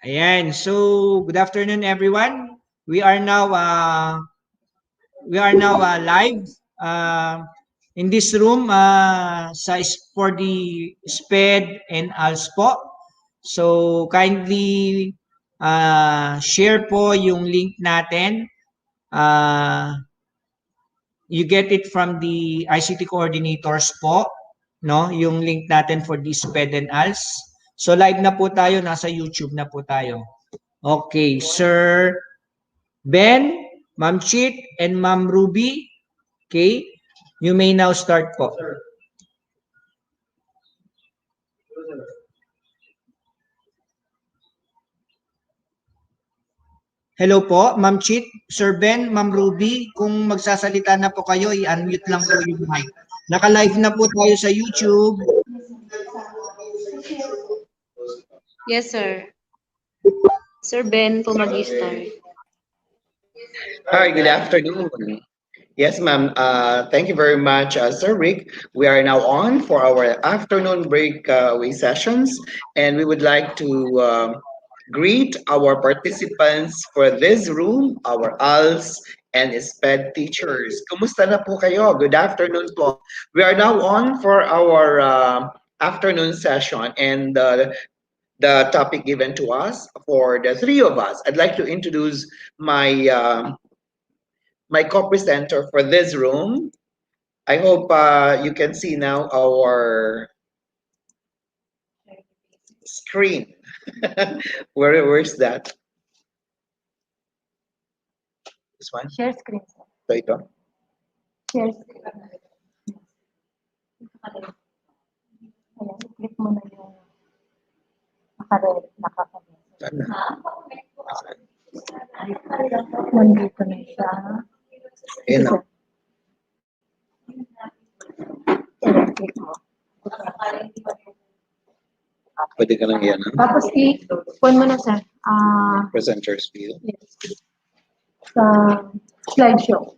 Ayan. So, good afternoon, everyone. We are now live in this room for the SpEd and ALS po. So, kindly share po yung link natin. You get it from the ICT coordinators po, no? Yung link natin for the SpEd and ALS. So, live na po tayo. Nasa YouTube na po tayo. Okay, Sir Ben, Ma'am Chit, and Ma'am Ruby. Okay, you may now start po. Hello po, Ma'am Chit, Sir Ben, Ma'am Ruby. Kung magsasalita na po kayo, i-unmute lang po yung mic. Naka-live na po tayo sa YouTube. Yes, sir. Sir Ben po mag-start. Hi, good afternoon. Yes, ma'am. Thank you very much, Sir Rick. We are now on for our afternoon breakaway sessions, and we would like to greet our participants for this room, our ALS and SpEd teachers. Kumusta na po kayo? Good afternoon po. We are now on for our afternoon session, and the topic given to us for the three of us. I'd like to introduce my co-presenter for this room. I hope you can see now our screen. Where's that? This one? Share screen. So ito? Share screen. Ayan, click mo na yung naka-red, naka-red. Ano? Nandito na siya. Ayan na. Ayan, click mo. Pwede ka lang yan. Tapos i-phone mo na siya. Presenter's view. Yes. Sa slideshow.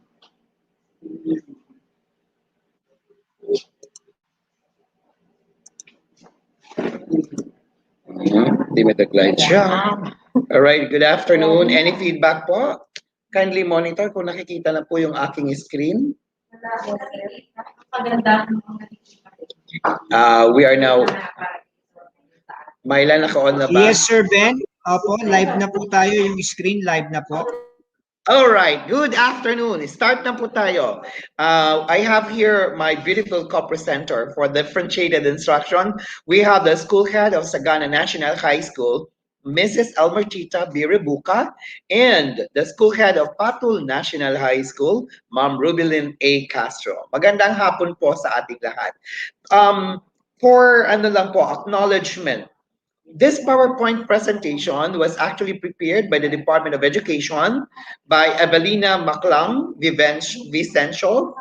Di may tagline siya. Alright, good afternoon. Any feedback po? Kindly monitor kung nakikita na po yung aking screen. We are now... Myla, naka-on na ba? Yes, Sir Ben. Opo, live na po tayo. Yung screen, live na po. All right, good afternoon. Start na po tayo. I have here my beautiful co-presenter for differentiated instruction. We have the school head of Sagana National High School, Mrs. Elmertita Biribuca, and the school head of Patul National High School, Ma'am Rubilin A. Castro. Magandang hapon po sa ating lahat. For acknowledgement. This PowerPoint presentation was actually prepared by the Department of Education by Evelina Maclang Vicencio,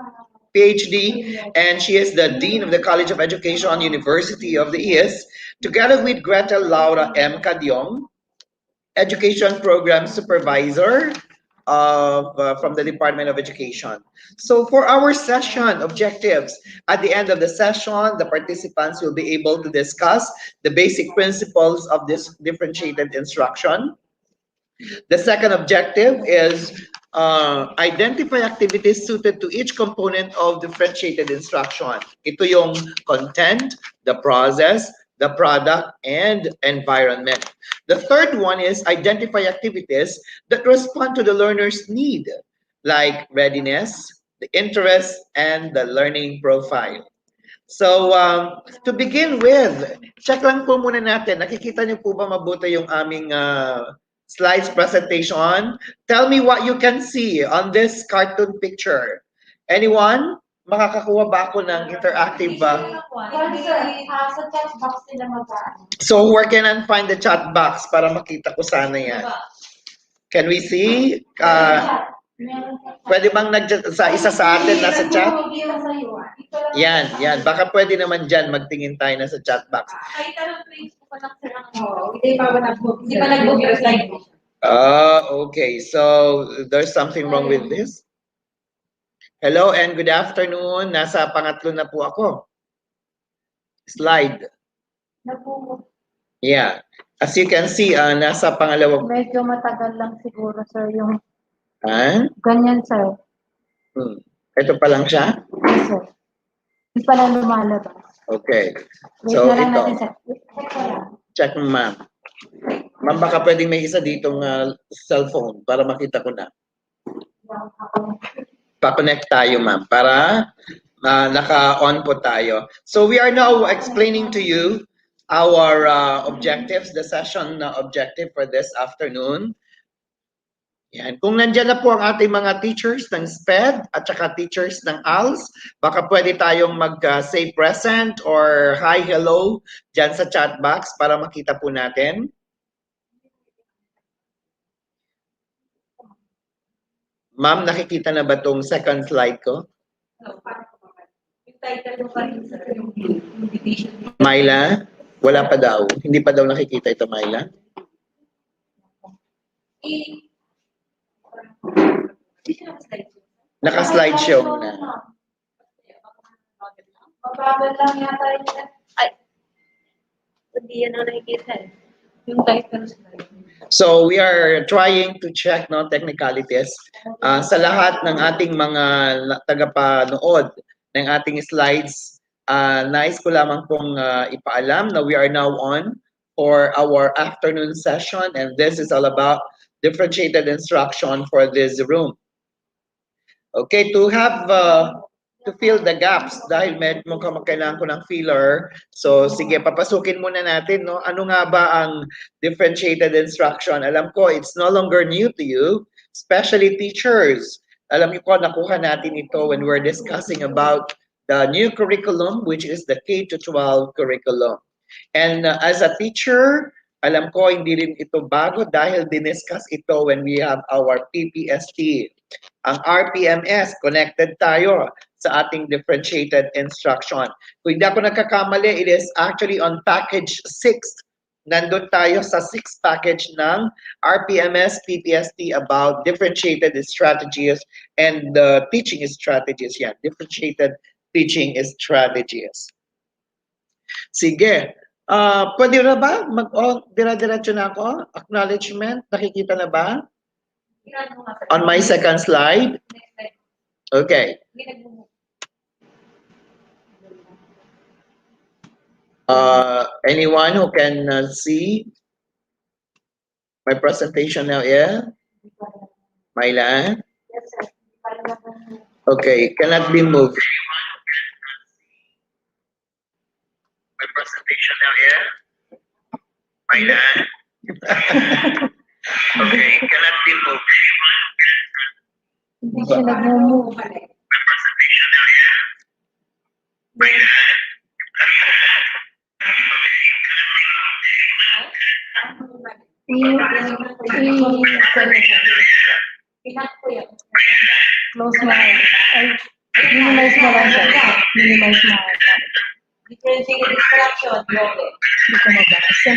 PhD, and she is the Dean of the College of Education, University of the East, together with Greta Laura M. Cadyong, Education Program Supervisor from the Department of Education. So for our session objectives, at the end of the session, the participants will be able to discuss the basic principles of this differentiated instruction. The second objective is identify activities suited to each component of differentiated instruction. Ito yung content, the process, the product, and environment. The third one is identify activities that respond to the learner's need, like readiness, the interest, and the learning profile. So, to begin with, check lang po muna natin. Nakikita niyo po ba mabuti yung aming slides presentation? Tell me what you can see on this cartoon picture. Anyone? Makakakuha ba ako ng interactive? Sa chat box nila mag-ano. So, where can I find the chat box para makita ko sana yan? Can we see? Pwede bang isa sa atin nasa chat? Yan, yan. Baka pwede naman dyan magtingin tayo na sa chat box. Hindi pa nag-book yung slide mo. Okay. So, there's something wrong with this? Hello and good afternoon. Nasa pangatlo na po ako. Slide. Yeah. As you can see, nasa pangalawang... Medyo matagal lang siguro, sir, yung Ah? ganyan, sir. Ito pa lang siya? Yes, sir. Hindi pa lang lumalabas. Okay. Wait So, na lang ito. natin, sir. Check ko lang. Check mo, ma'am. Ma'am, baka pwedeng may isa ditong cellphone para makita ko na. Pa-connect tayo, ma'am, para naka-on po tayo. So we are now explaining to you our objectives, the session objective for this afternoon. Yan. Kung nandyan na po ang ating mga teachers ng SpEd at saka teachers ng ALS, baka pwede tayong mag-say present or hi, hello dyan sa chat box para makita po natin. Ma'am, nakikita na ba itong second slide ko? Myla? Wala pa daw. Hindi pa daw nakikita ito, Myla. Naka-slideshow na. Mabagal lang yata yun. Ay, hindi yan ang nakikita. Yung title slide. So we are trying to check no technicalities sa lahat ng ating mga tagapanood ng ating slides. Nais ko lamang pong ipaalam na we are now on for our afternoon session, and this is all about differentiated instruction for this room. Okay, to have to fill the gaps dahil mukhang kailangan ko ng filler. So sige, papasukin muna natin, no? Ano nga ba ang differentiated instruction? Alam ko, it's no longer new to you, especially teachers. Alam niyo ko, nakuha natin ito when we're discussing about the new curriculum, which is the K-12 curriculum. And as a teacher, alam ko, hindi rin ito bago dahil diniscuss ito when we have our PPST. Ang RPMS, connected tayo sa ating differentiated instruction. Kung hindi ako nagkakamali, it is actually on package 6. Nandun tayo sa 6th package ng RPMS PPST about differentiated strategies and teaching strategies. Yan, differentiated teaching strategies. Sige. Pwede na ba? Dira-diretso na ako? Acknowledgement? Nakikita na ba? On my second slide? Okay. Anyone who can see my presentation now, yeah? Myla? Yes, sir. Okay, cannot be moved. My presentation now, yeah? Myla? Okay, cannot be moved. Hindi siya nag-move. My presentation now, yeah? Myla? Close mo. Ay, minimize mo lang siya. Minimize mo. Differentiated instruction, okay. Hindi ko mabasa.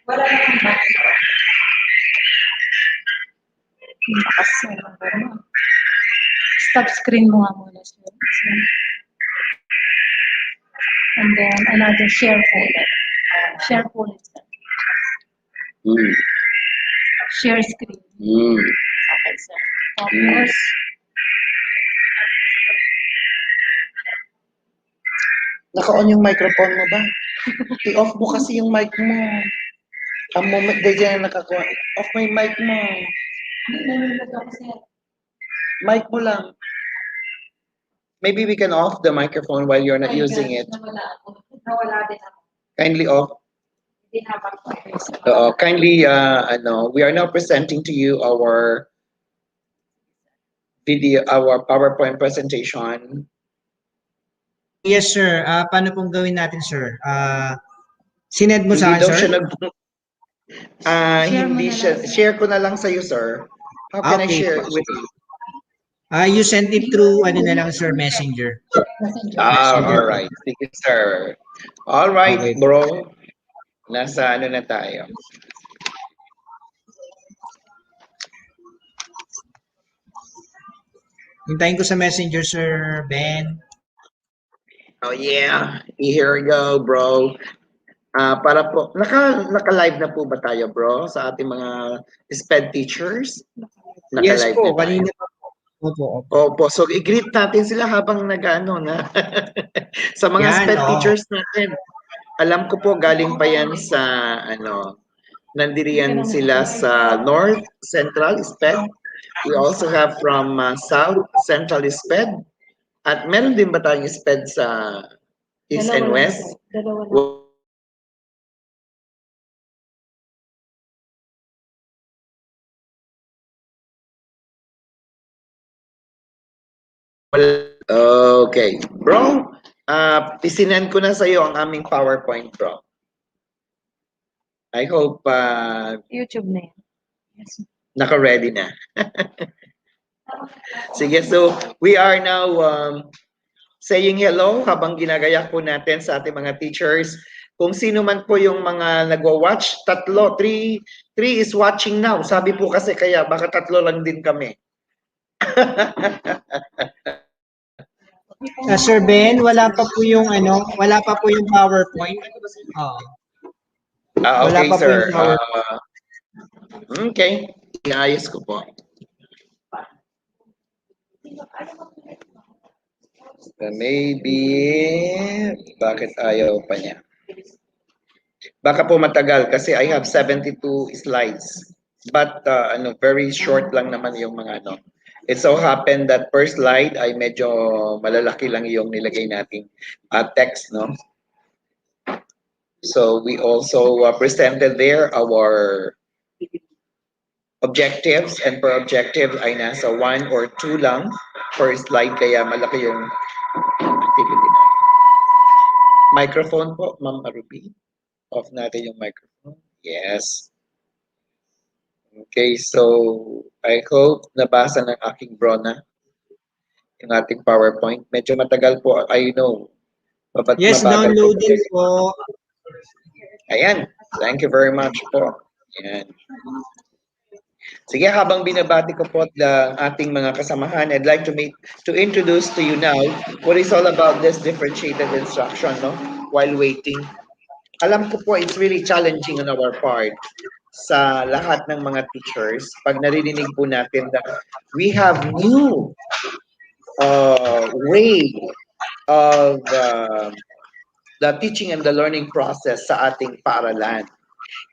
Wala namang ba? Stop screen mo nga muna. And then another share folder. Share folder. Share screen. Okay, sir. Tapos, Naka-on yung microphone mo ba? I-off mo kasi yung mic mo. Ang moment na dyan nakakuha. Off mo yung mic mo. nanonood ako, sir. Mic mo lang. Maybe we can off the microphone while you're not using it. Nawala ako. Nawala din ako. Kindly off. Hindi na ako. Kindly, we are now presenting to you our video, our PowerPoint presentation. Yes, sir. Paano pong gawin natin, sir? Sinend mo sa Hindi daw akin, siya sir? hindi siya. Share ko na lang sa iyo, sir. How can I Okay share po. it with you? You send it through, ano na lang, sir, Messenger. All right. Thank you, sir. All right, Okay. bro. Nasa ano na tayo? Hintayin ko sa Messenger, sir Ben. Oh yeah, here we go, bro. Para po, naka-live na po ba tayo, bro, sa ating mga SpEd teachers? Yes Naka-live na po, tayo. kanina pa po. Opo, opo. Opo, so i-greet natin sila habang nag-ano na sa mga Yan, SpEd oo. teachers natin. Alam ko po galing pa yan sa ano, nandiriyan sila sa North Central SpEd. We also have from South Central SpEd. At meron din ba tayong SpEd sa East and West? Dalawa lang. Okay. Bro, isinend ko na sa iyo ang aming PowerPoint, bro. I hope YouTube na yan. Yes. naka-ready na. Sige, so we are now saying hello habang ginagayak po natin sa ating mga teachers. Kung sino man po yung mga nagwa-watch, three is watching now. Sabi po kasi kaya baka tatlo lang din kami. Sir Ben, wala pa po yung ano, wala pa po yung PowerPoint. Oo. Wala Okay, pa po sir. yung PowerPoint. Okay, iayos ko po. Maybe, bakit ayaw pa niya? Baka po matagal kasi I have 72 slides. But ano, very short lang naman yung mga ano. It so happened that per slide ay medyo malalaki lang yung nilagay nating text, no? So we also presented there our objectives, and per objective ay nasa 1 or 2 lang per slide, kaya malaki yung activity. Microphone po, Ma'am Ruby. Off natin yung microphone. Yes. Okay, so I hope nabasa ng aking brona yung ating PowerPoint. Medyo matagal po, I know. Yes, Mabagal downloading po. po. Ayan, thank you very much po. Ayan. Sige, habang binabati ko po ang ating mga kasamahan, I'd like to introduce to you now what is all about this differentiated instruction, no? While waiting. Alam ko po, it's really challenging on our part sa lahat ng mga teachers pag naririnig po natin that we have new way of the teaching and the learning process sa ating paaralan.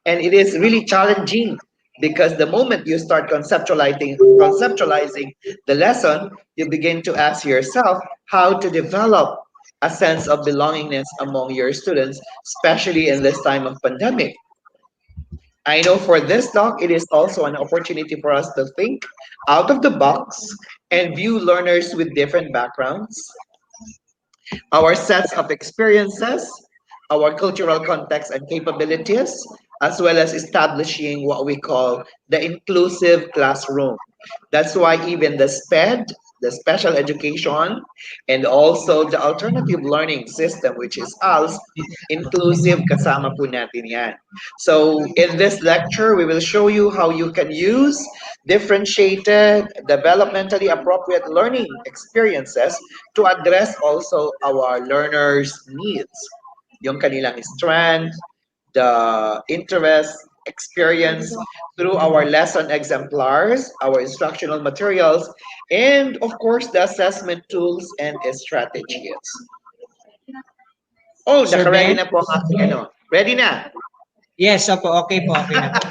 And it is really challenging because the moment you start conceptualizing the lesson, you begin to ask yourself how to develop a sense of belongingness among your students, especially in this time of pandemic. I know for this talk, it is also an opportunity for us to think out of the box and view learners with different backgrounds, our sets of experiences, our cultural context and capabilities, as well as establishing what we call the inclusive classroom. That's why even the SpEd, the special education, and also the alternative learning system, which is ALS, inclusive kasama po natin yan. So in this lecture, we will show you how you can use differentiated, developmentally appropriate learning experiences to address also our learners' needs. Yung kanilang strength, the interest, experience through our lesson exemplars, our instructional materials, and of course, the assessment tools and strategies. Oh, Sir naka-ready Ben? na po ang ating ano. Ready na? Yes, opo, okay po, okay na po.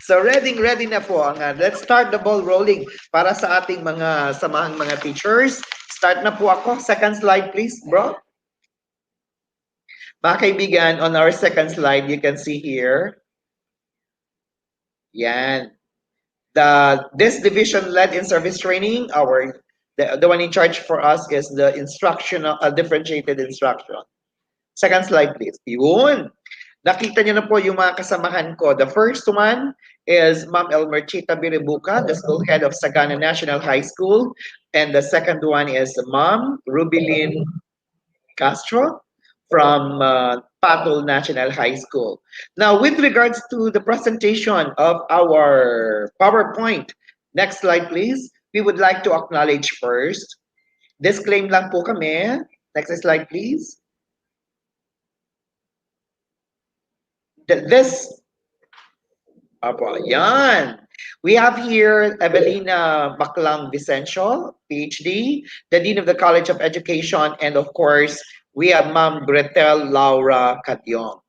So ready na po ang let's start the ball rolling para sa ating mga samahang mga teachers. Start na po ako. Second slide please, bro. Mga kaibigan, on our second slide, you can see here. Yan. This division-led in-service training, the one in charge for us is the instructional, differentiated instruction. Second slide, please. Yun. Nakita niyo na po yung mga kasamahan ko. The first one is Ma'am Elmerchita Biribuca, the school head of Sagana National High School. And the second one is Ma'am Rubilin Castro from Patol National High School. Now, with regards to the presentation of our PowerPoint, next slide please, we would like to acknowledge first, disclaim lang po kami Next slide, please. This, apo, yan. We have here Evelina Baclang Vicencio, PhD, the Dean of the College of Education, and of course, we have Ma'am Gretel Laura Catyong.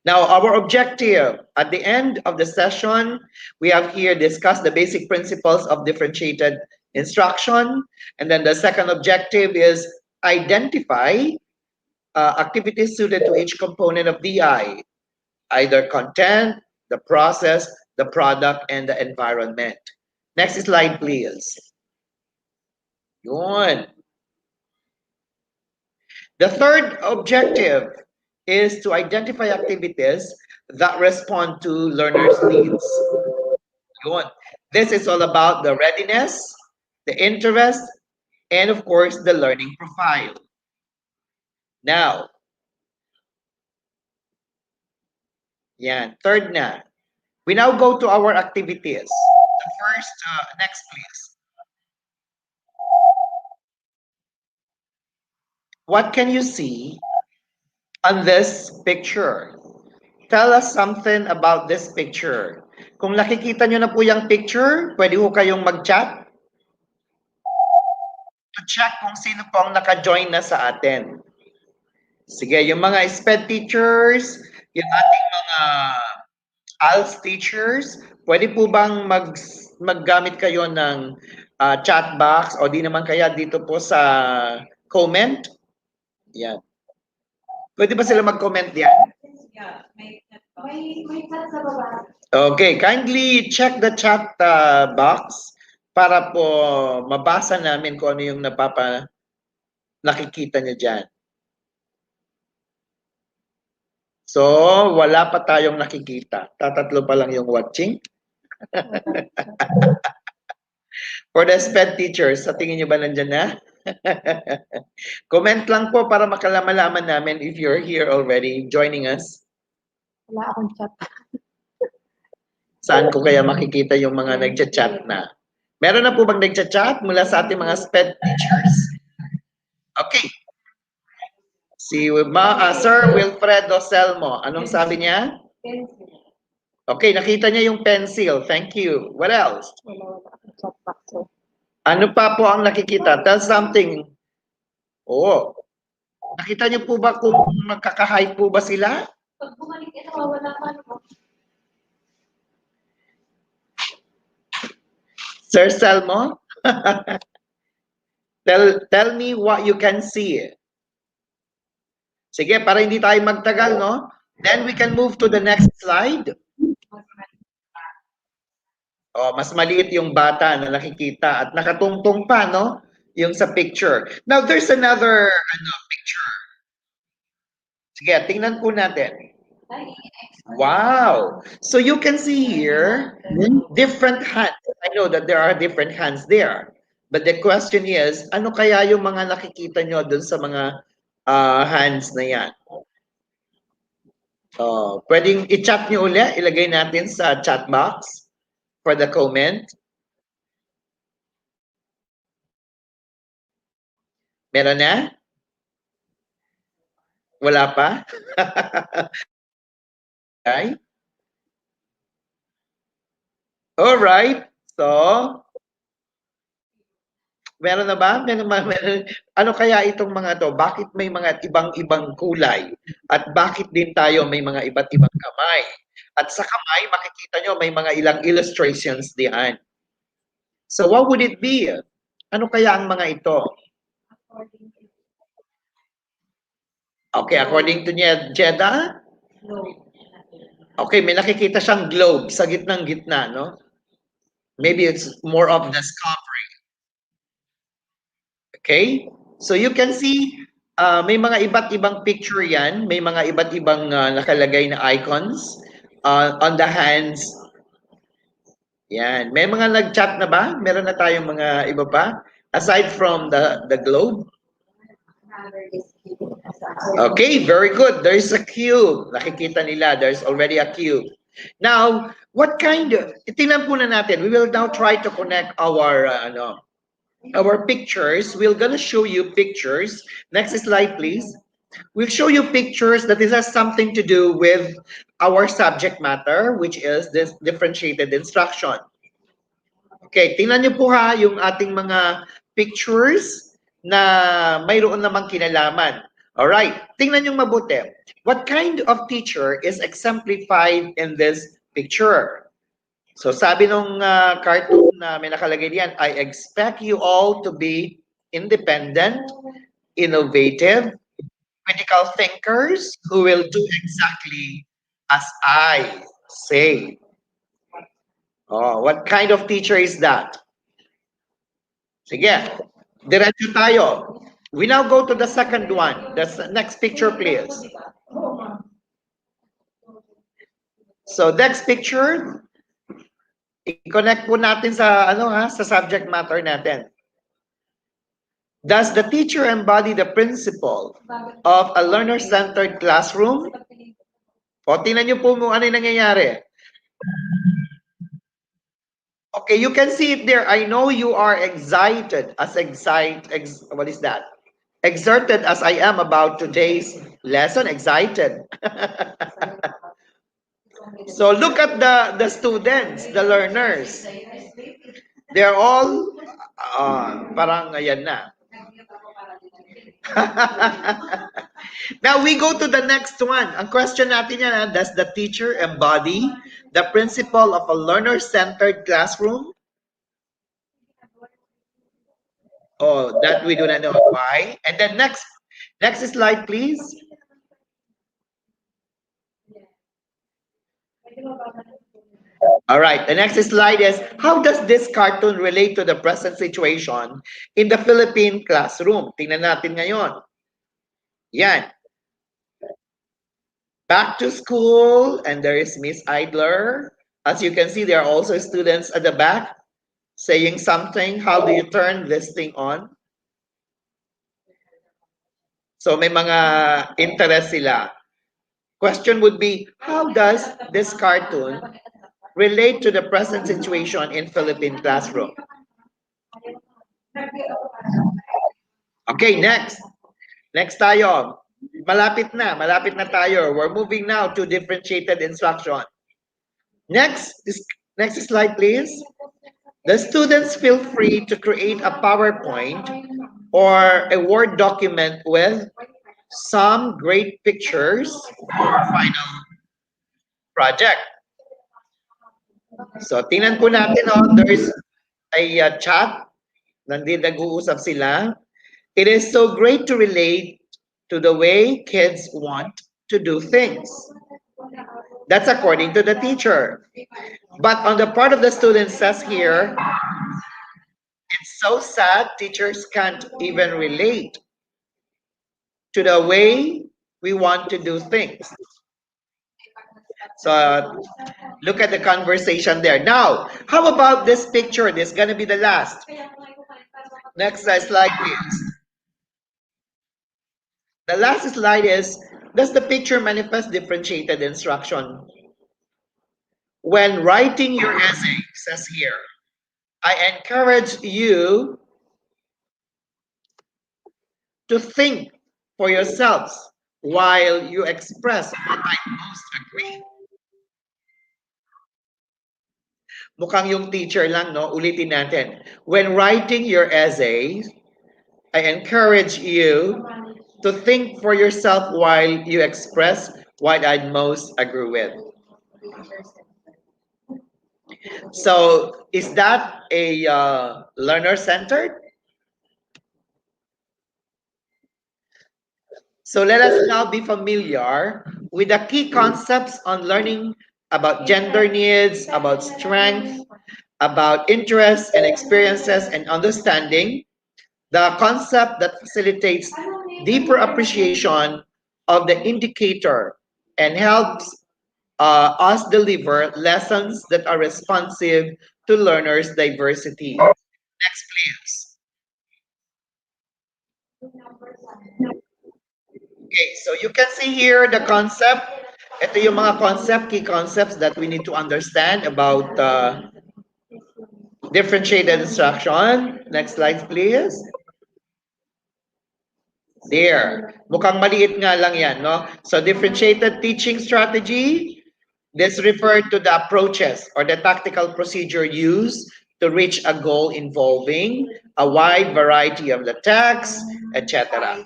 Now, our objective at the end of the session, we have here discussed the basic principles of differentiated instruction. And then the second objective is identify activities suited to each component of DI, either content, the process, the product, and the environment. Next slide, please. Yun. The third objective is to identify activities that respond to learners' needs. Yun. This is all about the readiness, the interest, and of course, the learning profile. Now, yan, third na. We now go to our activities. The first, next please. What can you see on this picture? Tell us something about this picture. Kung nakikita nyo na po yung picture, pwede ho kayong mag-chat to check kung sino po ang naka-join na sa atin. Sige, yung mga SpEd teachers, yung ating mga ALS teachers, pwede po bang maggamit kayo ng chat box o di naman kaya dito po sa comment? Yan. Pwede ba sila mag-comment diyan? Yeah, may chat sa baba. Okay, kindly check the chat box para po mabasa namin kung ano yung nakikita niyo dyan. So, wala pa tayong nakikita. Tatatlo pa lang yung watching. For the SpEd teachers, sa tingin nyo ba nandyan na? Comment lang po para malaman namin if you're here already joining us. Wala akong chat. Saan ko kaya makikita yung mga nagchat-chat na? Meron na po bang nagchat-chat mula sa ating mga SpEd teachers? Okay. Si Sir Wilfredo Selmo, anong sabi niya? Pencil. Okay, nakita niya yung pencil. Thank you. What else? Wala akong chat box. So. Ano pa po ang nakikita? Tell something. Oo. Nakita niyo po ba kung magkakahype po ba sila? Pag bumalik ito, wala pa ano. Sir Selmo? tell me what you can see. Sige, para hindi tayo magtagal, no? Then we can move to the next slide. Oh, mas maliit yung bata na nakikita at nakatungtong pa, no? Yung sa picture. Now, there's another picture. Sige, tingnan po natin. Wow! So you can see here different hands. I know that there are different hands there. But the question is, ano kaya yung mga nakikita nyo dun sa mga hands na yan? Pwedeng i-chat nyo ulit, ilagay natin sa chat box for the comment. Meron na? Wala pa? Okay. All right. So, meron na ba? Meron. Ano kaya itong mga to? Bakit may mga ibang-ibang kulay? At bakit din tayo may mga iba't ibang kamay? At sa kamay, makikita nyo may mga ilang illustrations diyan. So, what would it be? Ano kaya ang mga ito? Okay, according to Jeddah? Okay, may nakikita siyang globe sa gitnang-gitna, no? Maybe it's more of discovery. Okay? So you can see, may mga iba't ibang picture yan. May mga iba't ibang nakalagay na icons on the hands. Yan. May mga nag-chat na ba? Meron na tayong mga iba pa? Aside from the globe? Okay, very good. There's a cube. Nakikita nila, there's already a cube. Now, what kind of, tingnan po na natin. We will now try to connect our our pictures. We're gonna show you pictures. Next slide, please. We'll show you pictures that this has something to do with our subject matter, which is this differentiated instruction. Okay, tingnan niyo po ha yung ating mga pictures na mayroon namang kinalaman. Alright, tingnan niyo mabuti. What kind of teacher is exemplified in this picture? So sabi nung cartoon na may nakalagay diyan, I expect you all to be independent, innovative, critical thinkers who will do exactly as I say. Oh, what kind of teacher is that? Sige, diretso tayo. We now go to the second one. The next picture, please. So next picture, i-connect po natin sa sa subject matter natin. Does the teacher embody the principle of a learner-centered classroom? O, tingnan niyo po mo ano yung nangyayari. Okay, you can see it there. I know you are excited, what is that? Exerted as I am about today's lesson, excited. So look at the students, the learners. They're all, parang ayan na. Now we go to the next one. Ang question natin yan, does the teacher embody the principle of a learner-centered classroom? Oh, that we do not know why. And then next slide, please. All right, the next slide is, how does this cartoon relate to the present situation in the Philippine classroom? Tingnan natin ngayon. Yan. Back to school, and there is Miss Idler. As you can see, there are also students at the back saying something. How do you turn this thing on? So may mga interest sila. Question would be, how does this cartoon relate to the present situation in Philippine classroom? Okay, next. Next tayo. Malapit na tayo. We're moving now to differentiated instruction. Next slide, please. The students feel free to create a PowerPoint or a Word document with some great pictures for our final project. So, tingnan po natin, there's a chat. Nandito nag-uusap sila. It is so great to relate to the way kids want to do things. That's according to the teacher. But on the part of the student says here, it's so sad teachers can't even relate to the way we want to do things. So look at the conversation there. Now, how about this picture? This is going to be the last. Next slide, please. The last slide is, does the picture manifest differentiated instruction? When writing your essay, says here, I encourage you to think for yourselves while you express what I most agree. Mukhang yung teacher lang, no? Ulitin natin. When writing your essay, I encourage you to think for yourself while you express what I'd most agree with. So, is that a learner-centered? So let us now be familiar with the key concepts on learning about gender needs, about strength, about interests and experiences and understanding, the concept that facilitates deeper appreciation of the indicator and helps us deliver lessons that are responsive to learners' diversity. Next, please. Okay, so you can see here the concept. Ito yung mga key concepts that we need to understand about Differentiated instruction. Next slide, please. There. Mukhang maliit nga lang yan, no? So, differentiated teaching strategy. This referred to the approaches or the tactical procedure used to reach a goal involving a wide variety of the text, etc.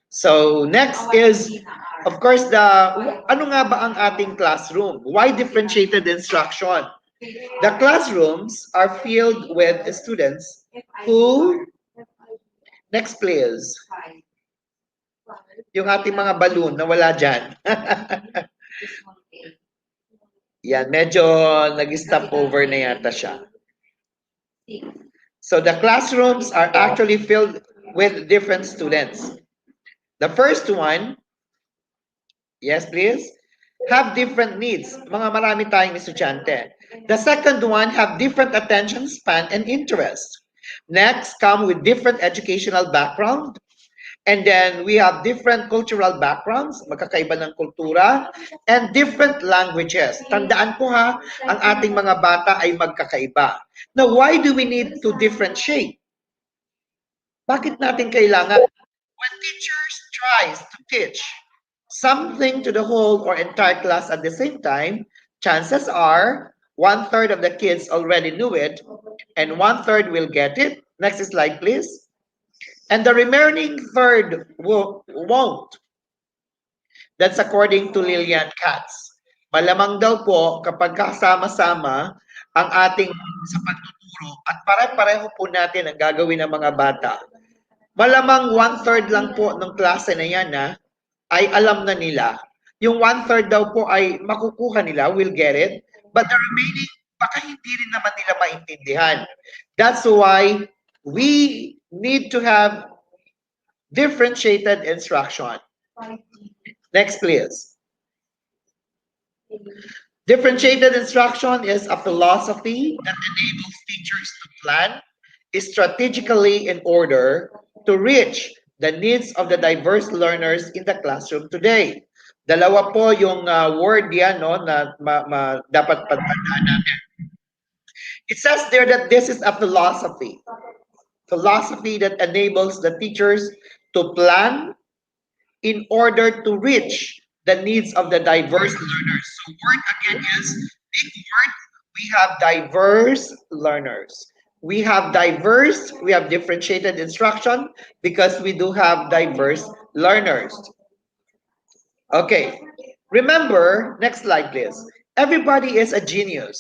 So, next is, of course, ano nga ba ang ating classroom? Why differentiated instruction? The classrooms are filled with students who, next please, yung ating mga balloon na wala dyan. Yan, medyo nag-stop over na yata siya. So the classrooms are actually filled with different students. The first one, yes please, have different needs. Mga marami tayong estudyante. The second one have different attention span and interest. Next, come with different educational background. And then we have different cultural backgrounds, magkakaiba ng kultura, and different languages. Tandaan po ha, ang ating mga bata ay magkakaiba. Now, why do we need to differentiate? Bakit natin kailangan? When teachers tries to teach something to the whole or entire class at the same time, chances are 1/3 of the kids already knew it, and 1/3 will get it. Next slide, please. And the remaining third won't. That's according to Lillian Katz. Malamang daw po kapag kasama-sama ang ating sa pagtuturo at pare-pareho po natin ang gagawin ng mga bata. Malamang 1/3 lang po ng klase na yan ay alam na nila. Yung 1/3 daw po ay makukuha nila, will get it. But the remaining, baka hindi rin naman nila maintindihan. That's why we need to have differentiated instruction. Next, please. Differentiated instruction is a philosophy that enables teachers to plan strategically in order to reach the needs of the diverse learners in the classroom today. Dalawa po yung word yan, no, na dapat pagtandaan natin. It says there that this is a philosophy that enables the teachers to plan in order to reach the needs of the diverse learners. So word again is big word. We have diverse learners. We have differentiated instruction because we do have diverse learners. Okay, remember, next slide please. Everybody is a genius,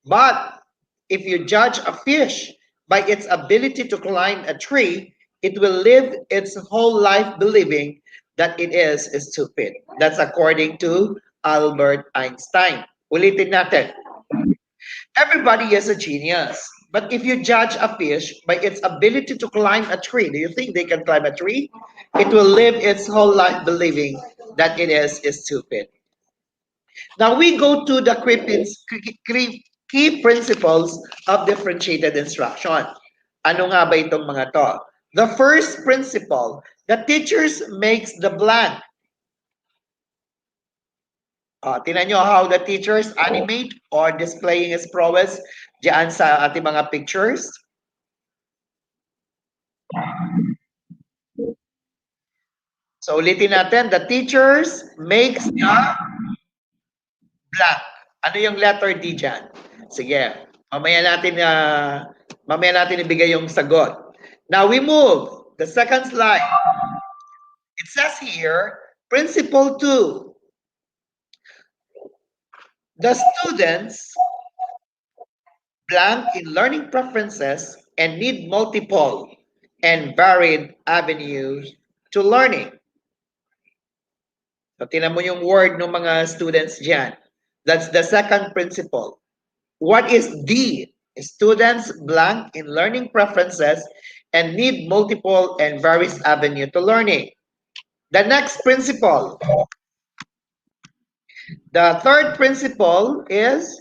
but if you judge a fish by its ability to climb a tree, it will live its whole life believing that it is stupid. That's according to Albert Einstein. Ulitin natin. Everybody is a genius, but if you judge a fish by its ability to climb a tree, do you think they can climb a tree? It will live its whole life believing that it is stupid. Now we go to the key principles of differentiated instruction. Ano nga ba itong mga to? The first principle, the teachers makes the blank. Tingnan nyo how the teachers animate or displaying his prowess diyan sa ating mga pictures. So ulitin natin, the teachers makes the blank. Ano yung letter D dyan? Sige, mamaya natin ibigay yung sagot. Now we move. The second slide. It says here, principle 2. The students blank in learning preferences and need multiple and varied avenues to learning. So, tinan mo yung word ng mga students dyan. That's the second principle. What is D? Students blank in learning preferences and need multiple and various avenues to learning. The next principle. The third principle is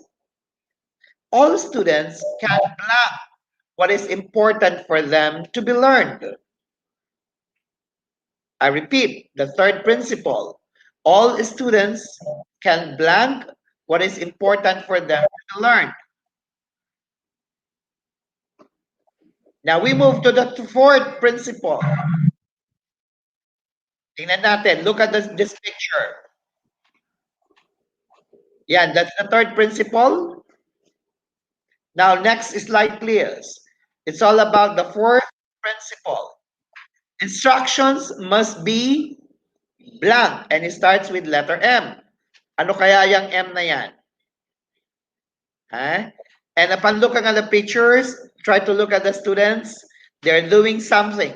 all students can blank what is important for them to be learned. I repeat, the third principle. All students can blank what is important for them to learn. Now we move to the fourth principle. Tingnan natin. Look at this picture. Yan, that's the third principle. Now, next slide, please. It's all about the fourth principle. Instructions must be blank, and it starts with letter M. Ano kaya yung M na yan? Huh? And upon looking at the pictures, try to look at the students. They're doing something.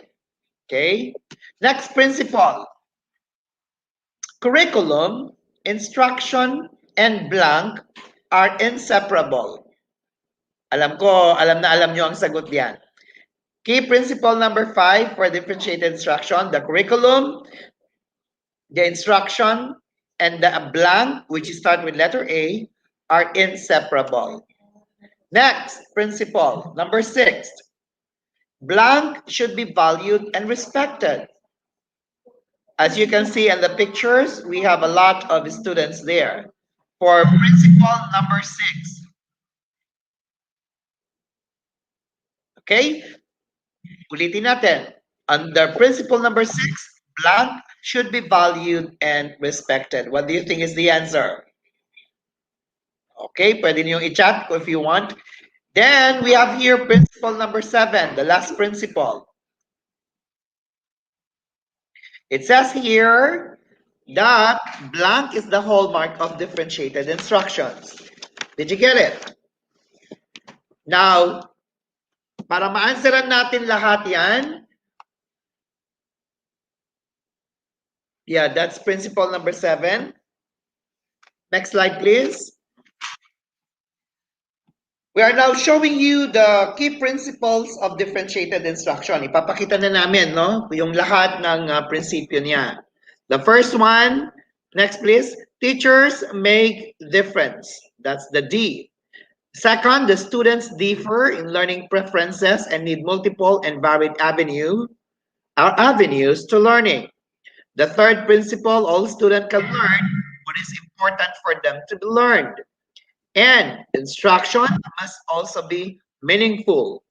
Okay? Next principle. Curriculum, instruction, and blank are inseparable. Alam nyo ang sagot diyan. Key principle number 5 for differentiated instruction, the curriculum, the instruction, and the blank, which start with letter A, are inseparable. Next, principle number 6. Blank should be valued and respected. As you can see in the pictures, we have a lot of students there. For principle number 6. Okay? Ulitin natin. Under principle number 6, blank should be valued and respected. What do you think is the answer? Okay, pwede niyong i-chat if you want. Then we have here principle number 7, the last principle. It says here that blank is the hallmark of differentiated instructions. Did you get it? Now, para ma-answeran natin lahat yan, yeah, that's principle number 7. Next slide, please. We are now showing you the key principles of differentiated instruction. Ipapakita na namin, no? Yung lahat ng prinsipyo niya. The first one, next please, teachers make difference. That's the D. Second, the students differ in learning preferences and need multiple and varied avenues to learning. The third principle, all students can learn what is important for them to be learned. And instruction must also be meaningful.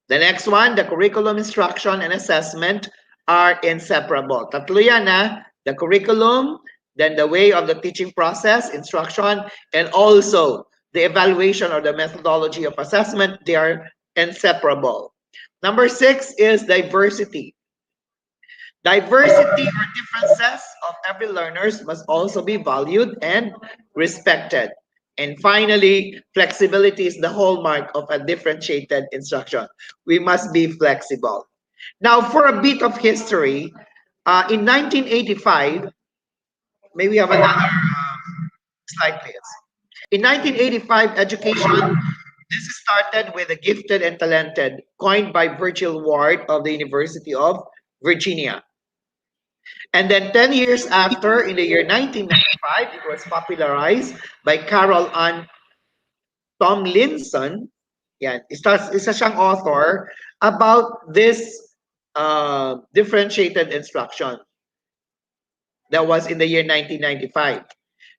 The next one, the curriculum, instruction, and assessment are inseparable. Tatlo yan, ha? The curriculum, then the way of the teaching process, instruction, and also the evaluation or the methodology of assessment, they are inseparable. Number 6 is diversity. Diversity or differences of every learner must also be valued and respected. And finally, flexibility is the hallmark of a differentiated instruction. We must be flexible. Now, for a bit of history, in 1985, may we have another slide, please. In 1985, education, this started with the gifted and talented, coined by Virgil Ward of the University of Virginia. And then 10 years after, in the year 1995, it was popularized by Carol Ann Tomlinson. Yeah, isa siyang author about this differentiated instruction that was in the year 1995.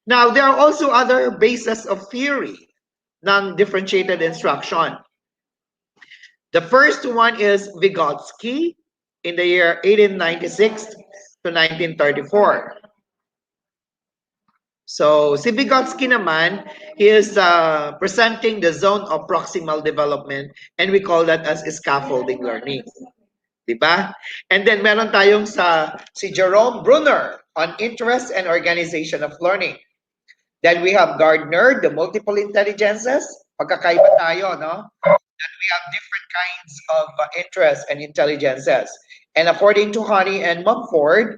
Now, there are also other bases of theory ng differentiated instruction. The first one is Vygotsky in the year 1896 to 1934. So, si Vygotsky naman, he is presenting the zone of proximal development, and we call that as scaffolding learning. Diba? And then meron tayong si Jerome Brunner on interest and organization of learning. Then we have Gardner, the multiple intelligences. Pagkakaiba tayo, no? That we have different kinds of interests and intelligences. And according to Honey and Mumford,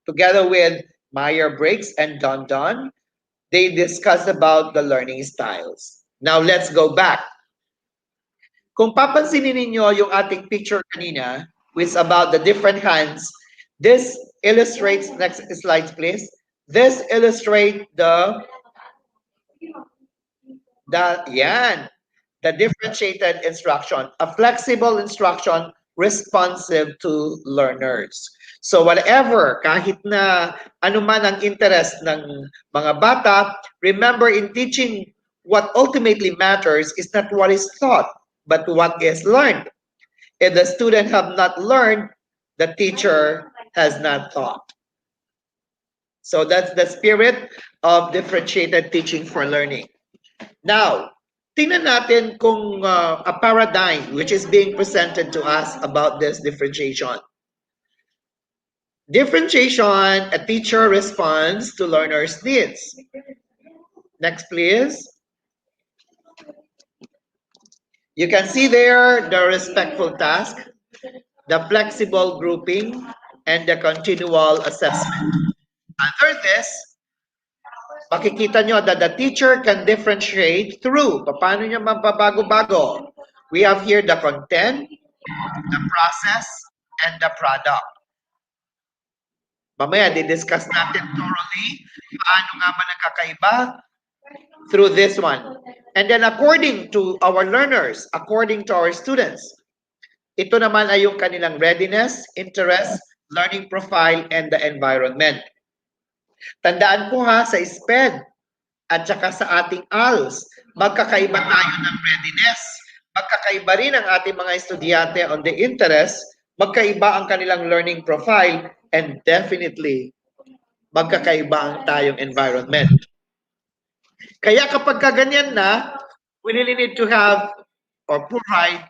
together with Meyer-Briggs and Don, they discuss about the learning styles. Now, let's go back. Kung papansinin ninyo yung ating picture kanina, which is about the different hands, this illustrates, next slide please, this illustrates the differentiated instruction, a flexible instruction responsive to learners. So whatever, kahit na anuman ang interest ng mga bata, remember in teaching, what ultimately matters is not what is taught, but what is learned. If the student have not learned, the teacher has not taught. So that's the spirit of differentiated teaching for learning. Now, tingnan natin kung a paradigm which is being presented to us about this differentiation. Differentiation, a teacher responds to learners' needs. Next, please. You can see there the respectful task, the flexible grouping, and the continual assessment. Under this, makikita nyo that the teacher can differentiate through. Paano niya mababago-bago? We have here the content, the process, and the product. Mamaya, di-discuss natin thoroughly paano nga ba nagkakaiba through this one. And then according to our learners, according to our students, ito naman ay yung kanilang readiness, interest, learning profile, and the environment. Tandaan po ha, sa SpEd at saka sa ating ALS, magkakaiba tayo ng readiness. Magkakaiba rin ang ating mga estudyante on the interest, magkaiba ang kanilang learning profile, and definitely, magkakaiba ang tayong environment. Kaya kapag kaganyan na, we really need to have or provide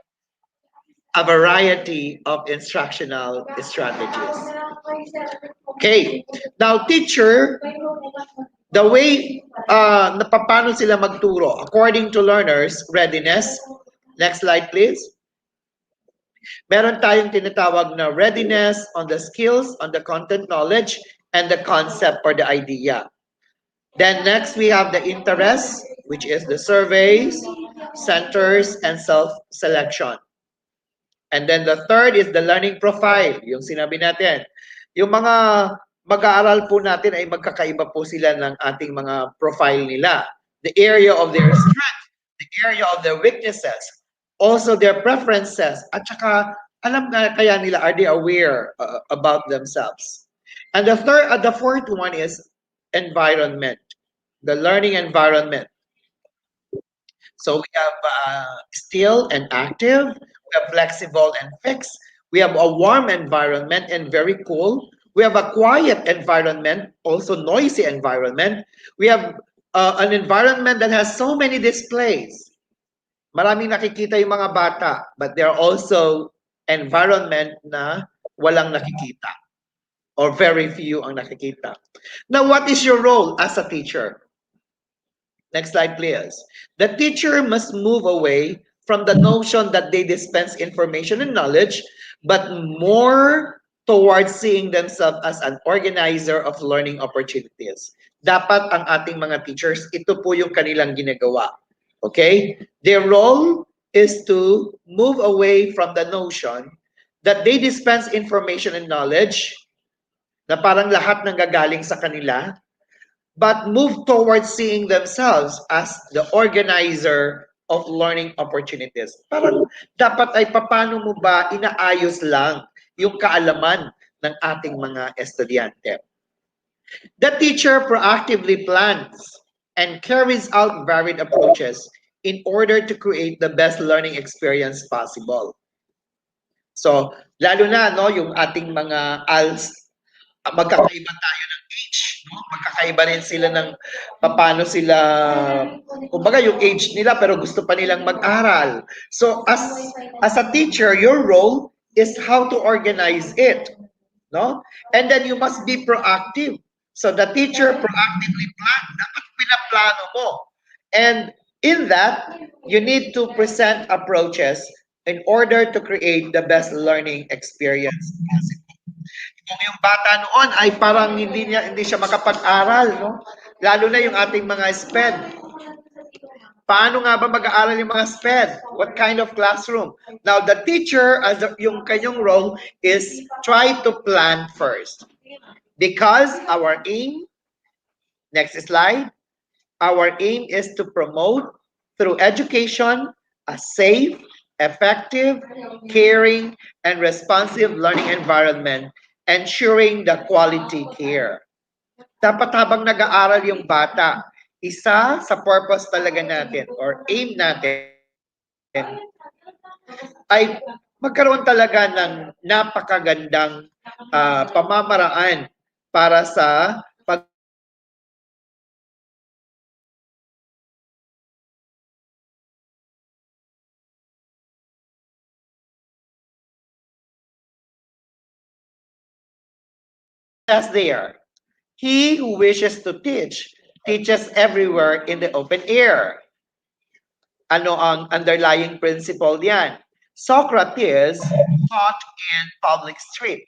a variety of instructional strategies. Okay, now teacher, the way paano sila magturo according to learners' readiness. Next slide, please. Meron tayong tinatawag na readiness on the skills, on the content knowledge, and the concept or the idea. Then next, we have the interest, which is the surveys, centers, and self-selection. And then the third is the learning profile, yung sinabi natin. Yung mga mag-aaral po natin ay magkakaiba po sila ng ating mga profile nila. The area of their strength, the area of their weaknesses, also their preferences, at saka alam na kaya nila, are they aware about themselves. And the fourth one is environment, the learning environment. So we have still and active, we have flexible and fixed, we have a warm environment and very cool, we have a quiet environment, also noisy environment, we have an environment that has so many displays. Maraming nakikita yung mga bata, but there are also environment na walang nakikita or very few ang nakikita. Now, what is your role as a teacher? Next slide, please. The teacher must move away from the notion that they dispense information and knowledge, but more towards seeing themselves as an organizer of learning opportunities. Dapat ang ating mga teachers, ito po yung kanilang ginagawa. Okay? Their role is to move away from the notion that they dispense information and knowledge, na parang lahat nang gagaling sa kanila, but move towards seeing themselves as the organizer of learning opportunities. Parang dapat ay paano mo ba inaayos lang yung kaalaman ng ating mga estudyante. The teacher proactively plans and carries out varied approaches in order to create the best learning experience possible. So, lalo na no, yung ating mga ALS, magkakaiba tayo ng age, no? Magkakaiba rin sila ng paano sila, kumbaga yung age nila pero gusto pa nilang mag-aral. So as a teacher, your role is how to organize it, no? And then you must be proactive. So the teacher proactively plan, dapat pinaplano mo. And in that, you need to present approaches in order to create the best learning experience possible. Kung yung bata noon ay parang hindi siya makapag-aral, no? Lalo na yung ating mga SpEd. Paano nga ba mag-aaral yung mga SpEd? What kind of classroom? Now, the teacher, as yung kanyang role, is try to plan first. Because our aim, next slide, our aim is to promote through education a safe, effective, caring, and responsive learning environment, ensuring the quality care. Dapat habang nag-aaral yung bata, isa sa purpose talaga natin or aim natin ay magkaroon talaga ng napakagandang pamamaraan para sa pag there. He who wishes to teach, teaches everywhere in the open air. Ano ang underlying principle diyan? Socrates taught in public street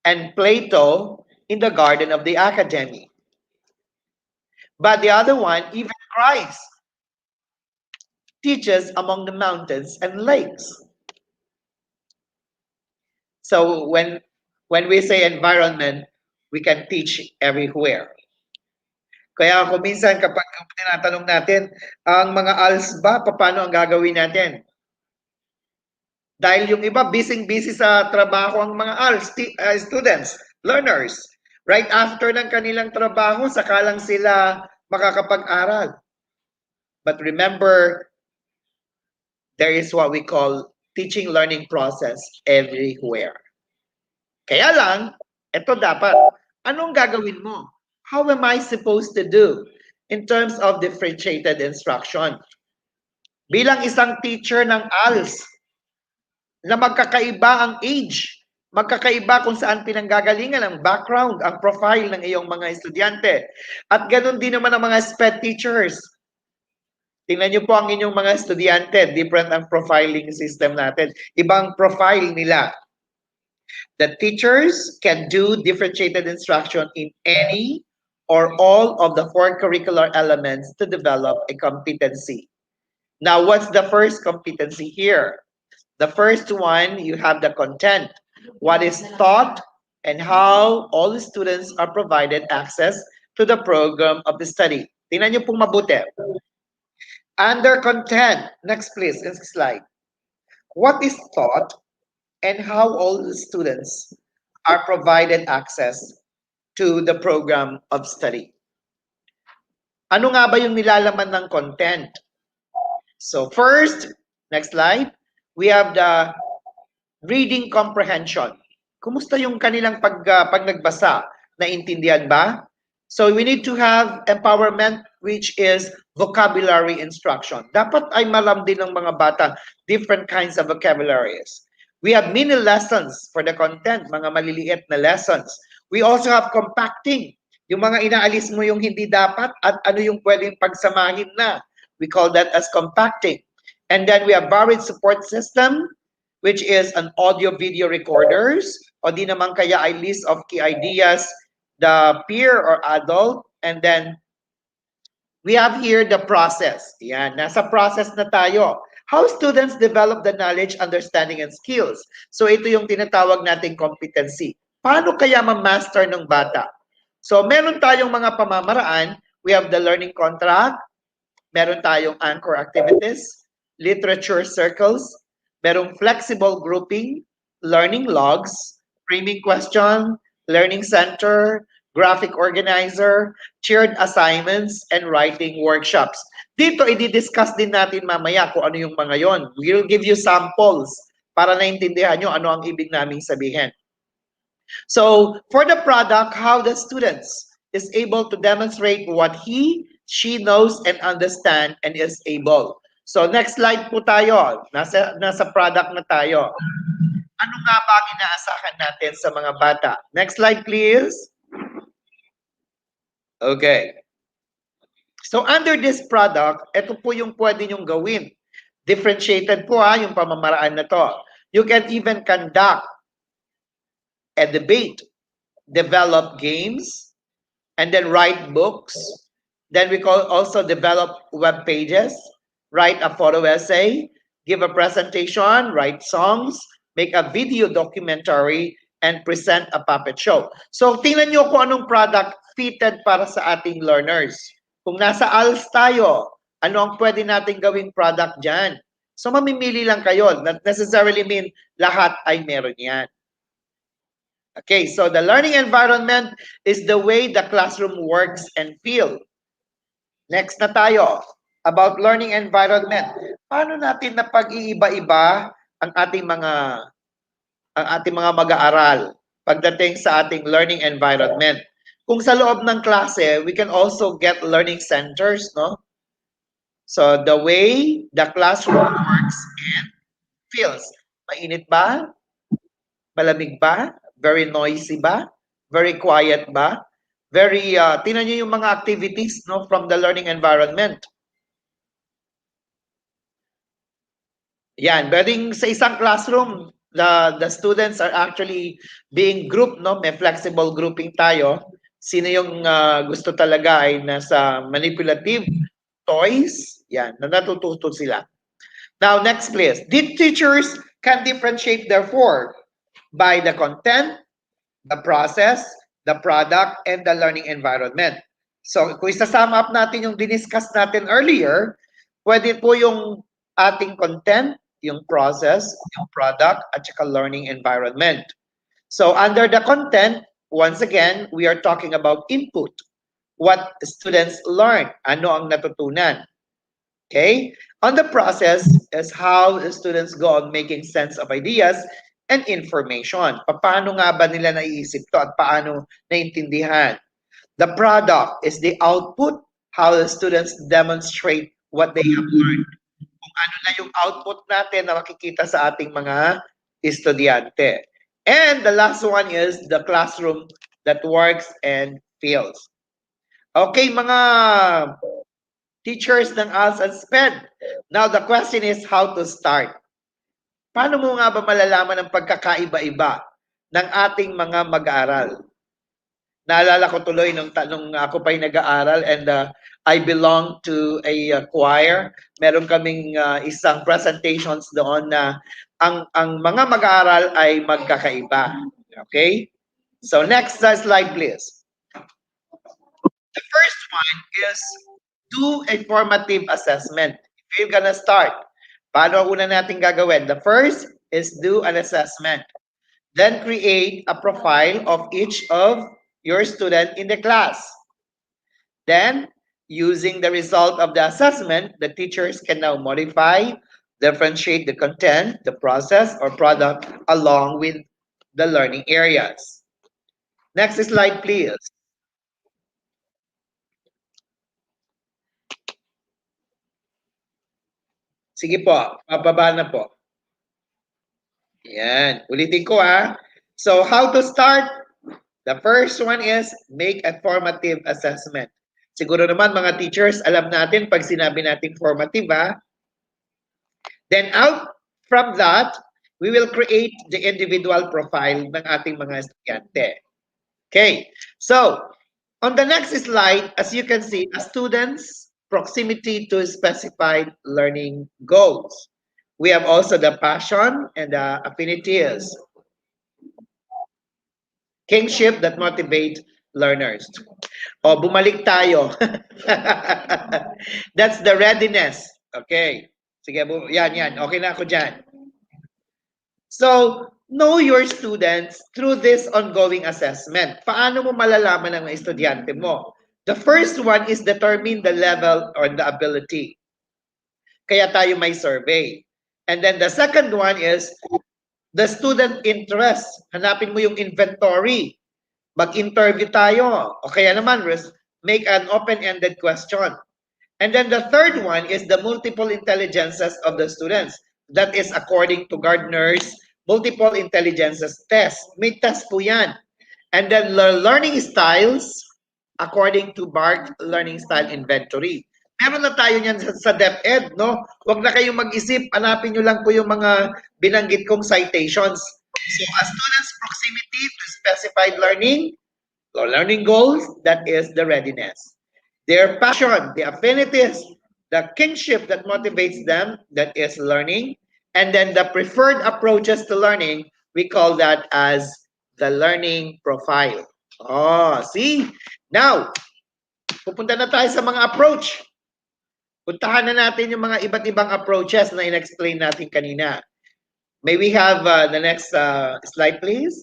and Plato in the garden of the academy. But the other one, even Christ, teaches among the mountains and lakes. So when we say environment, we can teach everywhere. Kaya kung minsan kapag tinatanong natin, ang mga ALS ba, paano ang gagawin natin? Dahil yung iba, busy-busy sa trabaho ang mga ALS students, learners. Right after ng kanilang trabaho, saka lang sila makakapag-aral. But remember, there is what we call teaching learning process everywhere. Kaya lang, ito dapat, anong gagawin mo? How am I supposed to do in terms of differentiated instruction? Bilang isang teacher ng ALS, na magkakaiba ang age, magkakaiba kung saan pinanggagalingan ang background, ang profile ng iyong mga estudyante. At ganoon din naman ang mga SpEd teachers. Tingnan niyo po ang inyong mga estudyante, different ang profiling system natin. Ibang profile nila. The teachers can do differentiated instruction in any or all of the 4 curricular elements to develop a competency. Now, what's the first competency here? The first one, you have the content, what is taught, and how all the students are provided access to the program of the study. Tingnan niyo pong mabuti. Under content, next please, next slide. What is taught and how all the students are provided access to the program of study. Ano nga ba yung nilalaman ng content? So first, next slide, we have the reading comprehension. Kumusta yung kanilang pag nagbasa? Naintindihan ba? So we need to have empowerment, which is vocabulary instruction. Dapat ay malam din ng mga bata different kinds of vocabularies. We have mini lessons for the content, mga maliliit na lessons. We also have compacting, yung mga inaalis mo yung hindi dapat at ano yung pwedeng pagsamahin na. We call that as compacting. And then we have varied support system, which is an audio-video recorders, o di naman kaya ay list of key ideas, the peer or adult, and then we have here the process. Yan, nasa process na tayo. How students develop the knowledge, understanding, and skills. So ito yung tinatawag nating competency. Paano kaya ma-master ng bata? So meron tayong mga pamamaraan. We have the learning contract, meron tayong anchor activities, literature circles, merong flexible grouping, learning logs, framing question, learning center, graphic organizer, shared assignments, and writing workshops. Dito, i-discuss din natin mamaya kung ano yung mga yon. We'll give you samples para naintindihan nyo ano ang ibig naming sabihin. So, for the product, how the students is able to demonstrate what she knows and understand and is able. So, next slide po tayo. Nasa product na tayo. Ano nga ba ang inaasahan natin sa mga bata? Next slide, please. Okay. So, under this product, ito po yung pwede nyong gawin. Differentiated po yung pamamaraan na to. You can even conduct a debate, develop games, and then write books. Then we can also develop web pages, write a photo essay, give a presentation, write songs, make a video documentary, and present a puppet show. So tingnan nyo kung anong product fitted para sa ating learners. Kung nasa ALS tayo, ano ang pwede natin gawing product dyan? So mamimili lang kayo. Not necessarily mean lahat ay meron yan. Okay, so the learning environment is the way the classroom works and feel. Next na tayo, about learning environment. Paano natin na pag-iiba-iba ang ating mga mag-aaral pagdating sa ating learning environment. Kung sa loob ng klase, we can also get learning centers, no? So the way the classroom works and feels. Mainit ba? Malamig ba? Very noisy ba? Very quiet ba? Very, tingnan nyo yung mga activities, no, from the learning environment. Yan, pwedeng sa isang classroom, the students are actually being grouped, no? May flexible grouping tayo. Sino yung gusto talaga ay nasa manipulative toys? Yan, na natututo sila. Now, next please. The teachers can differentiate therefore by the content, the process, the product, and the learning environment. So, kung isa-sum up natin yung diniscuss natin earlier, pwede po yung ating content, yung process, yung product, at saka learning environment. So, under the content, once again, we are talking about input. What students learn, ano ang natutunan. Okay? On the process is how the students go on making sense of ideas and information. Paano nga ba nila naiisip to at paano naintindihan? The product is the output, how the students demonstrate what they have learned. Kung ano na yung output natin na makikita sa ating mga estudyante. And the last one is the classroom that works and feels. Okay, mga teachers ng ALS and SpEd. Now, the question is how to start. Paano mo nga ba malalaman ang pagkakaiba-iba ng ating mga mag-aaral? Naalala ko tuloy nung ako pa'y nag-aaral and I belong to a choir. Meron kaming isang presentations doon na ang mga mag-aaral ay magkakaiba. Okay? So next slide please. The first one is do a formative assessment. If you're gonna start, paano una natin gagawin? The first is do an assessment. Then create a profile of each of your student in the class. Then, using the result of the assessment, the teachers can now modify, differentiate the content, the process, or product along with the learning areas. Next slide, please. Sige po, pababa na po. Yan, ulitin ko ha. So, how to start? The first one is make a formative assessment. Siguro naman mga teachers, alam natin pag sinabi natin formative ha. Then out from that, we will create the individual profile ng ating mga estudyante. Okay, so on the next slide, as you can see, a student's proximity to specified learning goals. We have also the passion and the affinities. Kingship that motivate learners. O, bumalik tayo. That's the readiness. Okay. Sige, yan. Okay na ako dyan. So, know your students through this ongoing assessment. Paano mo malalaman ang estudyante mo? The first one is determine the level or the ability. Kaya tayo may survey. And then the second one is the student interest. Hanapin mo yung inventory. Mag-interview tayo. O kaya naman, make an open-ended question. And then the third one is the multiple intelligences of the students. That is according to Gardner's multiple intelligences test. May test po yan. And then learning styles according to BARC Learning Style Inventory. Meron na tayo niyan sa SpEd, no? Huwag na kayong mag-isip, hanapin nyo lang po yung mga binanggit kong citations. So, a student's proximity to specified learning or learning goals, that is the readiness. Their passion, the affinities, the kingship that motivates them, that is learning. And then the preferred approaches to learning, we call that as the learning profile. Oh, see? Now, pupunta na tayo sa mga approach. Puntahan na natin yung mga iba't ibang approaches na in-explain natin kanina. May we have the next slide, please?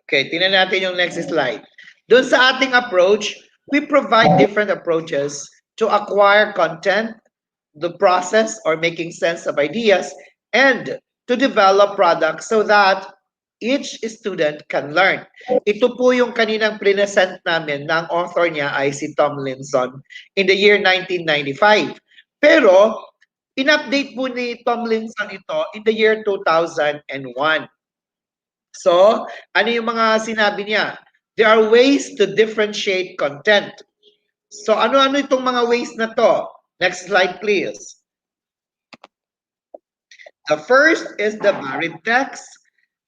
Okay, tingnan natin yung next slide. Doon sa ating approach, we provide different approaches to acquire content, the process or making sense of ideas, and to develop products so that each student can learn. Ito po yung kaninang present namin ng author niya ay si Tomlinson in the year 1995. Pero, in-update po ni Tomlinson ito in the year 2001. So, ano yung mga sinabi niya? There are ways to differentiate content. So, ano-ano itong mga ways na to? Next slide, please. The first is the varied text,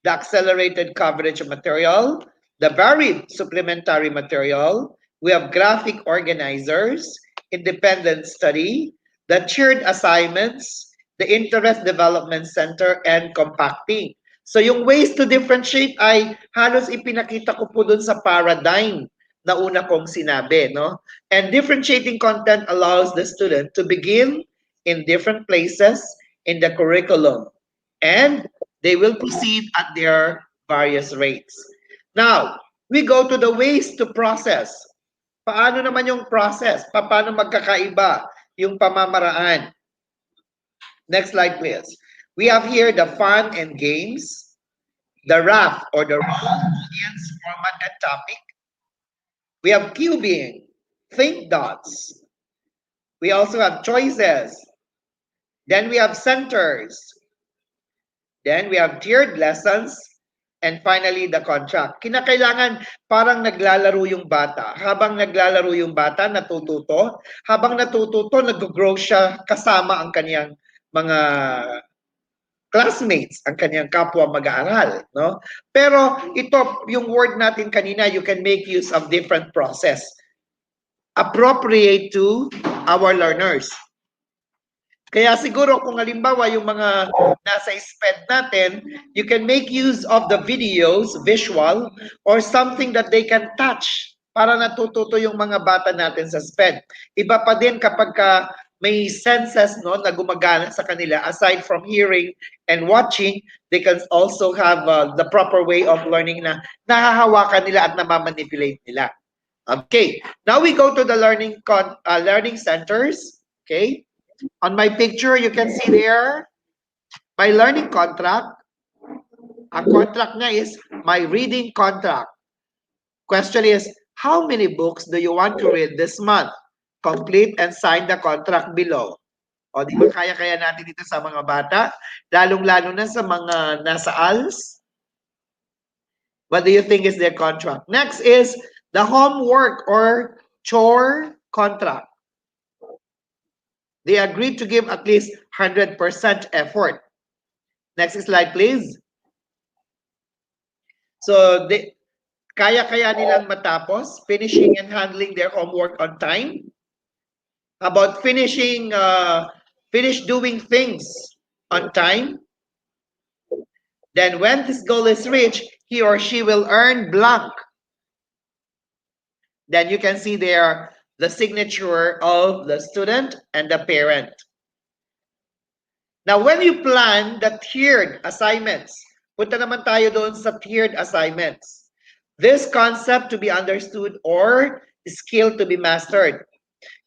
the accelerated coverage of material, the varied supplementary material. We have graphic organizers, independent study, the tiered assignments, the interest development center, and compacting. So yung ways to differentiate ay halos ipinakita ko po dun sa paradigm na una kong sinabi, no? And differentiating content allows the student to begin in different places in the curriculum, and they will proceed at their various rates. Now, we go to the ways to process. Paano naman yung process? Paano magkakaiba yung pamamaraan? Next slide, please. We have here the fun and games, the RAF or the role, audience, format, and topic. We have cubing, think dots. We also have choices. Then we have centers. Then we have tiered lessons. And finally, the contract. Kinakailangan parang naglalaro yung bata. Habang naglalaro yung bata, natututo. Habang natututo, nag-grow siya kasama ang kaniyang mga classmates, ang kaniyang kapwa mag-aaral. No? Pero ito, yung word natin kanina, you can make use of different process. Appropriate to our learners. Kaya siguro kung halimbawa yung mga nasa SpEd natin, you can make use of the videos, visual, or something that they can touch para natututo yung mga bata natin sa SpEd. Iba pa din kapag may senses no, na gumagana sa kanila. Aside from hearing and watching, they can also have the proper way of learning na nahahawakan nila at namamanipulate nila. Okay, now we go to the learning centers. Okay. On my picture, you can see there, my learning contract. Ang contract niya is my reading contract. Question is, how many books do you want to read this month? Complete and sign the contract below. O, di ba kaya-kaya natin dito sa mga bata? Lalong-lalo na sa mga nasa ALS. What do you think is their contract? Next is the homework or chore contract. They agreed to give at least 100% effort. Next slide, please. So, kaya-kaya nilang matapos, finishing and handling their homework on time. About finish doing things on time. Then when this goal is reached, he or she will earn blank. Then you can see there the signature of the student and the parent. Now, when you plan the tiered assignments, punta naman tayo doon sa tiered assignments. This concept to be understood or skill to be mastered.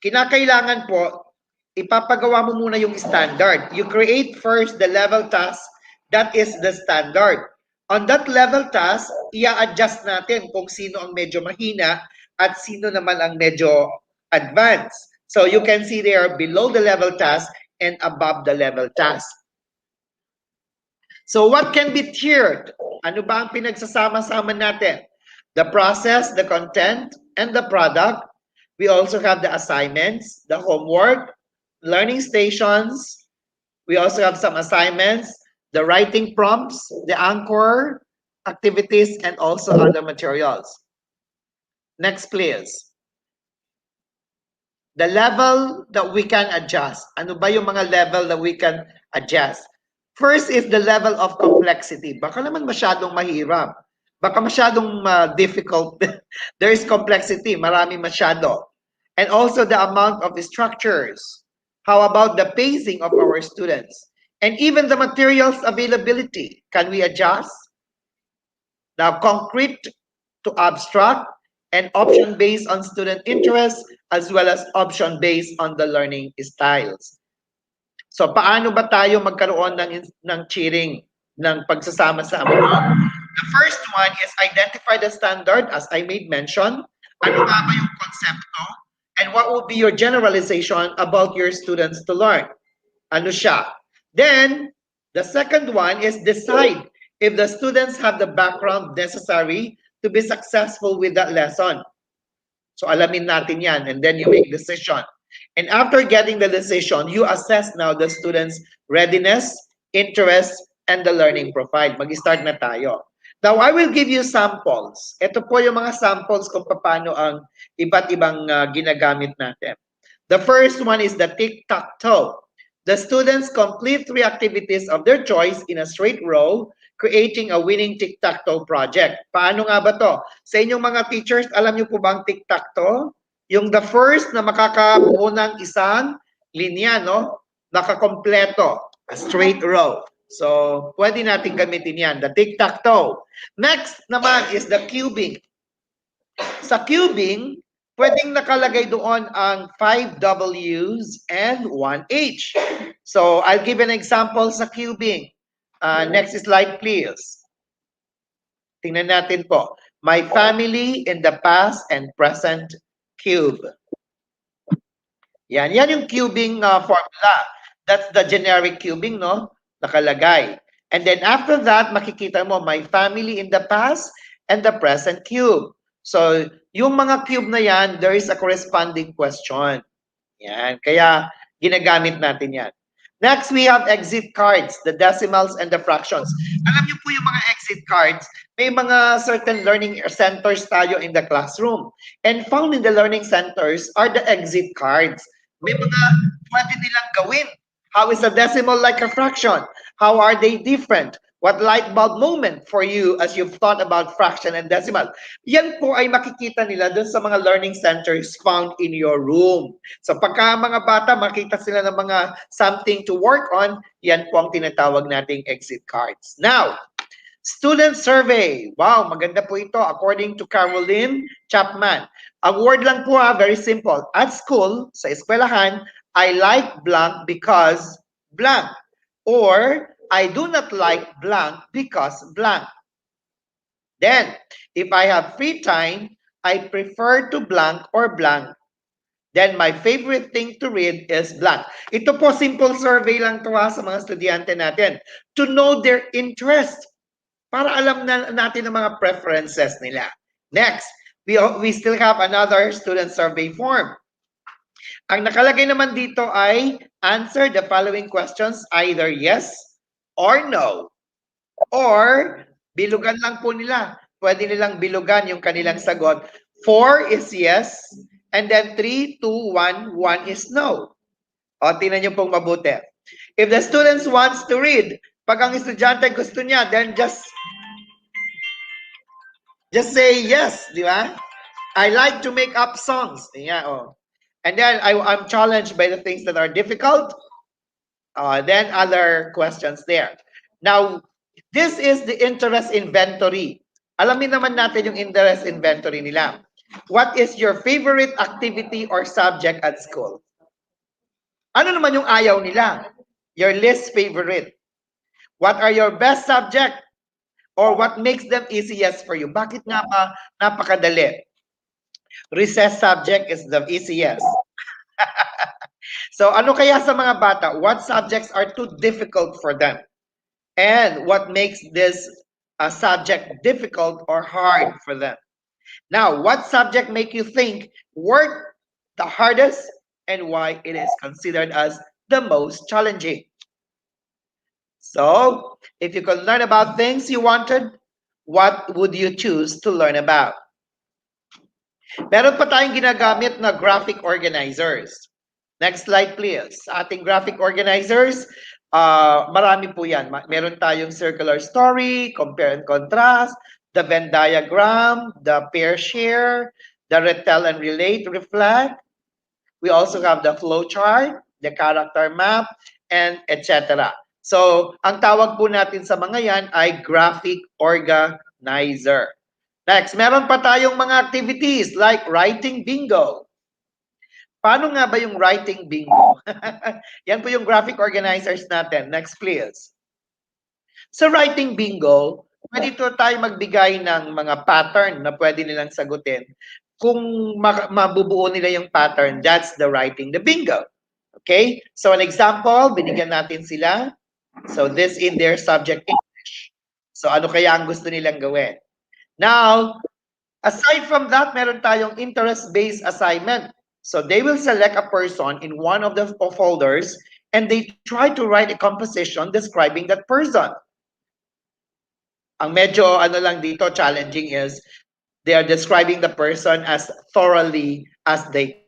Kinakailangan po, ipapagawa mo muna yung standard. You create first the level task that is the standard. On that level task, i-adjust natin kung sino ang medyo mahina at sino naman ang medyo advanced. So you can see there below the level task and above the level task. So what can be tiered? Ano ba ang pinagsasama-sama natin? The process, the content, and the product. We also have the assignments, the homework, learning stations. We also have some assignments, the writing prompts, the anchor activities, and also other materials. Next, please. The level that we can adjust. Ano ba yung mga level that we can adjust? First is the level of complexity. Baka naman masyadong mahirap. Baka masyadong difficult. There is complexity. Marami masyado. And also the amount of structures. How about the pacing of our students? And even the materials availability. Can we adjust? Now, concrete to abstract, and option based on student interest, as well as option based on the learning styles. So paano ba tayo magkaroon ng cheering, ng pagsasama-sama? The first one is identify the standard, as I made mention. Ano nga ba yung konsepto? And what will be your generalization about your students to learn? Ano siya? Then, the second one is decide if the students have the background necessary to be successful with that lesson. So alamin natin yan, and then you make decision. And after getting the decision, you assess now the students' readiness, interest, and the learning profile. Mag-start na tayo. Now, I will give you samples. Ito po yung mga samples kung paano ang iba't ibang ginagamit natin. The first one is the Tic Tac Toe. The students complete 3 activities of their choice in a straight row, creating a winning Tic Tac Toe project. Paano nga ba to? Sa inyong mga teachers, alam niyo po ba ang Tic Tac Toe? Yung the first na makakabuo ng isang linya, no? Nakakompleto, a straight row. So, pwede natin gamitin yan, the Tic Tac Toe. Next naman is the cubing. Sa cubing, pwedeng nakalagay doon ang 5 W's and 1 H. So, I'll give an example sa cubing. Next slide, please. Tingnan natin po. My family in the past and present cube. Yan yung cubing formula. That's the generic cubing, no? Nakalagay. And then after that, makikita mo, my family in the past and the present cube. So, yung mga cube na yan, there is a corresponding question. Yan. Kaya, ginagamit natin yan. Next, we have exit cards, the decimals and the fractions. Alam niyo po yung mga exit cards, may mga certain learning centers tayo in the classroom. And found in the learning centers are the exit cards. May mga pwede nilang gawin. How is a decimal like a fraction? How are they different? What light bulb moment for you as you've thought about fraction and decimal? Yan po ay makikita nila dun sa mga learning centers found in your room. So pagka mga bata makita sila ng mga something to work on, yan po ang tinatawag nating exit cards. Now, student survey. Wow, maganda po ito. According to Caroline Chapman. Ang word lang po very simple. At school, sa eskwelahan, I like blank because blank. Or, I do not like blank because blank. Then, if I have free time, I prefer to blank or blank. Then, my favorite thing to read is blank. Ito po, simple survey lang to sa mga estudyante natin. To know their interest. Para alam na natin ang mga preferences nila. Next, we still have another student survey form. Ang nakalagay naman dito ay answer the following questions either yes or no. Or bilugan lang po nila. Pwede nilang bilugan yung kanilang sagot. 4 is yes, and then 3, 2, 1, 1 is no. O, tingnan niyo pong mabuti. If the students wants to read, pag ang estudyante gusto niya, then just say yes, di ba? I like to make up songs. Yeah, oh. And then I'm challenged by the things that are difficult. Then other questions there. Now, this is the interest inventory. Alamin naman natin yung interest inventory nila. What is your favorite activity or subject at school? Ano naman yung ayaw nila? Your least favorite. What are your best subject? Or what makes them easiest for you? Bakit nga ba napakadali? Recess subject is the easiest. So ano kaya sa mga bata? What subjects are too difficult for them? And what makes this subject difficult or hard for them? Now, what subject make you think work the hardest and why it is considered as the most challenging? So, if you could learn about things you wanted, what would you choose to learn about? Meron pa tayong ginagamit na graphic organizers. Next slide, please. Sa ating graphic organizers, marami po yan. Meron tayong circular story, compare and contrast, the Venn diagram, the pair share, the retell and relate, reflect. We also have the flow chart, the character map, and etc. So, ang tawag po natin sa mga yan ay graphic organizer. Next, meron pa tayong mga activities like writing bingo. Paano nga ba yung writing bingo? Yan po yung graphic organizers natin. Next, please. Sa writing bingo, pwede tayo magbigay ng mga pattern na pwede nilang sagutin. Kung mabubuo nila yung pattern, that's the writing the bingo. Okay? So an example, binigyan natin sila. So this in their subject English. So ano kaya ang gusto nilang gawin? Now, aside from that, meron tayong interest-based assignment. So they will select a person in one of the folders and they try to write a composition describing that person. Ang medyo ano lang dito challenging is they are describing the person as thoroughly as they.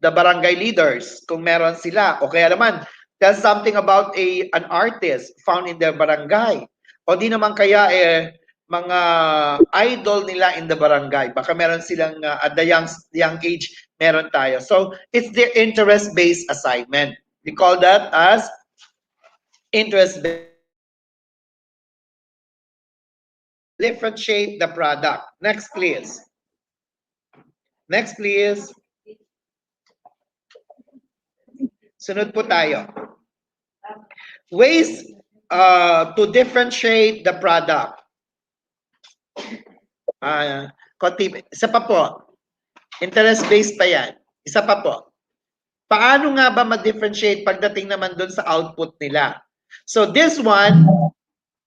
The barangay leaders, kung meron sila, o kaya naman, tell something about an artist found in their barangay. O di naman kaya mga idol nila in the barangay. Baka meron silang at the young age, meron tayo. So it's their interest-based assignment. We call that as interest-based. Differentiate the product. Next, please. Next, please. Sunod po tayo. Ways to differentiate the product. Isa pa po. Interest-based pa yan. Isa pa po. Paano nga ba ma-differentiate pagdating naman dun sa output nila? So this one,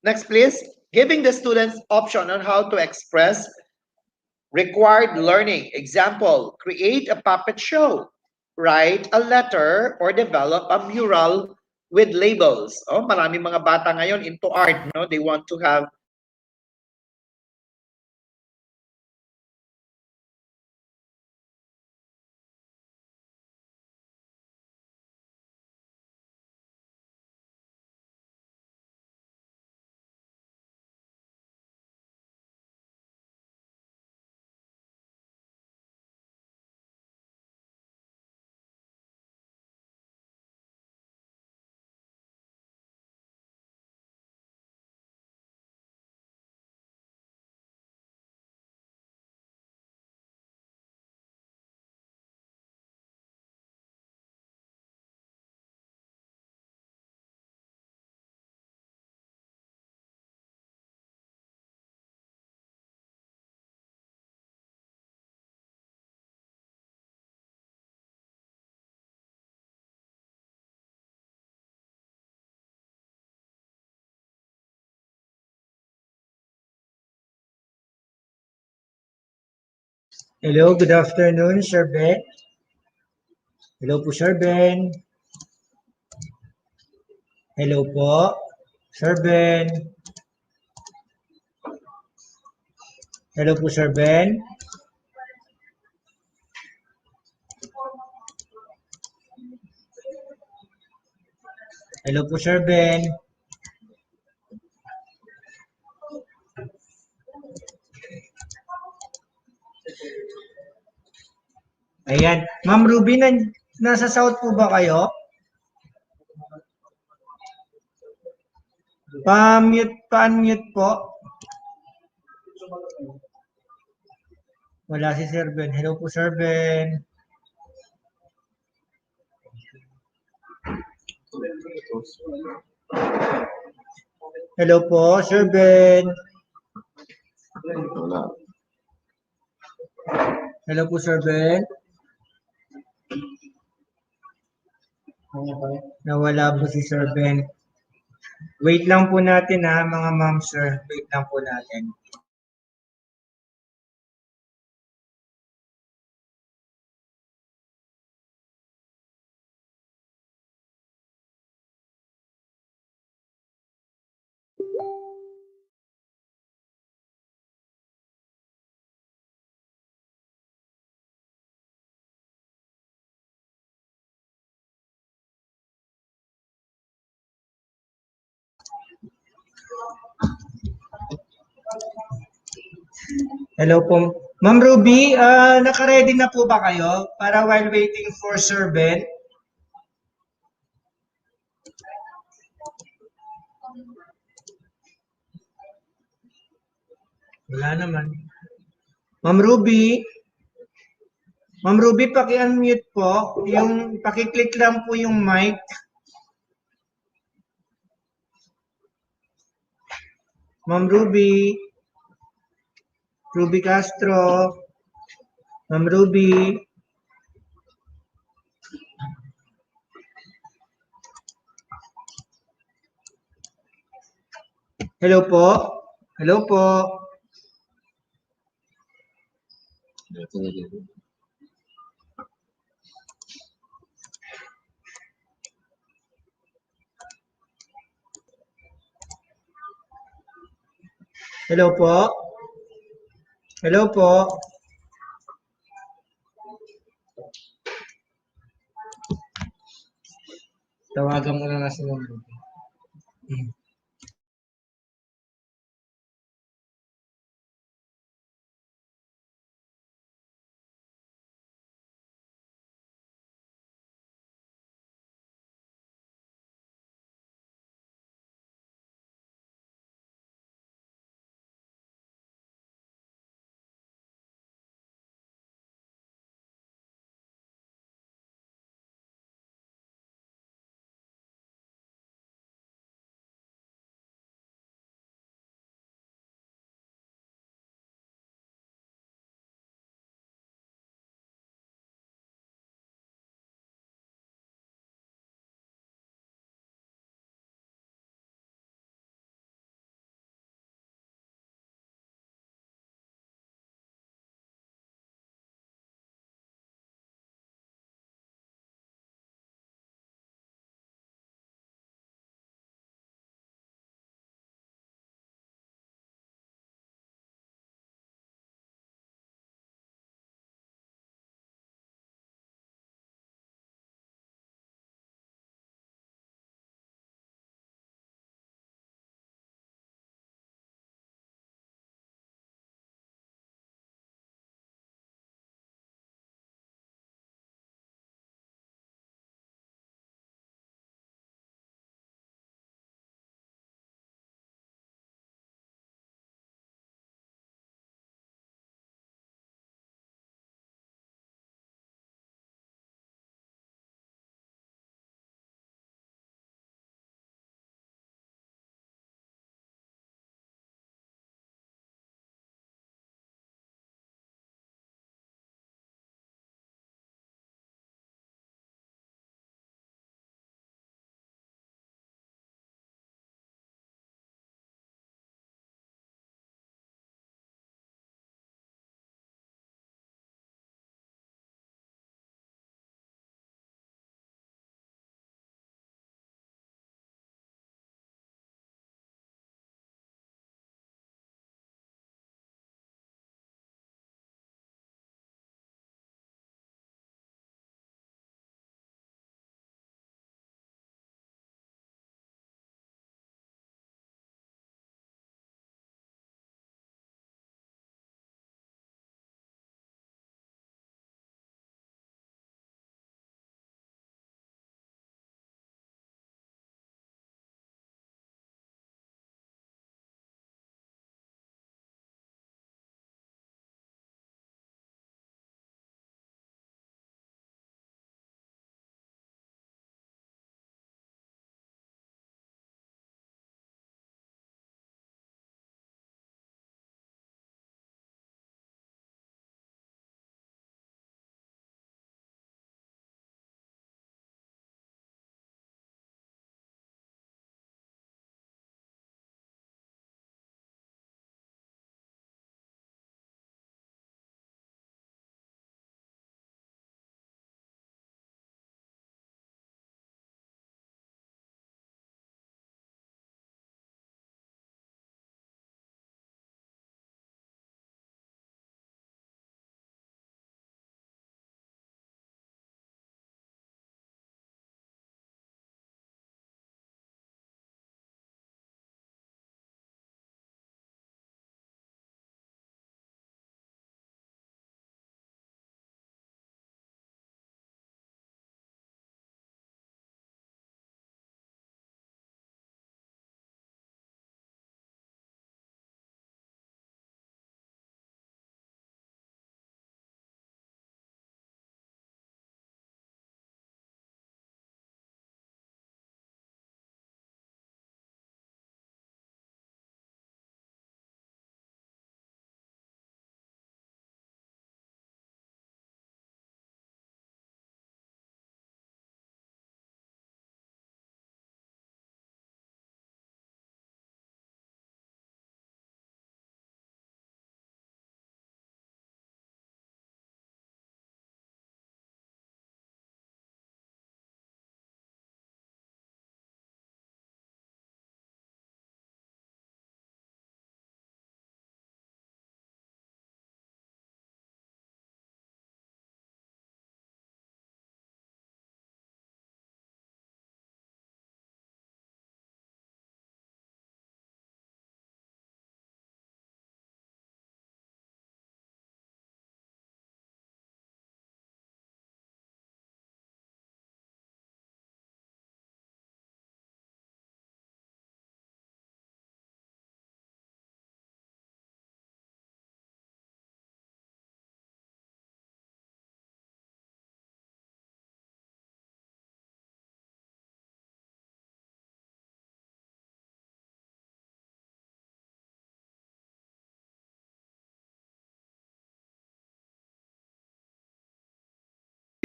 next please. Giving the students option on how to express required learning. Example, create a puppet show, write a letter, or develop a mural with labels. Oh, maraming mga bata ngayon into art, no? They want to have Hello, good afternoon, Sir Ben. Hello po, Sir Ben. Hello po, Sir Ben. Hello po, Sir Ben. Hello po, Sir Ben. Ayan. Ma'am Ruby, nasa South po ba kayo? Pa-unmute po. Wala si Sir Ben. Hello po, Sir Ben. Hello po, Sir Ben. Hello po, Sir Ben. Nawala po si Sir Ben. Wait lang po natin ha, mga ma'am, sir. Wait lang po natin. Hello po. Ma'am Ruby, naka-ready na po ba kayo para while waiting for Sir Ben? Wala naman. Ma'am Ruby? Ma'am Ruby, paki-unmute po. Yung, paki-click lang po yung mic. Ma'am Ruby? Ruby Castro? Ma'am Ruby? Hello po? Hello po? Hello po? Hello po? Tawagan ko na nga si Ma'am Ruby.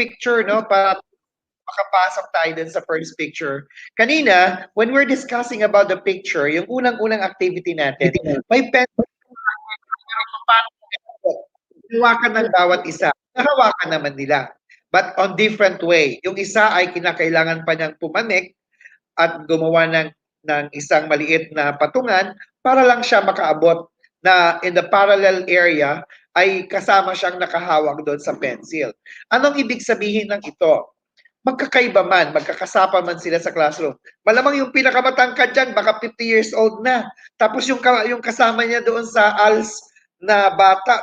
picture, no, para makapasok tayo dun sa first picture. Kanina, when we're discussing about the picture, yung unang-unang activity natin, may pen, hawakan ng bawat isa. Nahawakan naman nila. But on different way. Yung isa ay kinakailangan pa niyang pumanik at gumawa ng isang maliit na patungan para lang siya makaabot na in the parallel area ay kasama siyang nakahawak doon sa pencil. Anong ibig sabihin ng ito? Magkakaiba man, magkakasapa man sila sa classroom. Malamang yung pinakamatangkad dyan, baka 50 years old na. Tapos yung kasama niya doon sa ALS na bata,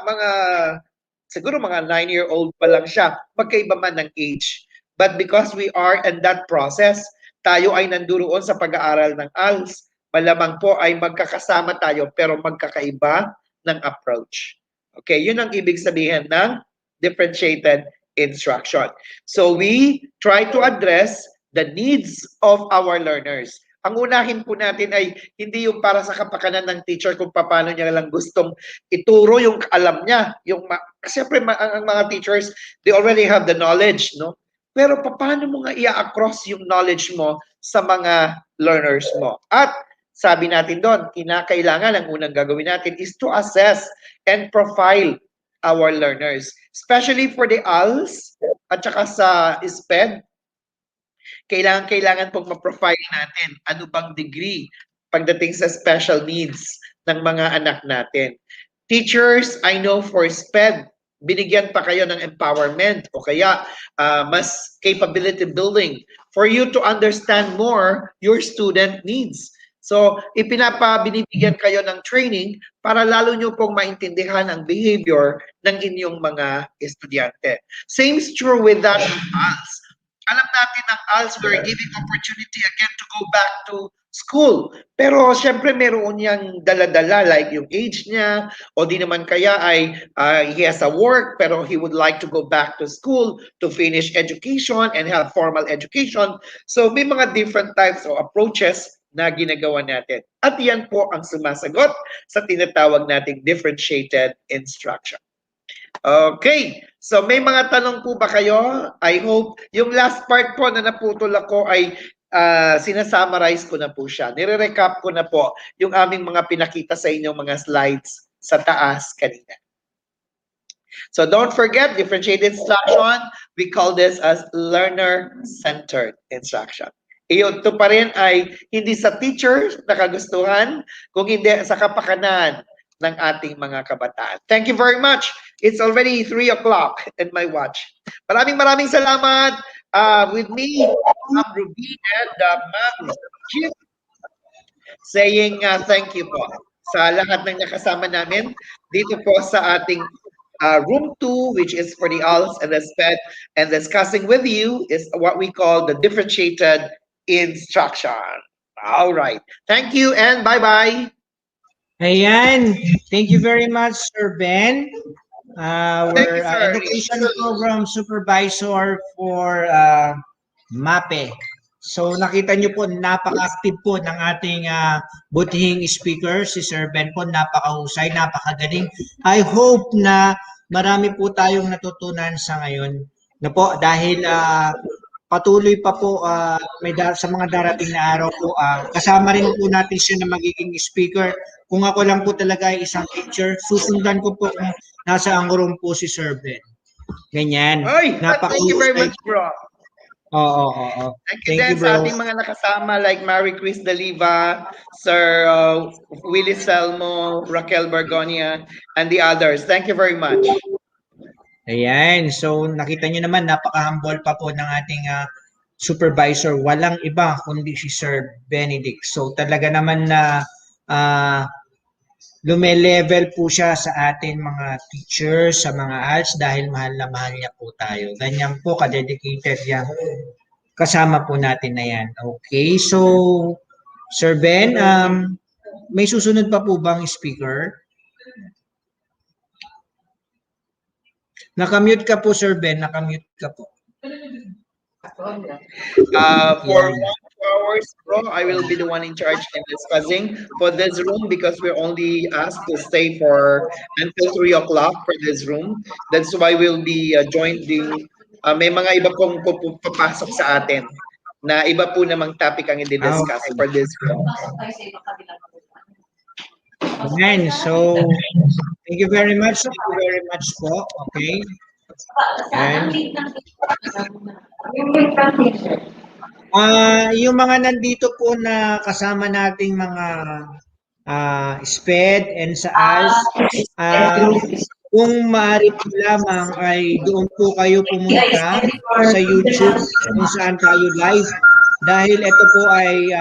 siguro mga 9-year-old pa lang siya. Magkaiba man ng age. But because we are in that process, tayo ay nanduroon sa pag-aaral ng ALS, malamang po ay magkakasama tayo pero magkakaiba ng approach. Okay, yun ang ibig sabihin ng differentiated instruction. So we try to address the needs of our learners. Ang unahin po natin ay hindi yung para sa kapakanan ng teacher kung paano niya lang gustong ituro yung alam niya. Siyempre, ang mga teachers, they already have the knowledge, no? Pero paano mo nga i-across yung knowledge mo sa mga learners mo? At sabi natin doon, kinakailangan ang unang gagawin natin is to assess and profile our learners. Especially for the ALS at saka sa SpEd, kailangan pong ma-profile natin ano bang degree pagdating sa special needs ng mga anak natin. Teachers, I know for SpEd, binigyan pa kayo ng empowerment o kaya mas capability building for you to understand more your student needs. So, binibigyan kayo ng training para lalo nyo pong maintindihan ang behavior ng inyong mga estudyante. Same is true with that of ALS. Alam natin ng ALS, we're giving opportunity again to go back to school. Pero syempre meron niyang dala-dala like yung age niya o di naman kaya ay he has a work pero he would like to go back to school to finish education and have formal education. So may mga different types of approaches na ginagawa natin. At yan po ang sumasagot sa tinatawag nating differentiated instruction. Okay, so may mga tanong po ba kayo? I hope yung last part po na naputol ako ay sinasummarize ko na po siya. Nire-recap ko na po yung aming mga pinakita sa inyong mga slides sa taas kanina. So don't forget, differentiated instruction, we call this as learner-centered instruction. Iyon to pa rin ay hindi sa teacher na kagustuhan, kung hindi sa kapakanan ng ating mga kabataan. Thank you very much. It's already 3 o'clock in my watch. Maraming salamat. With me, Ma'am Ruby and Ma'am Jim, saying thank you po sa lahat ng nakasama namin dito po sa ating room 2, which is for the ALS and the SpEd, and discussing with you is what we call the differentiated instruction. All right. Thank you and bye-bye. Ayan. Thank you very much, Sir Ben. Our education program supervisor for MAPE. So nakita nyo po, napaka-active po ng ating butihing speaker, si Sir Ben po, napaka-husay, napakagaling. I hope na marami po tayong natutunan sa ngayon na po dahil patuloy pa po sa mga darating na araw po. Kasama rin po natin siya na magiging speaker. Kung ako lang po talaga ay isang teacher, susundan ko po kung nasa ang room po si Sir Ben. Ganyan. Thank you very much, bro. Oo. Thank you din sa ating mga nakasama like Mary Chris Daliva, Sir Willie Selmo, Raquel Bergonia, and the others. Thank you very much. Ayan. So, nakita nyo naman, napaka-humble pa po ng ating supervisor. Walang iba kundi si Sir Benedict. So, talaga naman na lume-level po siya sa atin mga teachers, sa mga ALS dahil mahal na mahal niya po tayo. Ganyan po ka-dedicated yan. Kasama po natin na yan. Okay. So, Sir Ben, may susunod pa po bang speaker? Nakamute ka po, Sir Ben. Nakamute ka po. For 1 hours, bro, I will be the one in charge in discussing for this room because we're only asked to stay for until 3 o'clock for this room. That's why we'll be joining May mga iba pong papasok sa atin na iba po namang topic ang i-discuss Okay. for this group. Ayan. So, thank you very much. Thank you very much po. Okay. And, yung mga nandito po na kasama nating mga SpEd and sa ALS, kung maaari po lamang ay doon po kayo pumunta sa YouTube kung saan tayo live dahil ito po ay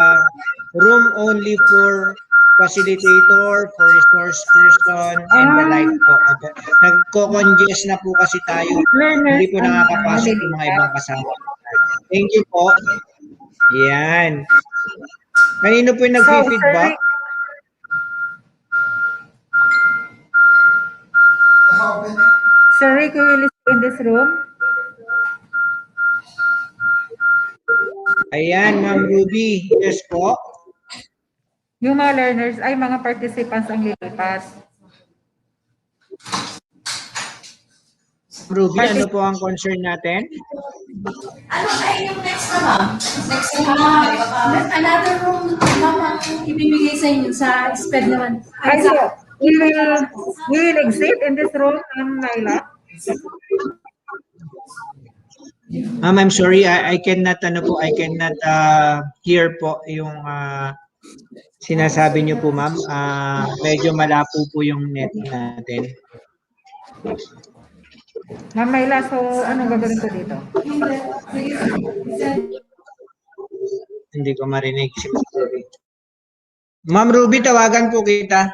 room only for facilitator, for resource person, and the like po. Nagko-congest na po kasi tayo. Hindi po nakakapasok yung mga ibang kasama. Thank you po. Yan. Kanino po yung nag-feedback? Sir Rick, will you stay in this room? Ayan, Ma'am Ruby. Yes po. Yung mga learners ay mga participants ang lilipas. Ruby, ano po ang concern natin? Ano ay yung next na ma'am? Next na another room ma'am ang ibibigay sa inyo sa SpEd naman. Ay, so, we will exit in this room, Naila. Ma'am, I'm sorry, I cannot I cannot hear po yung sinasabi niyo po, ma'am. Medyo malapo po yung net natin. Ma'am Naila, so anong gagawin ko dito? Hindi ko marinig si Ma'am Ruby. Ma'am Ruby, tawagan po kita.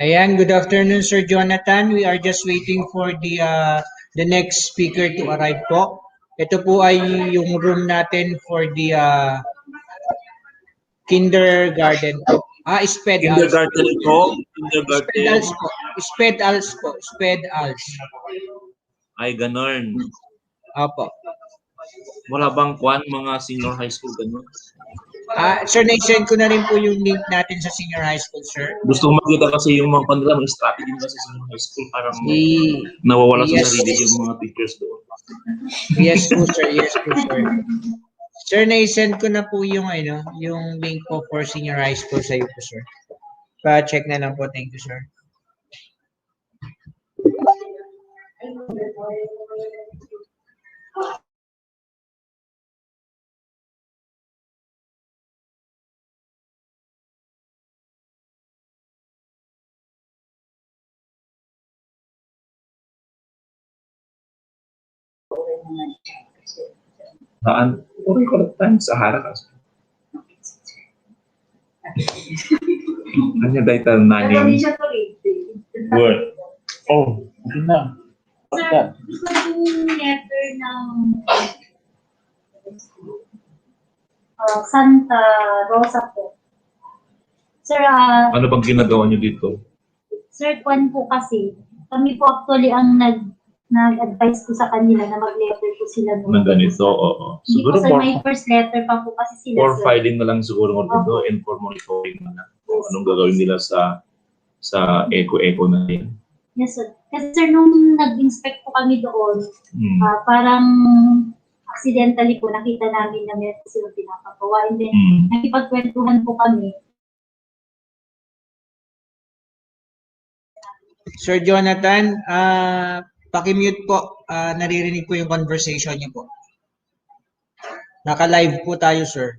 Ayan, good afternoon, Sir Jonathan. We are just waiting for the next speaker to arrive po. Ito po ay yung room natin for the kindergarten po. SpEd ALS. Kindergarten ito, SpEd kindergarten, ALS po. SpEd ALS po. SpEd ALS. ay ganon. Opo. Wala bang kwan, mga senior high school, ganon? Sir, na-send ko na rin po yung link natin sa senior high school, sir. Gusto ko makita kasi yung mga kanila, mga strategy nila sa senior high school, parang nawawala sa Yes. sarili yung mga teachers doon. Yes po, sir. Yes po, sir. Sir, na-send ko na po yung link po for senior high school sa iyo po, sir. Pa-check na lang po. Thank you, sir. Saan? Okay, correct time sa harap. Kanya dahil tayo nanin. Good. Oh, okay na. What's that? Yung letter ng Santa Rosa po. Sir, Ano bang ginagawa niyo dito? Sir, kwan po kasi, kami po actually ang nag-advise po sa kanila na mag-letter po sila. Ng ganito, oo. Hindi Siguro po, sir, may first letter pa po kasi sila, for sir. filing na lang siguro mo dito and for monitoring na lang kung anong gagawin nila sa eco-eco na yun. Yes, sir. Kasi, sir, nung nag-inspect po kami doon, parang accidentally po nakita namin na meron silang pinapagawa. And then, nakipagkwentuhan po kami. Sir Jonathan, paki-mute po. Naririnig ko yung conversation niyo po. Naka-live po tayo, sir.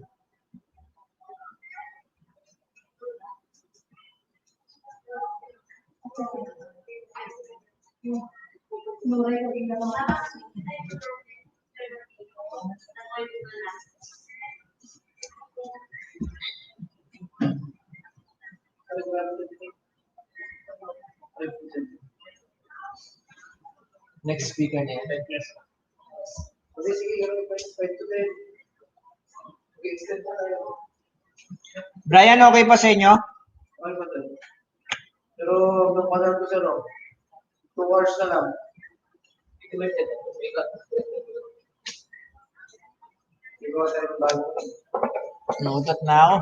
Next speaker na yan. Brian, okay pa sa inyo? Pero nagpadal ko siya, 2 hours na lang. Nautot na ako.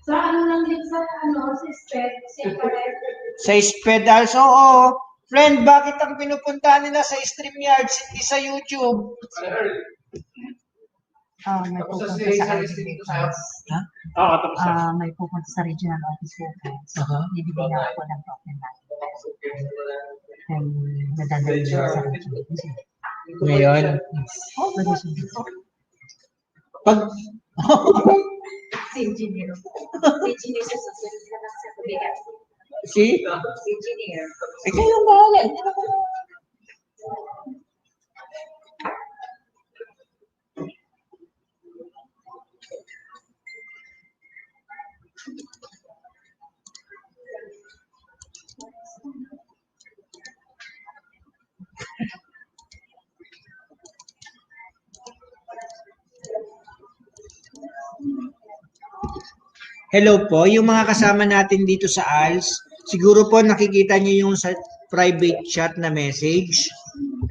Sa ano lang din sa sa SpEd, separate. Sa SpEd ALS, oo. Friend, bakit ang pinupuntahan nila sa StreamYards, hindi sa YouTube? May pupunta sa regional office. May pupunta sa regional office po. Bibigyan na ako ng token natin. Kaya nadadali nila sa regional office. Ngayon. Pwede siya. Pag... Si engineer. Si engineer sa susunod na lang sa kubigan. Si? Si engineer. Kayong bahala. Hello po, yung mga kasama natin dito sa ALS, siguro po nakikita niyo yung sa private chat na message.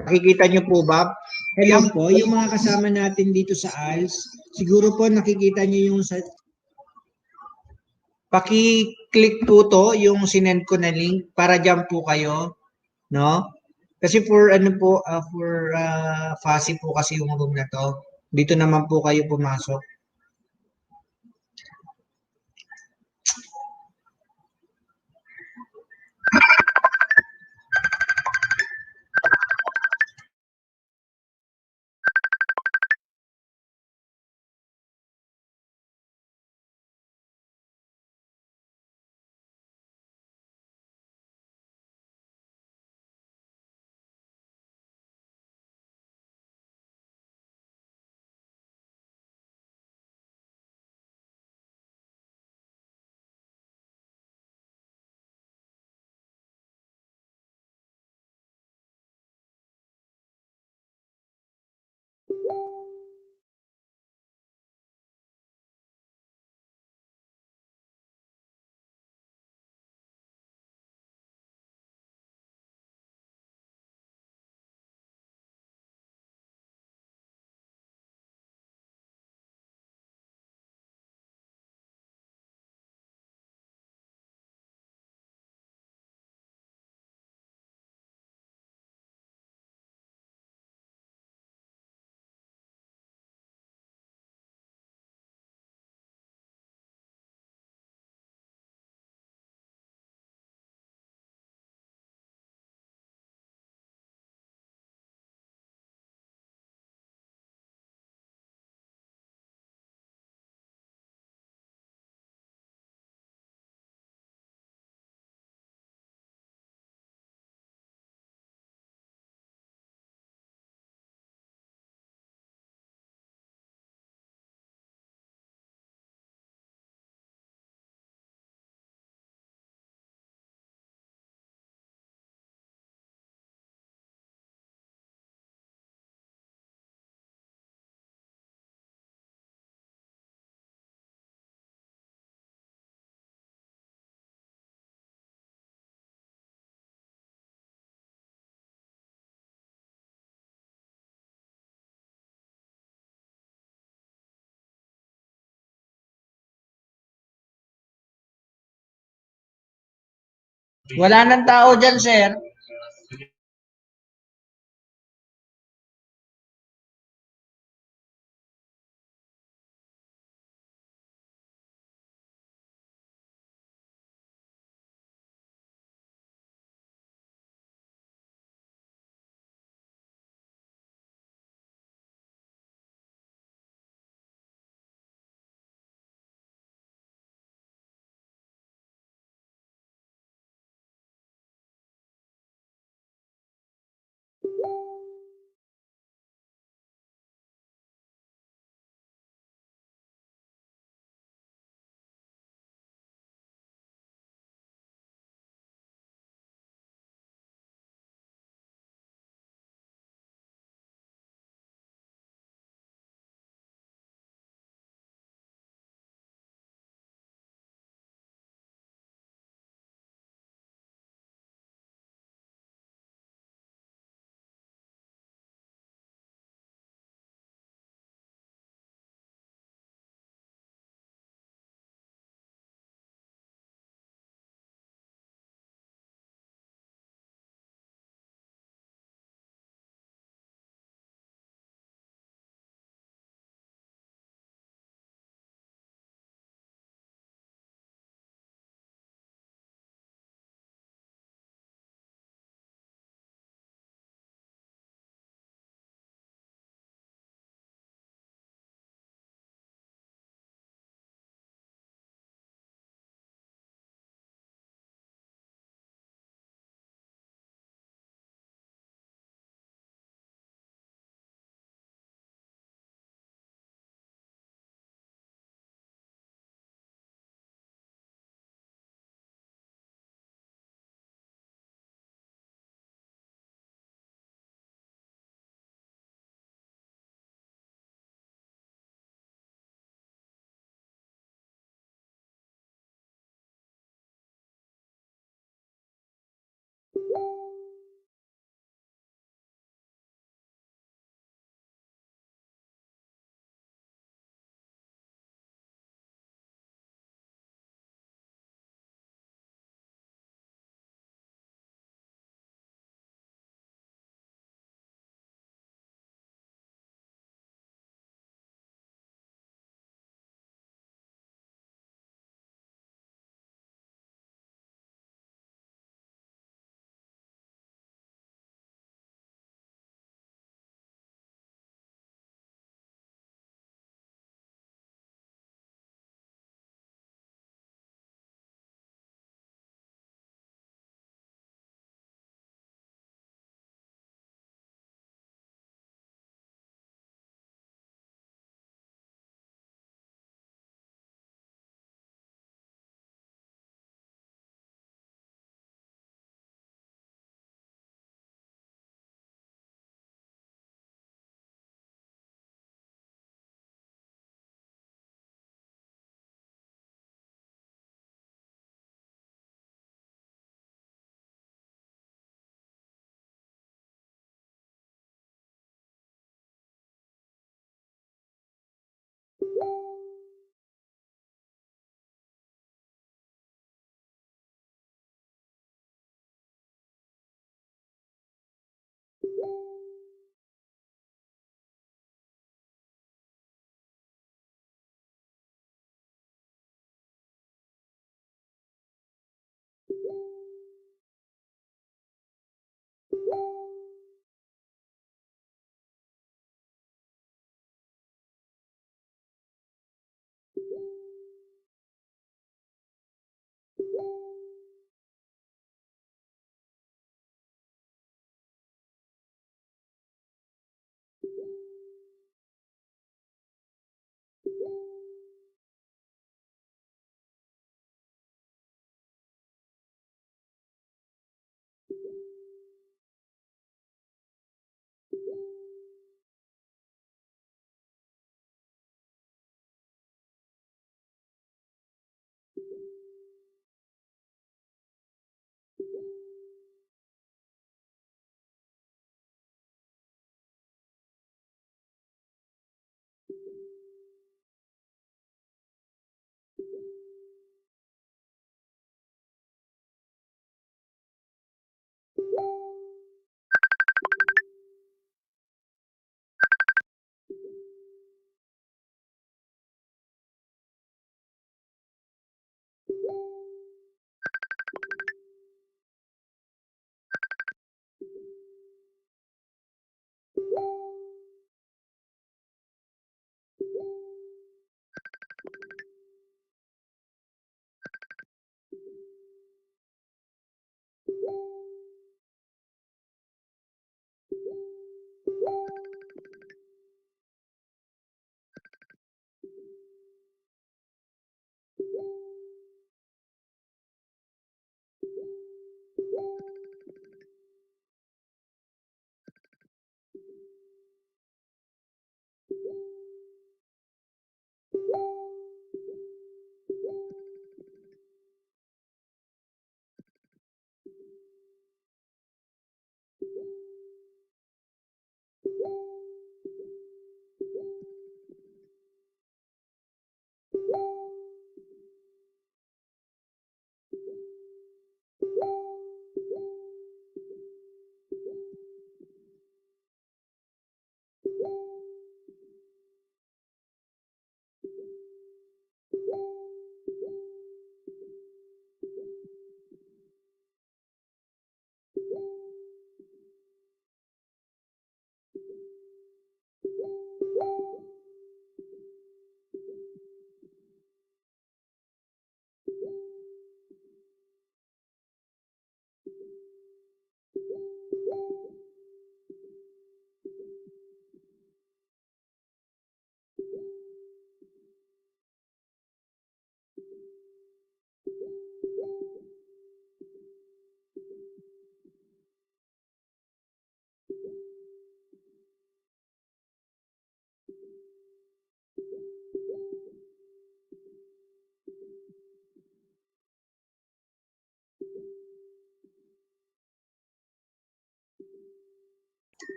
Nakikita niyo po ba? Hello po, yung mga kasama natin dito sa ALS, siguro po nakikita niyo yung sa... Paki-click po to, yung sinend ko na link para dyan po kayo, no? Kasi for fussy po kasi yung room na to. Dito naman po kayo pumasok. Wala nang tao dyan, sir.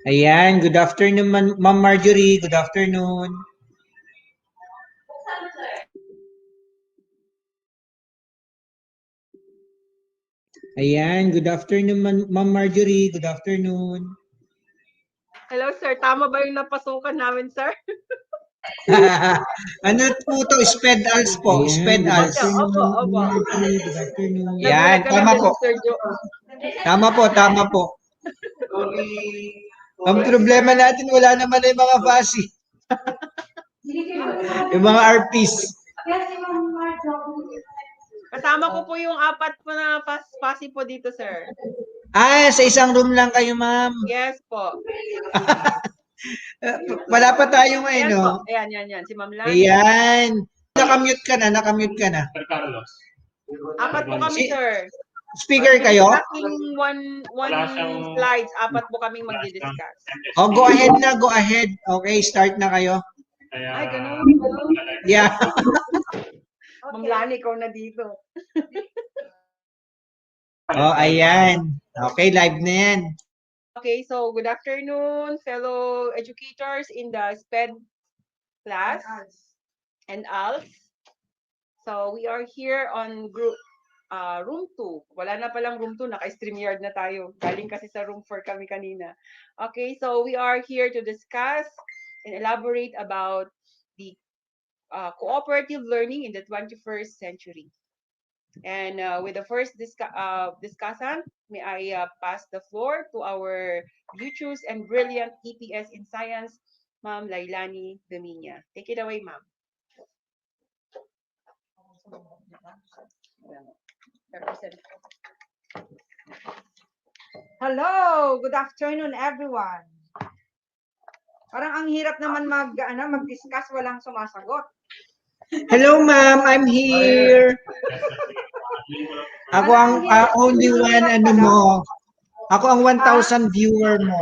Ayan, good afternoon, Ma'am Marjorie. Good afternoon. Ayan, good afternoon, Ma'am Marjorie. Good afternoon. Hello, sir. Tama ba yung napasukan namin, sir? Ano po to? SpEd ALS po. Ayan, SpEd good ALS. afternoon, Opo, opo. Ma'am Marjorie. Good afternoon. Nagulat Yan, ka tama lang po. din, Sir Jo. Tama po, tama po. Ang problema natin, wala naman na yung mga FASI. Yung mga RPs. Kasama ko po yung apat po na pasi po dito, sir. Ah, sa isang room lang kayo, ma'am. Yes po. Wala pa tayo ngayon, Yes no? po. Ayan, yan. Si Ma'am Lani. Ayan. Nakamute ka na, nakamute ka na. Sir Carlos. Apat po kami, Si- sir. Speaker kayo? Aking one Wala siyang- slides, apat po kaming magdi-discuss. Oh, go ahead na, go ahead. Okay, start na kayo. Kaya, Ay, ganun. Yeah. Ma'am Lani, ikaw na dito. Oh, ayan. Okay, live na yan. Okay, so good afternoon, fellow educators in the SpEd class and ALS. So we are here on room 2. Wala na palang room 2, naka-StreamYard na tayo. Galing kasi sa room 4 kami kanina. Okay, so we are here to discuss and elaborate about the cooperative learning in the 21st century. And with the first discussant, may I pass the floor to our virtuous and brilliant EPS in science, Ma'am Lailani Dominia. Take it away, ma'am. Hello, good afternoon everyone. Parang ang hirap naman mag-discuss walang sumasagot. Hello, ma'am. I'm here. Ako ang only one, ano mo. Ako ang 1,000 viewer mo.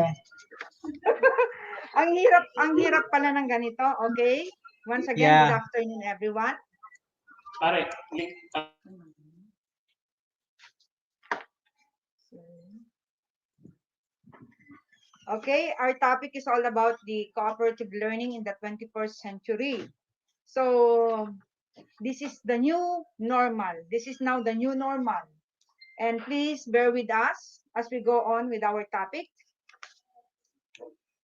ang hirap pala ng ganito, okay? Once again, Yeah. Good afternoon everyone. pare, Okay, our topic is all about the cooperative learning in the 21st century. So, this is the new normal. This is now the new normal. And please bear with us as we go on with our topic.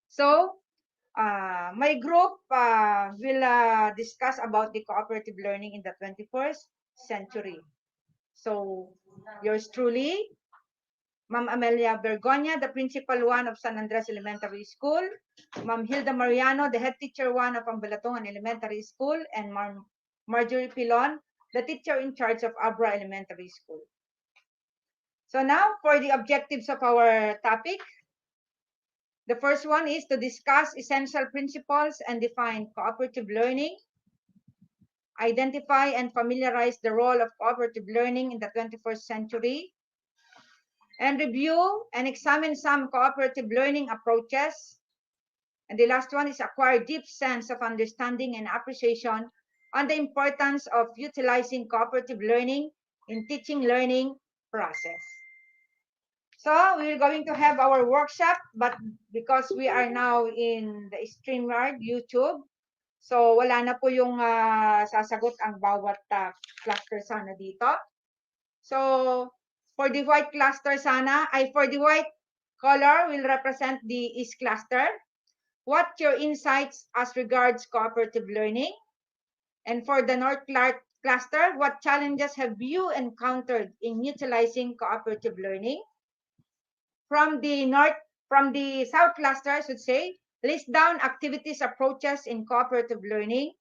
So, my group will discuss about the cooperative learning in the 21st century. So, yours truly, Ma'am Amelia Bergonia, the Principal 1 of San Andres Elementary School, Ma'am Hilda Mariano, the Head Teacher 1 of Ambalatongan Elementary School, and Ma'am Marjorie Pilon, the Teacher in Charge of Abra Elementary School. So now, for the objectives of our topic, the first one is to discuss essential principles and define cooperative learning, identify and familiarize the role of cooperative learning in the 21st century, and review and examine some cooperative learning approaches. And the last one is acquire deep sense of understanding and appreciation on the importance of utilizing cooperative learning in teaching learning process. So we're going to have our workshop, but because we are now in the StreamYard YouTube, so wala na po yung sasagot ang bawat cluster sana dito. So for the white cluster sana, for the white color will represent the East cluster. What your insights as regards cooperative learning? And for the North cluster, what challenges have you encountered in utilizing cooperative learning? From the South cluster, I should say, list down activities, approaches in cooperative learning.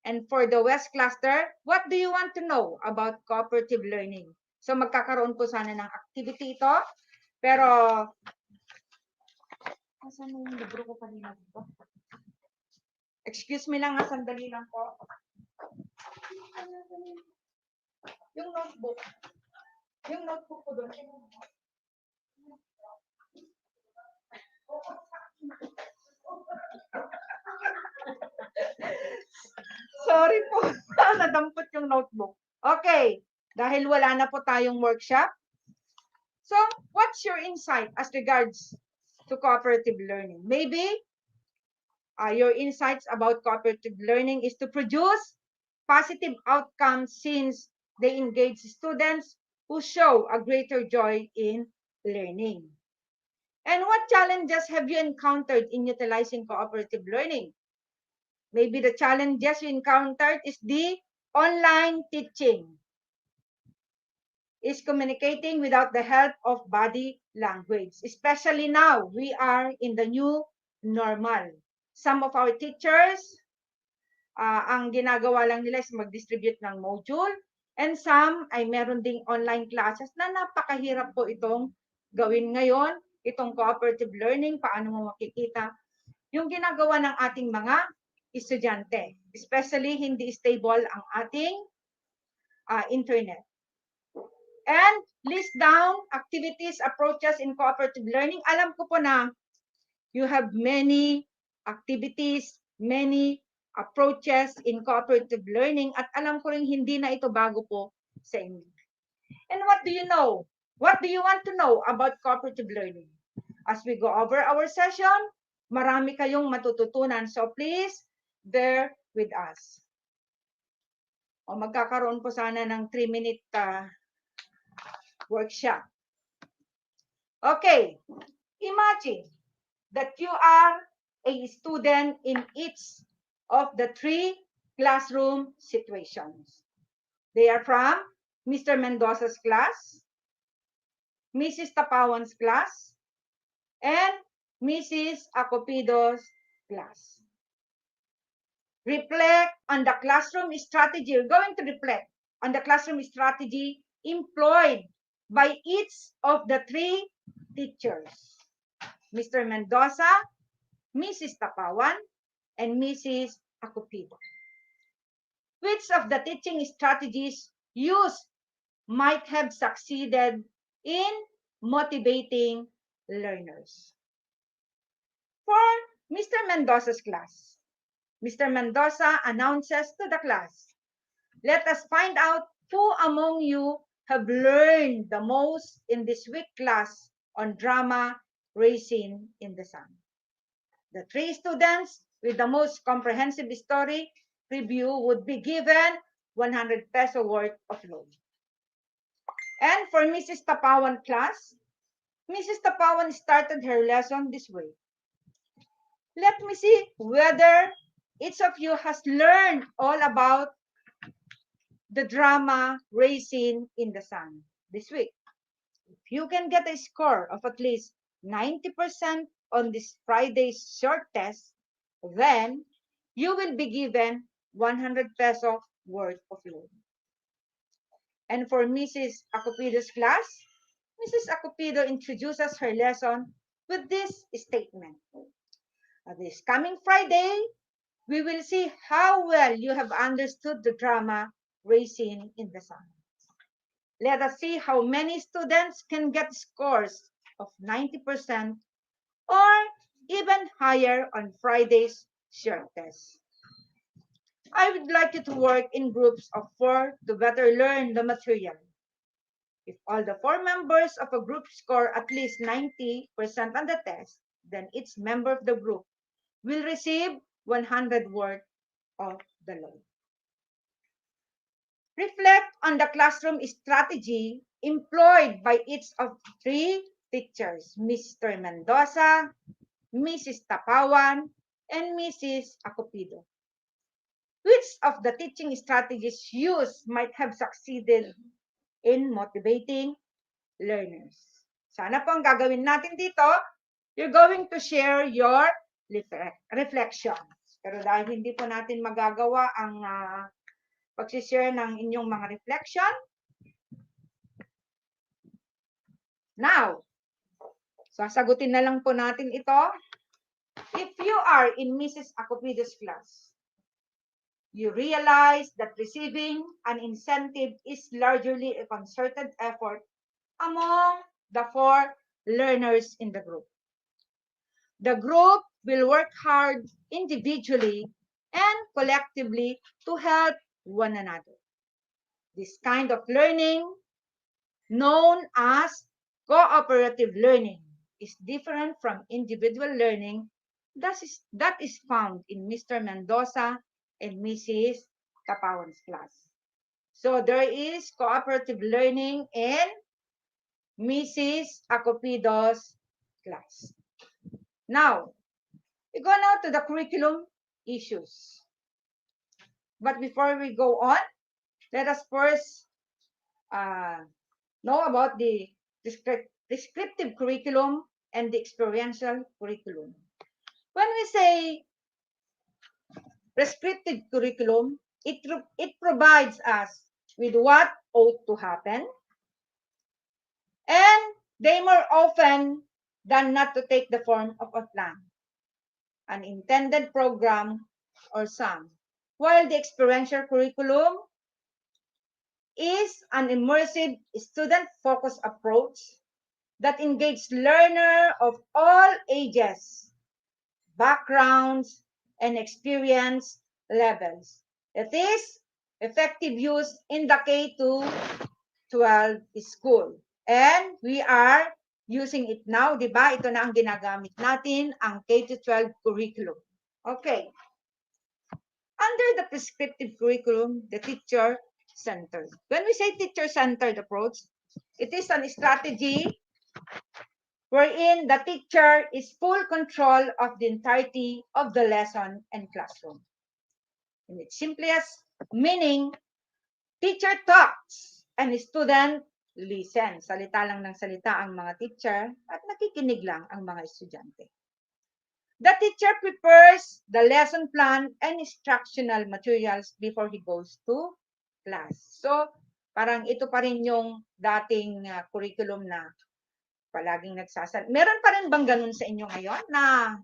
And for the West cluster, what do you want to know about cooperative learning? So magkakaroon po sana ng activity ito. Pero, asan mo yung libro ko kanina dito? Excuse me lang, sandali lang po. Yung notebook. Yung notebook ko doon. Sorry po, nadampot yung notebook. Okay, dahil wala na po tayong workshop. So, what's your insight as regards to cooperative learning? Maybe your insights about cooperative learning is to produce positive outcomes since they engage students who show a greater joy in learning. And what challenges have you encountered in utilizing cooperative learning? Maybe the challenges you encountered is the online teaching, is communicating without the help of body language. Especially now, we are in the new normal. Some of our teachers, ang ginagawa lang nila is mag-distribute ng module, and some ay meron ding online classes na napakahirap po itong gawin ngayon, itong cooperative learning, paano mo makikita yung ginagawa ng ating mga estudyante, especially hindi stable ang ating internet. And list down activities, approaches in cooperative learning. Alam ko po na you have many activities, many approaches in cooperative learning, at alam ko rin hindi na ito bago po sa inyo. And what do you know? What do you want to know about cooperative learning? As we go over our session, marami kayong matututunan. So please, bear with us. O magkakaroon po sana ng 3-minute workshop. Okay, imagine that you are a student in each of the 3 classroom situations. They are from Mr. Mendoza's class, Mrs. Tapawan's class, and Mrs. Acopido's class. Reflect on the classroom strategy. You're going to reflect on the classroom strategy employed by each of the 3 teachers, Mr. Mendoza, Mrs. Tapawan, and Mrs. Acopido. Which of the teaching strategies used might have succeeded in motivating learners? For Mr. Mendoza's class, Mr. Mendoza announces to the class, let us find out who among you have learned the most in this week class on drama Racing in the Sun. The 3 students with the most comprehensive story review would be given 100 peso worth of loan. And for Mrs. Tapawan class, Mrs. Tapawan started her lesson this way. Let me see whether each of you has learned all about the drama Racing in the Sun this week. If you can get a score of at least 90% on this Friday's short test, then you will be given 100 peso worth of loan. And for Mrs. Acopido's class, Mrs. Acopido introduces her lesson with this statement. This coming Friday, we will see how well you have understood the drama Racing in the Sun. Let us see how many students can get scores of 90% or even higher on Friday's short test. I would like you to work in groups of 4 to better learn the material. If all the 4 members of a group score at least 90% on the test, then each member of the group will receive 100 worth of the load. Reflect on the classroom strategy employed by each of 3 teachers, Mr. Mendoza, Mrs. Tapawan, and Mrs. Acopido. Which of the teaching strategies used might have succeeded in motivating learners? Sana po ang gagawin natin dito, you're going to share your reflections. Pero dahil hindi po natin magagawa ang pag-share ng inyong mga reflection, now, sasagutin na lang po natin ito. If you are in Mrs. Acopido's class, you realize that receiving an incentive is largely a concerted effort among the 4 learners in the group. The group will work hard individually and collectively to help one another. This kind of learning, known as cooperative learning, is different from individual learning that is found in Mr. Mendoza and Mrs. Tapawan's class. So there is cooperative learning in Mrs. Acopido's class. Now, we go now to the curriculum issues. But before we go on, let us first know about the descriptive curriculum and the experiential curriculum. When we say prescriptive curriculum, it provides us with what ought to happen, and they more often than not to take the form of a plan, an intended program, or sum, while the experiential curriculum is an immersive, student-focused approach that engages learners of all ages, backgrounds, and experience levels. It is effective use in the K-12 school. And we are using it now, di ba? Ito na ang ginagamit natin, ang K-12 curriculum. Okay. Under the prescriptive curriculum, the teacher-centered. When we say teacher-centered approach, it is a strategy wherein the teacher is full control of the entirety of the lesson and classroom. In its simplest meaning, teacher talks and student listen. Salita lang ng salita ang mga teacher at nakikinig lang ang mga estudyante. The teacher prepares the lesson plan and instructional materials before he goes to class. So, parang ito pa rin yung dating curriculum na palaging nagsasalita. Meron pa rin bang ganun sa inyo ngayon na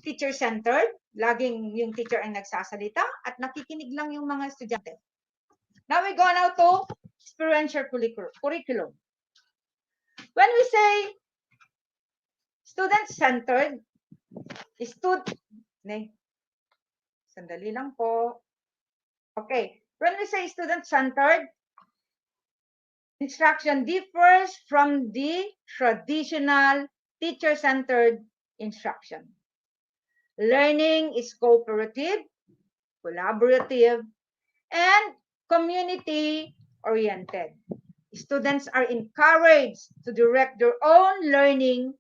teacher-centered? Laging yung teacher ang nagsasalita at nakikinig lang yung mga estudyante. Now we go now to experiential curriculum. When we say student-centered, sandali lang po. Okay. When we say student-centered, instruction differs from the traditional teacher-centered instruction. Learning is cooperative, collaborative, and community-oriented. Students are encouraged to direct their own learning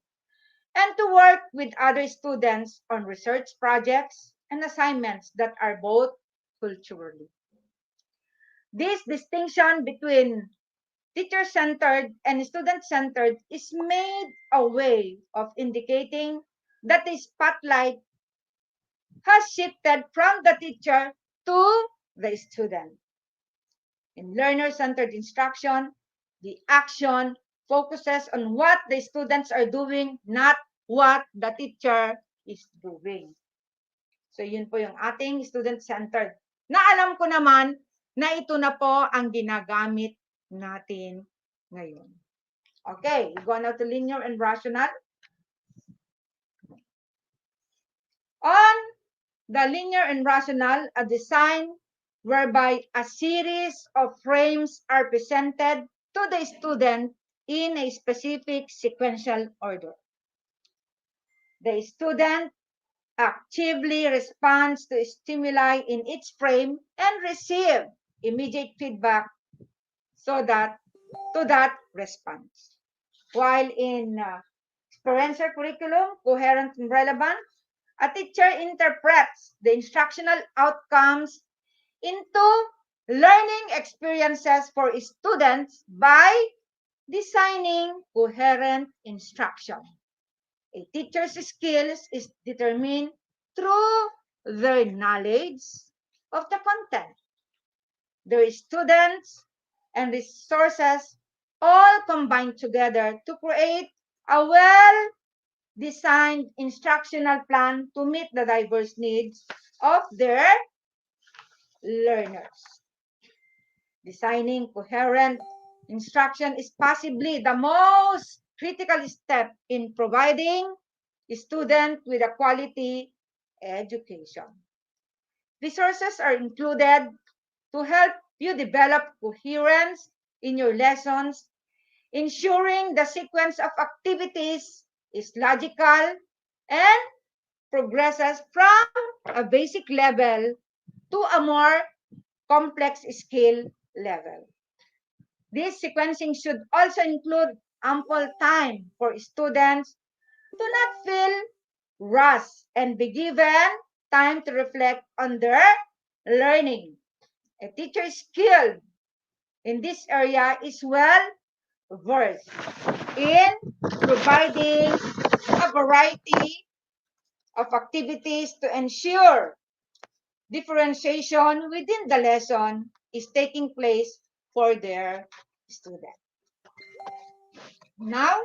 and to work with other students on research projects and assignments that are both culturally. This distinction between teacher-centered and student-centered is made a way of indicating that the spotlight has shifted from the teacher to the student. In learner-centered instruction, the action focuses on what the students are doing, not what the teacher is doing. So yun po yung ating student-centered. Na alam ko naman na ito na po ang ginagamit natin ngayon. Okay, we go now to linear and rational. On the linear and rational, a design whereby a series of frames are presented to the student in a specific sequential order. The student actively responds to stimuli in each frame and receive immediate feedback to that response. While in experiential curriculum, coherent and relevant, a teacher interprets the instructional outcomes into learning experiences for students by designing coherent instruction. A teacher's skills is determined through their knowledge of the content, their students, and resources all combined together to create a well-designed instructional plan to meet the diverse needs of their learners. Designing coherent instruction is possibly the most critical step in providing students with a quality education. Resources are included to help you develop coherence in your lessons, ensuring the sequence of activities is logical and progresses from a basic level to a more complex skill level. This sequencing should also include ample time for students to not feel rushed and be given time to reflect on their learning. A teacher skilled in this area is well versed in providing a variety of activities to ensure differentiation within the lesson is taking place for their student. Now,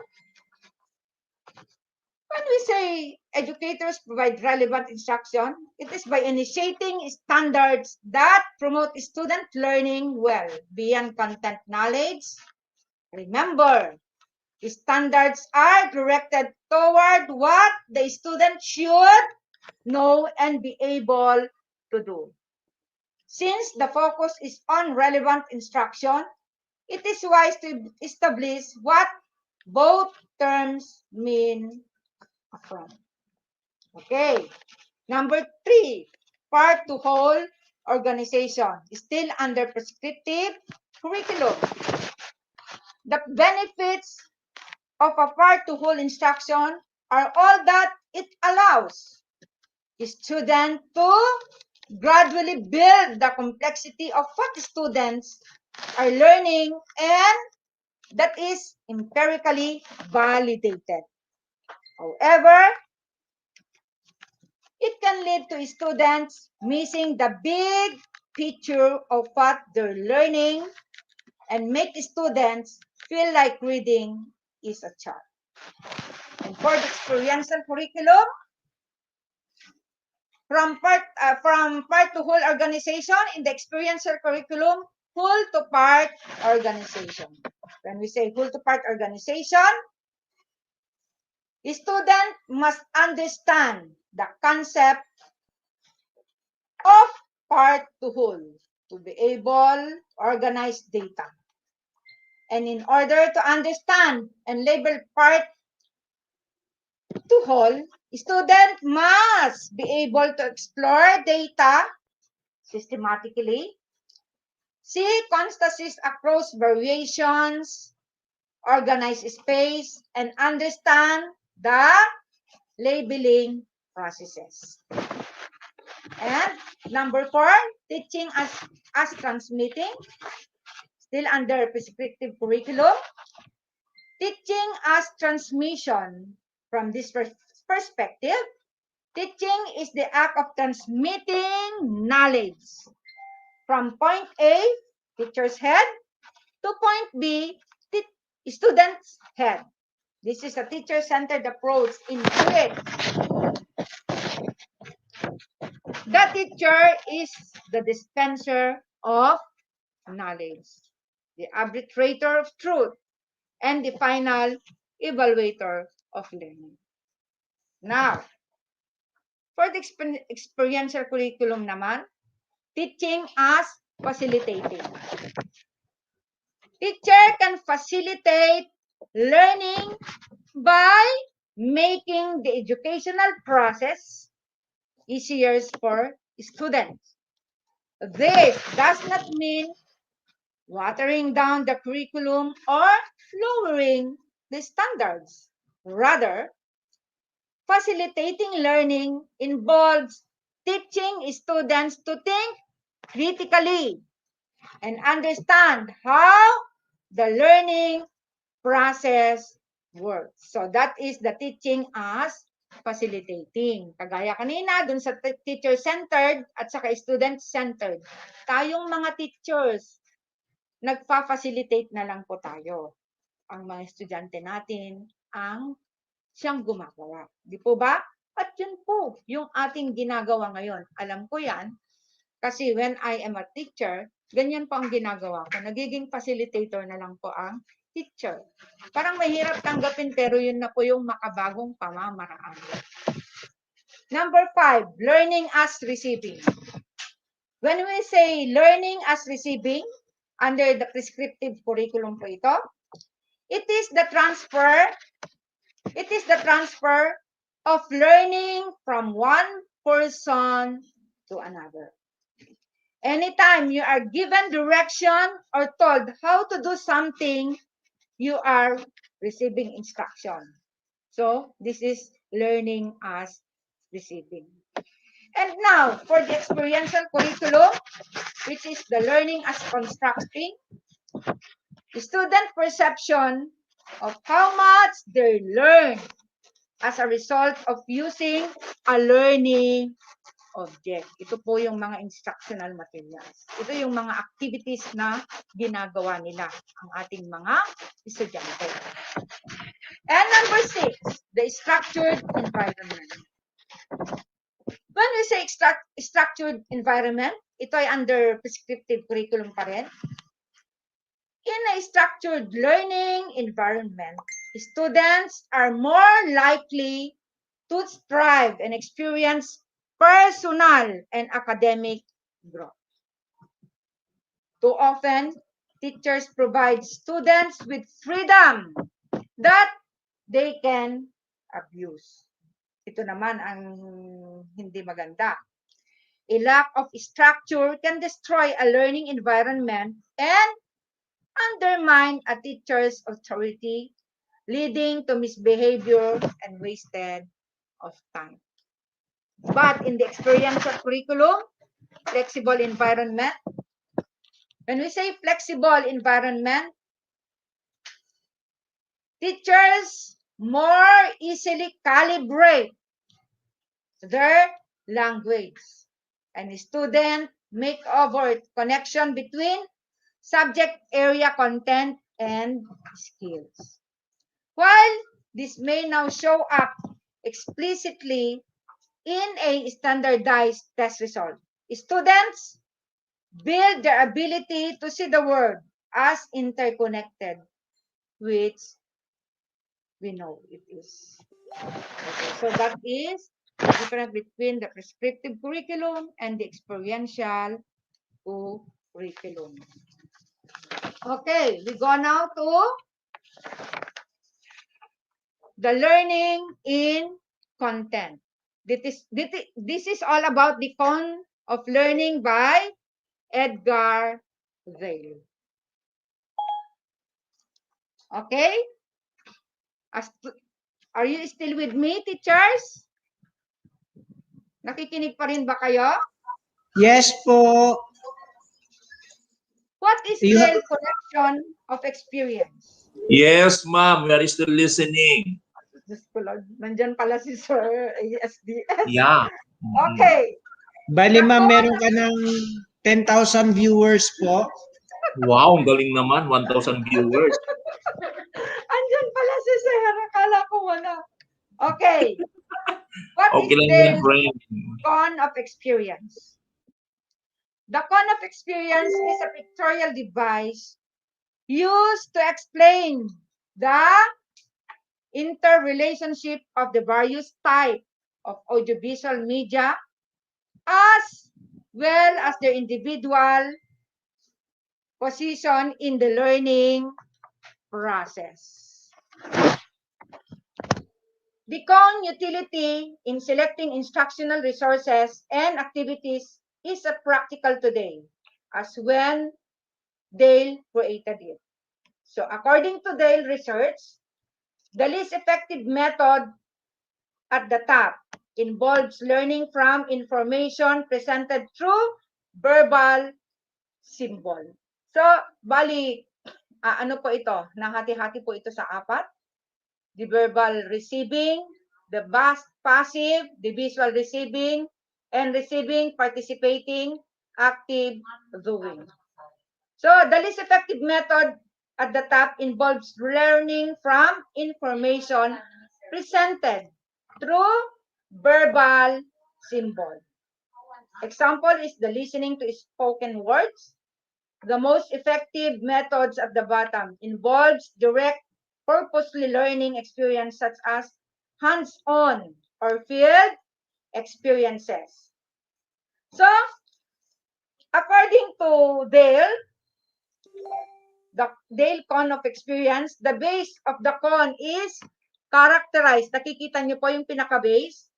when we say educators provide relevant instruction, it is by initiating standards that promote student learning well beyond content knowledge. Remember, standards are directed toward what the student should know and be able to do. Since the focus is on relevant instruction, it is wise to establish what both terms mean upfront. Okay. Number 3, part to whole organization, still under prescriptive curriculum. The benefits of a part to whole instruction are all that it allows students to gradually build the complexity of what students are learning, and that is empirically validated. However, it can lead to students missing the big picture of what they're learning and make students feel like reading is a chore. And for the experiential curriculum, from part to whole organization in the experiential curriculum, whole to part organization. When we say whole to part organization, the student must understand the concept of part to whole to be able to organize data. And in order to understand and label part to whole, student must be able to explore data systematically, see constancies across variations, organize space, and understand the labeling processes. And number 4, teaching as transmitting, still under prescriptive curriculum. Teaching as transmission. From this perspective, teaching is the act of transmitting knowledge from point A, teacher's head, to point B, student's head. This is a teacher-centered approach in which the teacher is the dispenser of knowledge. the arbitrator of truth, and the final evaluator of learning. Now, for the experiential curriculum naman, teaching as facilitating. Teacher can facilitate learning by making the educational process easier for students. This does not mean watering down the curriculum or lowering the standards. Rather, facilitating learning involves teaching students to think critically and understand how the learning process works. So that is the teaching as facilitating. Kagaya kanina, dun sa teacher-centered at saka student-centered. Tayong mga teachers, nagpa-facilitate na lang po tayo. Ang mga estudyante natin ang siyang gumagawa. Di po ba? At yun po yung ating ginagawa ngayon. Alam ko yan kasi when I am a teacher, ganyan po ang ginagawa ko. Nagiging facilitator na lang po ang teacher. Parang mahirap tanggapin pero yun na po yung makabagong pamamaraan. Number 5, learning as receiving. When we say learning as receiving, under the prescriptive curriculum po ito, it is the transfer of learning from one person to another. Anytime you are given direction or told how to do something, you are receiving instruction. So, this is learning as receiving. And now, for the experiential curriculum, which is the learning as constructing, the student perception of how much they learn as a result of using a learning object. Ito po yung mga instructional materials. Ito yung mga activities na ginagawa nila ang ating mga estudyante. And number 6, the structured environment. When we say structured environment, ito ay under prescriptive curriculum pa rin. In a structured learning environment, students are more likely to strive and experience personal and academic growth. Too often, teachers provide students with freedom that they can abuse. Ito naman ang hindi maganda. A lack of structure can destroy a learning environment and undermine a teacher's authority, leading to misbehavior and wasted of time. But in the experiential curriculum, flexible environment, when we say flexible environment, teachers more easily calibrate their language and student make overt connection between subject area content and skills. While this may now show up explicitly in a standardized test result, students build their ability to see the world as interconnected, which we know it is. Okay, so that is the difference between the prescriptive curriculum and the experiential curriculum. Okay, we go now to the learning in content. This is all about the con of learning by Edgar Vail. Okay? Are you still with me, teachers? Nakikinig pa rin ba kayo? Yes po. What is the collection of experience? Yes, ma'am. We are still listening. Nandyan pala si Sir ASDS. Yeah. Okay. Bali ma'am, meron ka ng 10,000 viewers po. Wow, ang galing naman. 1,000 viewers. Andyan pala si Sir. Akala ko wala. Okay. What Okay is lang yan, the friend. con of experience? The con of experience is a pictorial device used to explain the interrelationship of the various types of audiovisual media as well as their individual position in the learning process. The cone utility in selecting instructional resources and activities is practical today as when Dale created it. So according to Dale research, the least effective method at the top involves learning from information presented through verbal symbol. So, bali, ano po ito? Nahati-hati po ito sa apat. The verbal receiving, the passive, the visual receiving, and receiving, participating, active, doing. So, the least effective method at the top involves learning from information presented through verbal symbol. Example is the listening to spoken words. The most effective methods at the bottom involves direct, purposely learning experience such as hands-on or field experiences. So, according to Dale, the Dale cone of experience, the base of the cone is characterized, nakikita niyo po yung pinaka-base,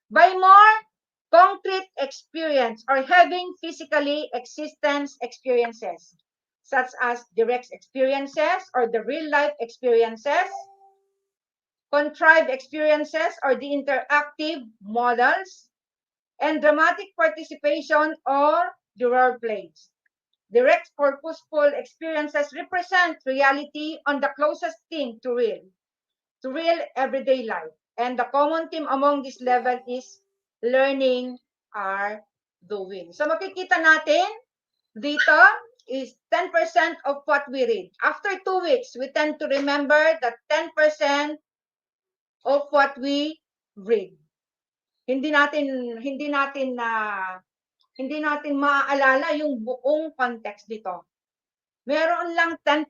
by more concrete experience or having physically existence experiences, such as direct experiences or the real-life experiences, contrived experiences or the interactive models, and dramatic participation or the role plays. Direct purposeful experiences represent reality on the closest thing to real everyday life. And the common theme among this level is learning are doing. So makikita natin dito is 10% of what we read. After 2 weeks, we tend to remember that 10% of what we read. Hindi natin maaalala yung buong context dito. Meron lang 10%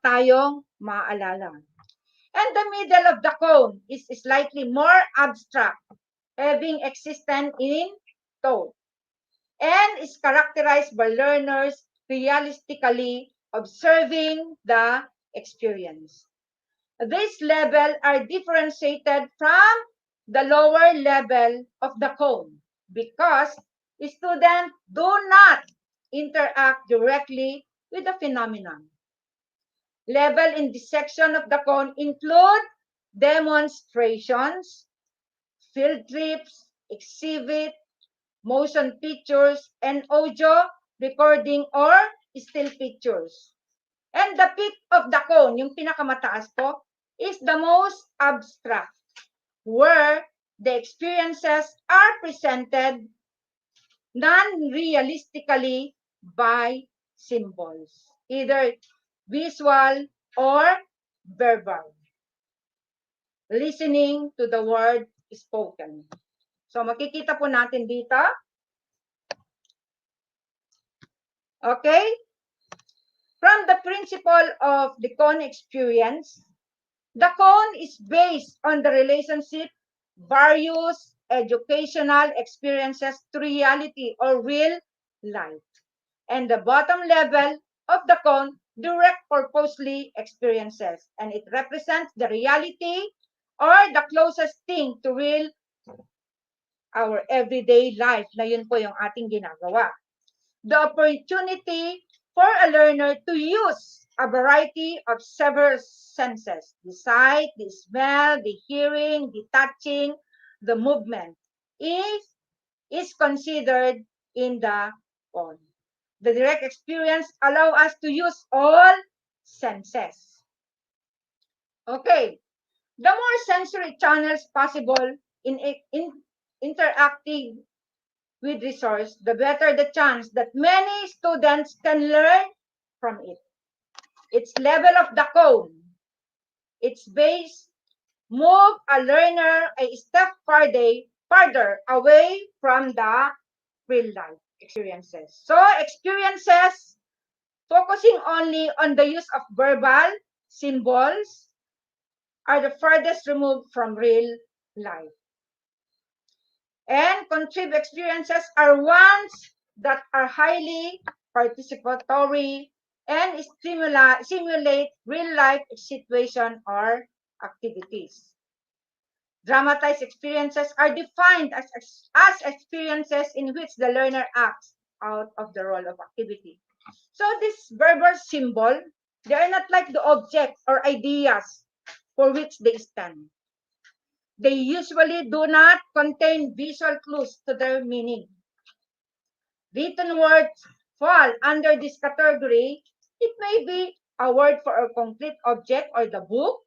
tayong maaalala. And the middle of the cone is slightly more abstract, having existence in thought, and is characterized by learners realistically observing the experience. These levels are differentiated from the lower level of the cone because students do not interact directly with the phenomenon. Level in this section of the cone include demonstrations, field trips, exhibit, motion pictures, and audio recording or still pictures. And the peak of the cone, yung pinakamataas po, is the most abstract, where the experiences are presented non-realistically by symbols, either visual or verbal. Listening to the word spoken. So makikita po natin dito. Okay? From the principle of the cone experience, the cone is based on the relationship various educational experiences to reality or real life. And the bottom level of the cone, direct purposely experiences. And it represents the reality or the closest thing to real our everyday life na yun po yung ating ginagawa. The opportunity for a learner to use a variety of several senses, the sight, the smell, the hearing, the touching, the movement, is considered in the cone. The direct experience allow us to use all senses. Okay, the more sensory channels possible in interacting with resource, the better the chance that many students can learn from it. Its level of the cone, its base, move a learner a step farther away from the real life experiences. So experiences focusing only on the use of verbal symbols are the furthest removed from real life. And contrived experiences are ones that are highly participatory and simulate real-life situation or activities. Dramatized experiences are defined as experiences in which the learner acts out of the role of activity. So this verbal symbol, they are not like the object or ideas for which they stand. They usually do not contain visual clues to their meaning. Written words fall under this category. It may be a word for a concrete object or the book,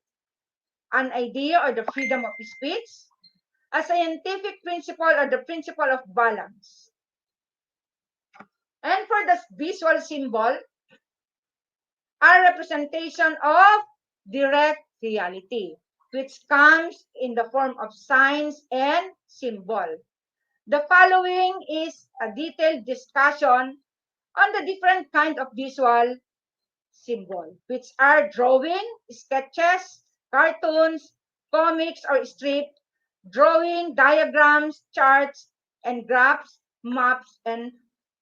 an idea or the freedom of speech, a scientific principle or the principle of balance. And for the visual symbol, a representation of direct reality, which comes in the form of signs and symbol. The following is a detailed discussion on the different kind of visual symbol, which are drawing, sketches, cartoons, comics or strip, drawing, diagrams, charts, and graphs, maps, and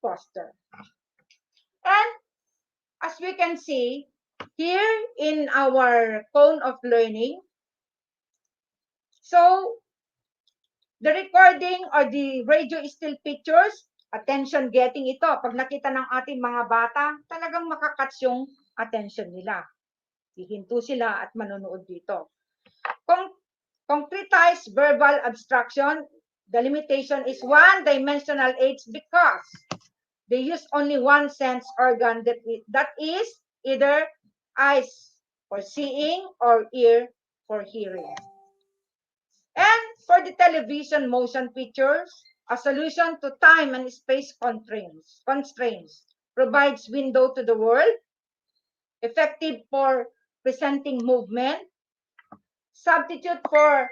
poster. And as we can see, here in our cone of learning, so the recording or the radio still pictures, attention getting ito. Pag nakita ng ating mga bata, talagang makakatch yung attention nila. Hihinto sila at manonood dito. Concretized verbal abstraction, the limitation is one-dimensional aids because they use only one sense organ that is either eyes for seeing or ear for hearing. And for the television motion pictures, a solution to time and space constraints provides window to the world, effective for presenting movement, substitute for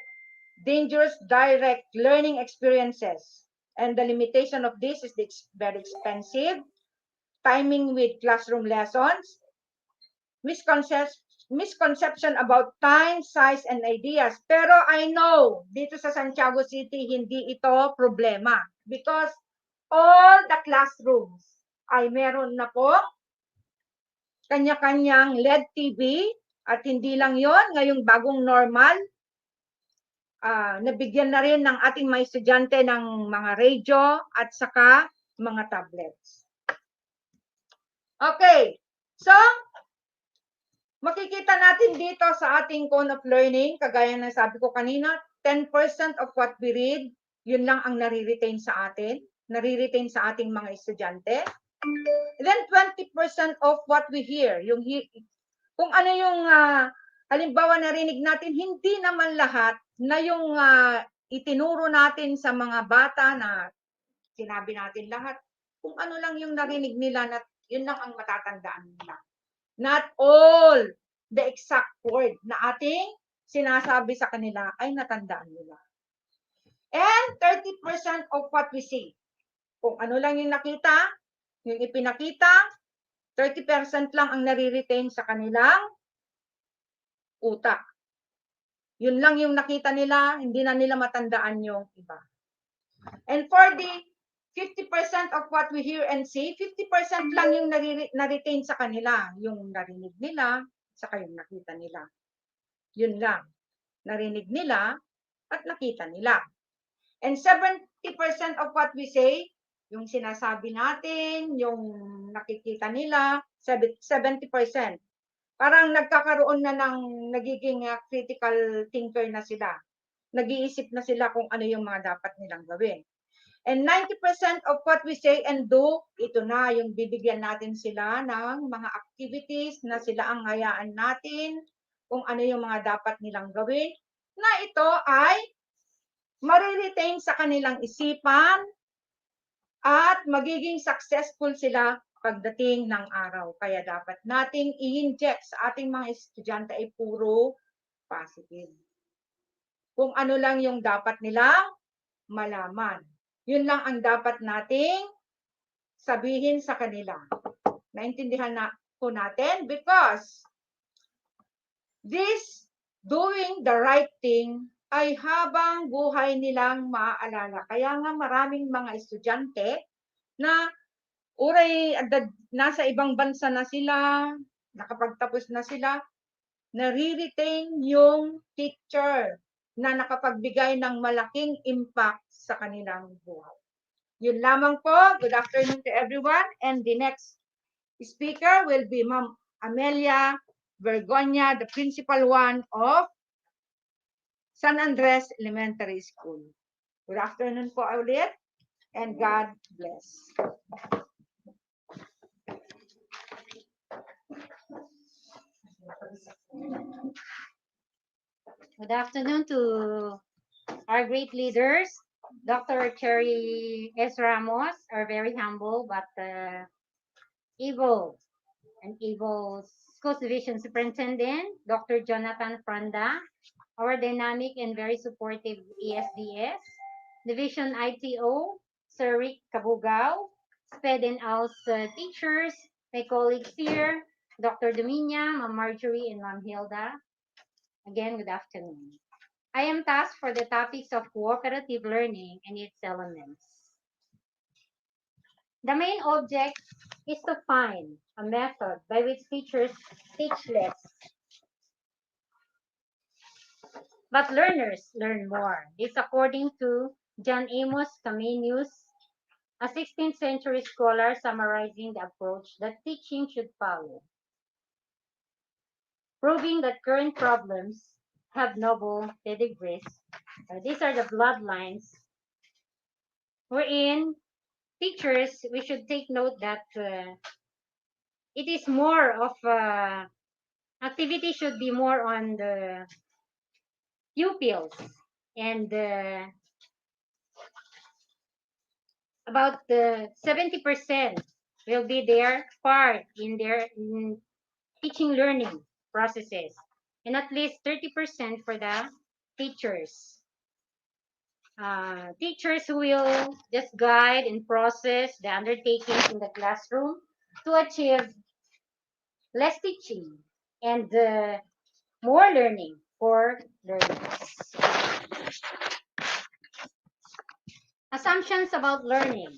dangerous direct learning experiences. And the limitation of this is it's very expensive, timing with classroom lessons, misconception about time, size, and ideas. Pero I know, dito sa Santiago City, hindi ito problema. Because all the classrooms ay meron na po kanya-kanyang LED TV. At hindi lang yon, ngayong bagong normal, nabigyan na rin ng ating mga estudyante ng mga radio at saka mga tablets. Okay, so makikita natin dito sa ating cone of learning, kagaya ng sabi ko kanina, 10% of what we read, yun lang ang nare-retain sa atin, nare-retain sa ating mga estudyante. And then 20% of what we hear, kung ano yung halimbawa narinig natin, hindi naman lahat na yung itinuro natin sa mga bata na sinabi natin lahat, kung ano lang yung narinig nila, na yun lang ang matatandaan nila. Not all the exact word na ating sinasabi sa kanila ay natandaan nila. And 30% of what we see, kung ano lang yung nakita, yung ipinakita, 30% lang ang nare-retain sa kanilang utak. Yun lang yung nakita nila, hindi na nila matandaan yung iba. And for the 50% of what we hear and see, 50% lang yung na-retain sa kanila. Yung narinig nila, saka yung nakita nila. Yun lang. Narinig nila at nakita nila. And 70% of what we say, yung sinasabi natin, yung nakikita nila, 70%. Parang nagkakaroon na ng nagiging critical thinker na sila. Nag-iisip na sila kung ano yung mga dapat nilang gawin. And 90% of what we say and do, ito na yung bibigyan natin sila ng mga activities na sila ang hayaan natin kung ano yung mga dapat nilang gawin, na ito ay mariretain sa kanilang isipan at magiging successful sila pagdating ng araw. Kaya dapat nating i-inject sa ating mga estudyante ay puro positive. Kung ano lang yung dapat nilang malaman. Yun lang ang dapat nating sabihin sa kanila. Naintindihan po natin because this doing the right thing ay habang buhay nilang maaalala. Kaya nga maraming mga estudyante na nasa ibang bansa na sila, nakapagtapos na sila, nare-retain yung teacher na nakapagbigay ng malaking impact sa kanilang buhay. Yun lamang po. Good afternoon to everyone. And the next speaker will be Ma'am Amelia Vergonia, the principal one of San Andres Elementary School. Good afternoon po ulit, and God bless. Good afternoon to our great leaders. Dr. Cherry S. Ramos, our very humble but able Schools Division Superintendent, Dr. Jonathan Franda, our dynamic and very supportive ESDS, Division ITO, Sir Rick Kabugao, SpEd and ALS teachers, my colleagues here, Dr. Dominia, Ma'am Marjorie, and Ma'am Hilda. Again, good afternoon. I am tasked for the topics of cooperative learning and its elements. The main object is to find a method by which teachers teach less, but learners learn more. This according to John Amos Comenius, a 16th century scholar summarizing the approach that teaching should follow, proving that current problems have noble pedigrees. These are the bloodlines wherein teachers, we should take note that it is more of activity should be more on the pupils, and about 70% will be their part in their teaching learning processes, and at least 30% for the teachers. Teachers who will just guide and process the undertakings in the classroom to achieve less teaching and more learning for learners. Assumptions about learning.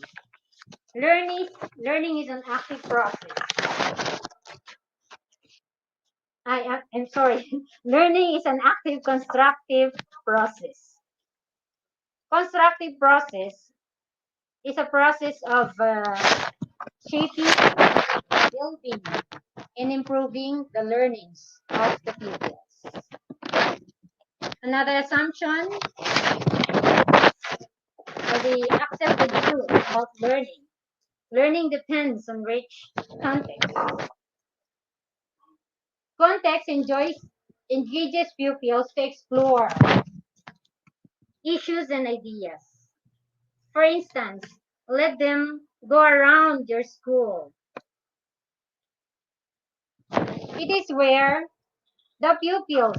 Learning is an active process. I'm sorry. Learning is an active, constructive process. Constructive process is a process of shaping, building, and improving the learnings of the pupils. Another assumption, or the accepted truth about learning. Learning depends on rich context. Context engages pupils to explore issues and ideas. For instance, let them go around your school. It is where the pupils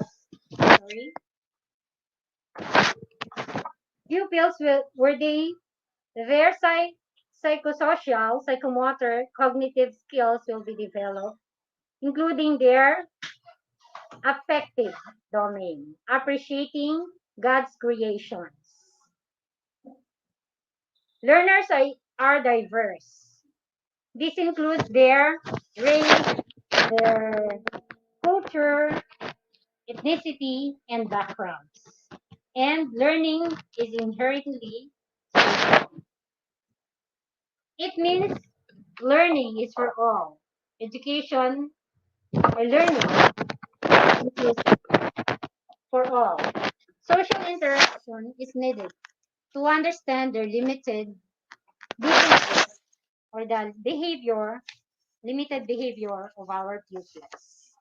their psychosocial, psychomotor, cognitive skills will be developed, including their affective domain, appreciating God's creations. Learners are diverse. This includes their race, their culture, ethnicity, and backgrounds. And learning is inherently social. It means learning is for all. Education or learning is for all. Social interaction is needed to understand their limited behavior or the limited behavior of our pupils.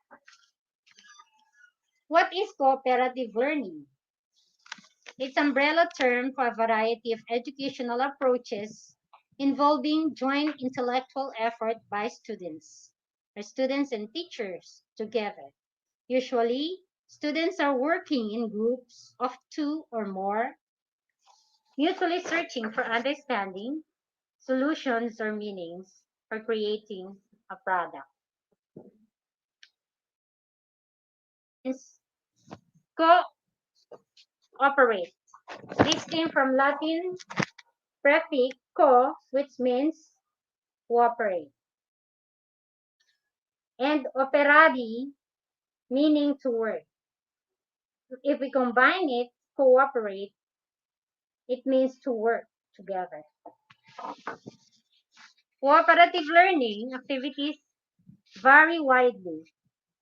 What is cooperative learning? It's an umbrella term for a variety of educational approaches involving joint intellectual effort by students and teachers together. Usually, students are working in groups of 2 or more, mutually searching for understanding, solutions, or meanings for creating a product. means cooperate. This came from Latin prefix co, which means cooperate, and operandi, meaning to work. If we combine it, cooperate, it means to work together. Cooperative learning activities vary widely,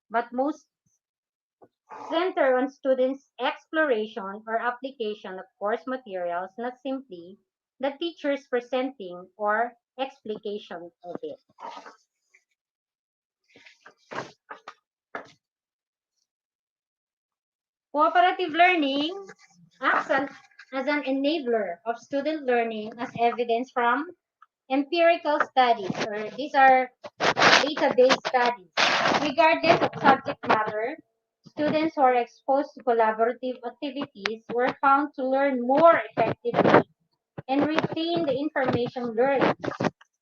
but most center on students' exploration or application of course materials, not simply the teacher's presenting or explication of it. Cooperative learning acts as an enabler of student learning as evidence from empirical studies, or these are database studies. Regardless of subject matter, students who are exposed to collaborative activities were found to learn more effectively and retain the information learned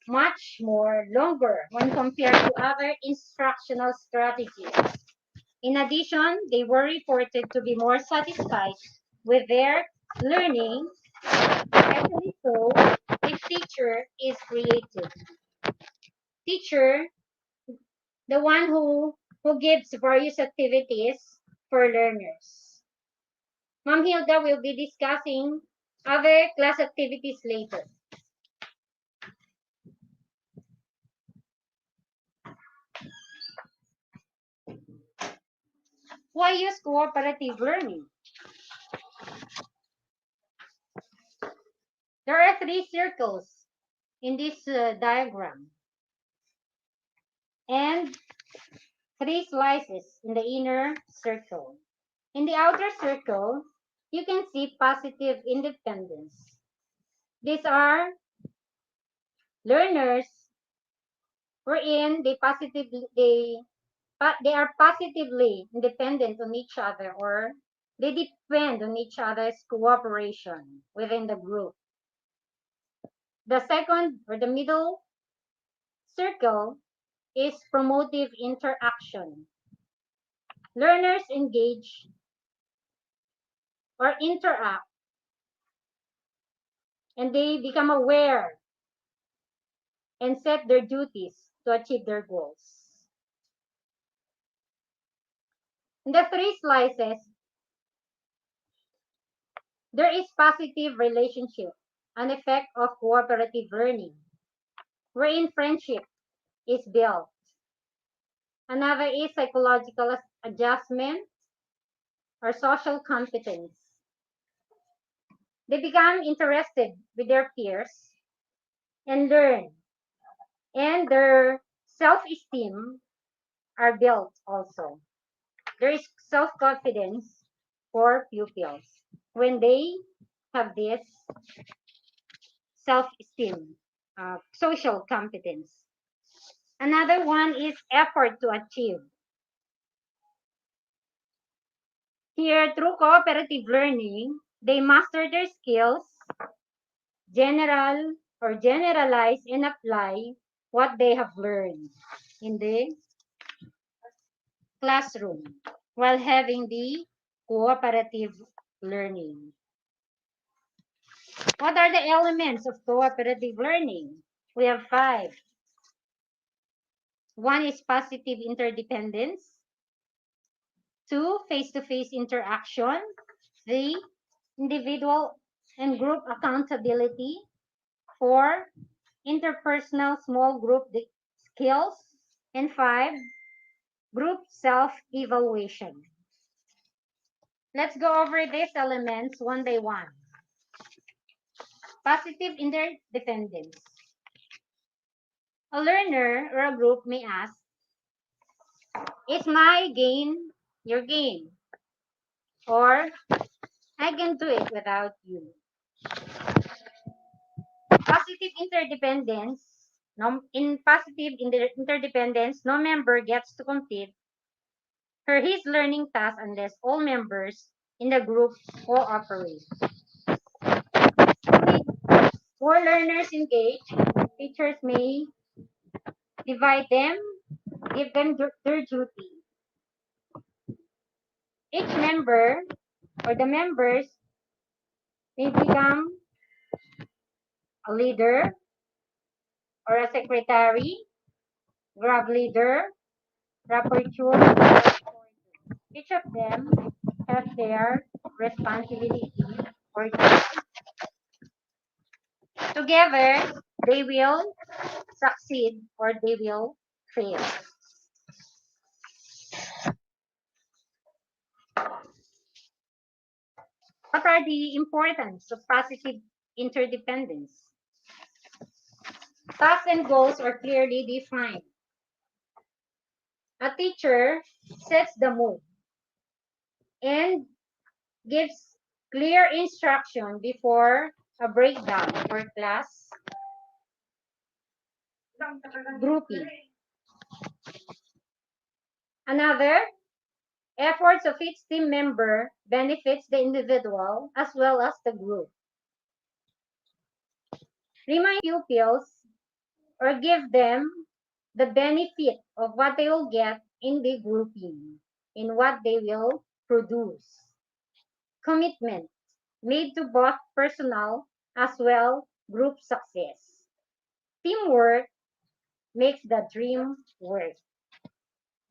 much more longer when compared to other instructional strategies. In addition, they were reported to be more satisfied with their learning, especially so if teacher is creative. Teacher, the one who gives various activities for learners. Ma'am Hilda will be discussing other class activities later. Why use cooperative learning? There are 3 circles in this diagram and 3 slices in the inner circle. In the outer circle, you can see positive independence. These are learners wherein they are positively independent on each other, or they depend on each other's cooperation within the group. The second or the middle circle is promotive interaction. Learners engage or interact and they become aware and set their duties to achieve their goals. In the 3 slices, there is positive relationship, an effect of cooperative learning, wherein friendship is built. Another is psychological adjustment or social competence. They become interested with their peers and learn, and their self-esteem are built also. There is self-confidence for pupils when they have this self-esteem, social competence. Another one is effort to achieve. Here, through cooperative learning, they master their skills, generalize and apply what they have learned in the classroom while having the cooperative learning. What are the elements of cooperative learning? We have 5. One is positive interdependence. 2, face-to-face interaction. 3, individual and group accountability. 4, interpersonal small group skills. And 5, group self-evaluation. Let's go over these elements one by one. Positive interdependence. A learner or a group may ask, is my gain your gain? Or, I can do it without you. Positive interdependence. In positive interdependence, no member gets to complete his learning task unless all members in the group cooperate. With more learners engaged, teachers may divide them, give them their duty. Each member or the members may become a leader or a secretary, grab leader, rapporteur, or recorder. Each of them has their responsibility or duty. Together, they will succeed or they will fail. What are the importance of positive interdependence? Tasks and goals are clearly defined. A teacher sets the mood and gives clear instruction before a breakdown or class grouping. Another, efforts of each team member benefits the individual as well as the group. Remind pupils or give them the benefit of what they will get in the grouping, in what they will produce. Commitment made to both personal as well group success. Teamwork makes the dream work.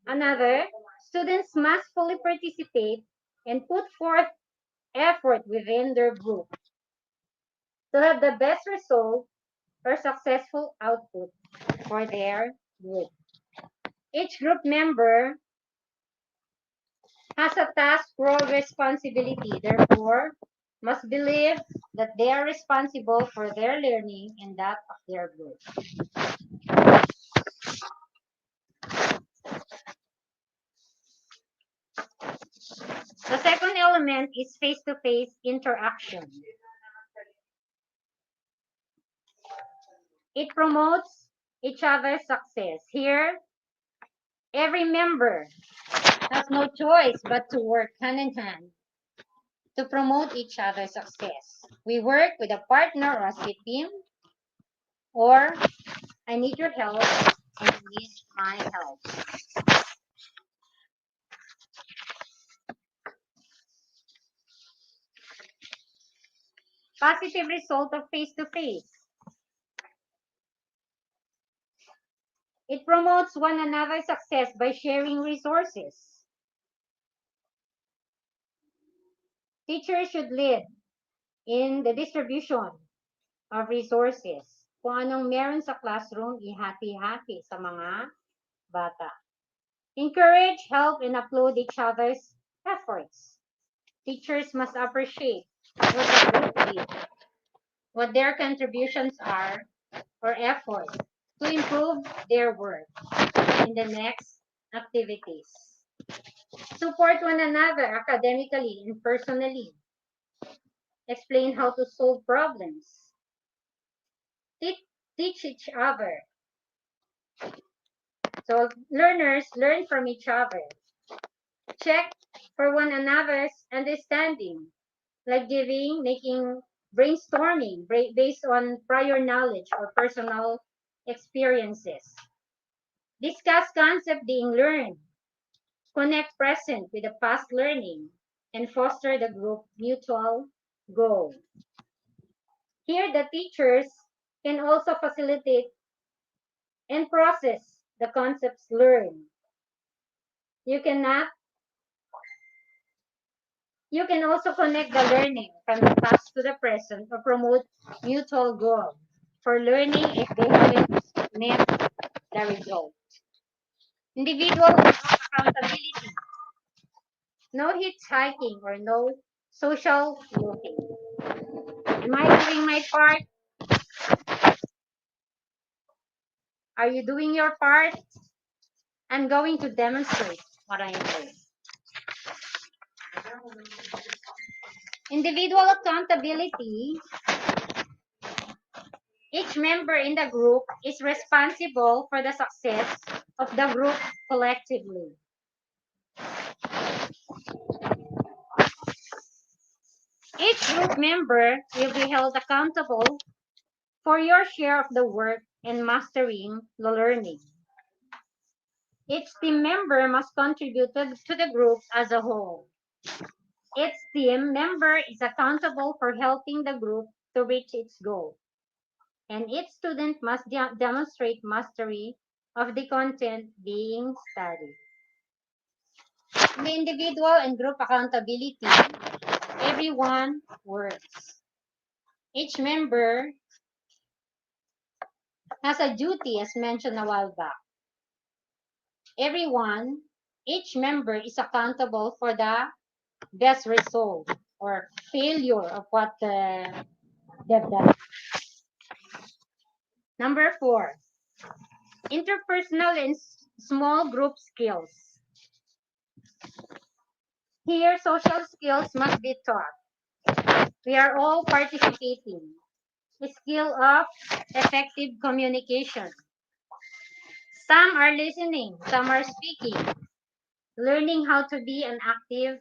Another, students must fully participate and put forth effort within their group to have the best result or successful output for their group. Each group member has a task role responsibility, therefore, must believe that they are responsible for their learning and that of their group. The second element is face-to-face interaction. It promotes each other's success. Here, every member has no choice but to work hand in hand to promote each other's success. We work with a partner or a team, or I need your help and you need my help. Positive result of face-to-face. It promotes one another's success by sharing resources. Teachers should lead in the distribution of resources. Kung anong meron sa classroom, ihati-hati sa mga bata. Encourage, help, and applaud each other's efforts. Teachers must appreciate what the group did, what their contributions are or efforts to improve their work in the next activities. Support one another academically and personally. Explain how to solve problems. Teach each other. So learners learn from each other. Check for one another's understanding, like making brainstorming based on prior knowledge or personal experiences. Discuss concept being learned. Connect present with the past learning and foster the group mutual goal. Here, the teachers can also facilitate and process the concepts learned. You can also connect the learning from the past to the present or promote mutual goal for learning if they haven't met the result. Individual accountability. No hitchhiking or no social looking. Am I doing my part? Are you doing your part? I'm going to demonstrate what I am doing. Individual accountability. Each member in the group is responsible for the success of the group collectively. Each group member will be held accountable for your share of the work and mastering the learning. Each team member must contribute to the group as a whole. Each team member is accountable for helping the group to reach its goal, and each student must demonstrate mastery of the content being studied. In the individual and group accountability, everyone works. Each member has a duty, as mentioned a while back. Each member is accountable for the best result or failure of what they've done. Number 4, interpersonal and small group skills. Here, social skills must be taught. We are all participating. The skill of effective communication. Some are listening, some are speaking. Learning how to be an active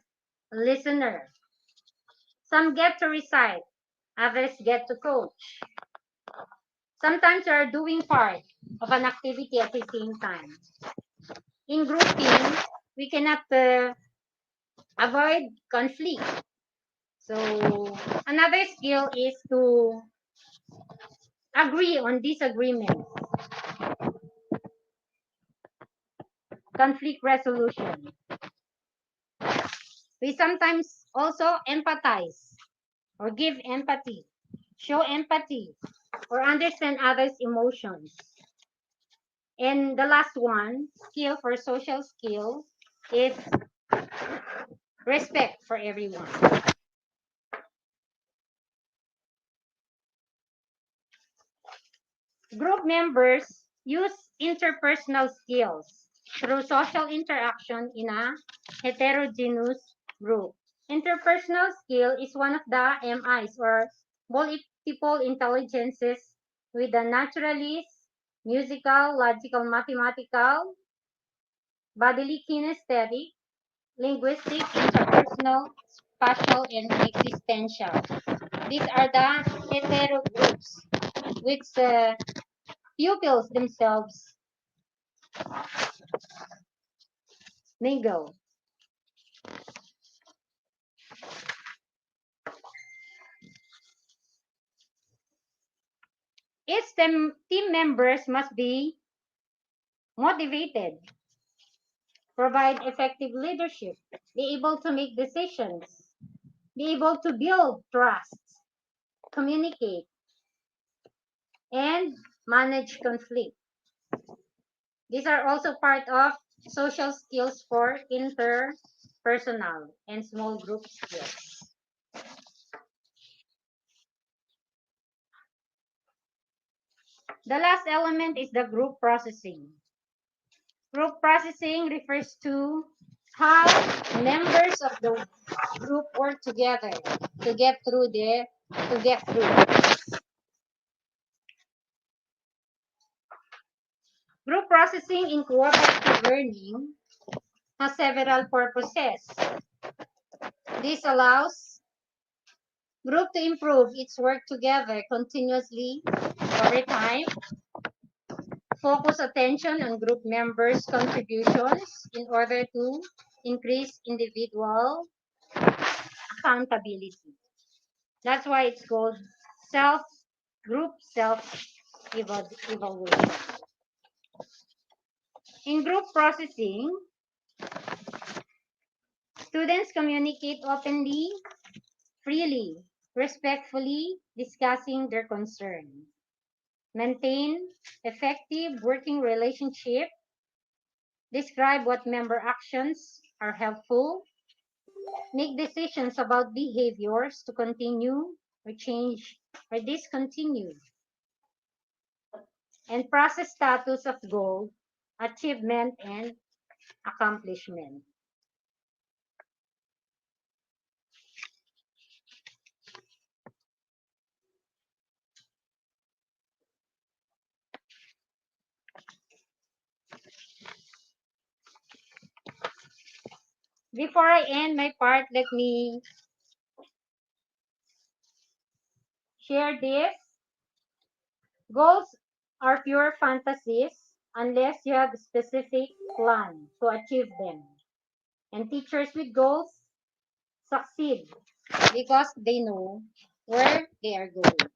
listener. Some get to recite, others get to coach. Sometimes we are doing part of an activity at the same time. In grouping, we cannot avoid conflict. So another skill is to agree on disagreement. Conflict resolution. We sometimes also empathize or give empathy, show empathy, or understand others' emotions. And the last one, skill for social skill, is respect for everyone. Group members use interpersonal skills through social interaction in a heterogeneous group. Interpersonal skill is one of the MIs or multiple intelligences with the naturalist, musical, logical, mathematical, bodily kinesthetic, linguistic, interpersonal, spatial, and existential. These are the hetero groups, which pupils themselves mingle. Each team members must be motivated, provide effective leadership, be able to make decisions, be able to build trust, communicate, and manage conflict. These are also part of social skills for interpersonal and small group skills. The last element is the group processing. Group processing refers to how members of the group work together to get through. Group processing in cooperative learning has several purposes. This allows group to improve its work together continuously over time, focus attention on group members' contributions in order to increase individual accountability. That's why it's called group self-evaluation. In group processing, students communicate openly, freely, respectfully, discussing their concern. Maintain effective working relationship. Describe what member actions are helpful. Make decisions about behaviors to continue or change or discontinue. And process status of goal, achievement, and accomplishment. Before I end my part, let me share this. Goals are pure fantasies unless you have a specific plan to achieve them. And teachers with goals succeed because they know where they are going.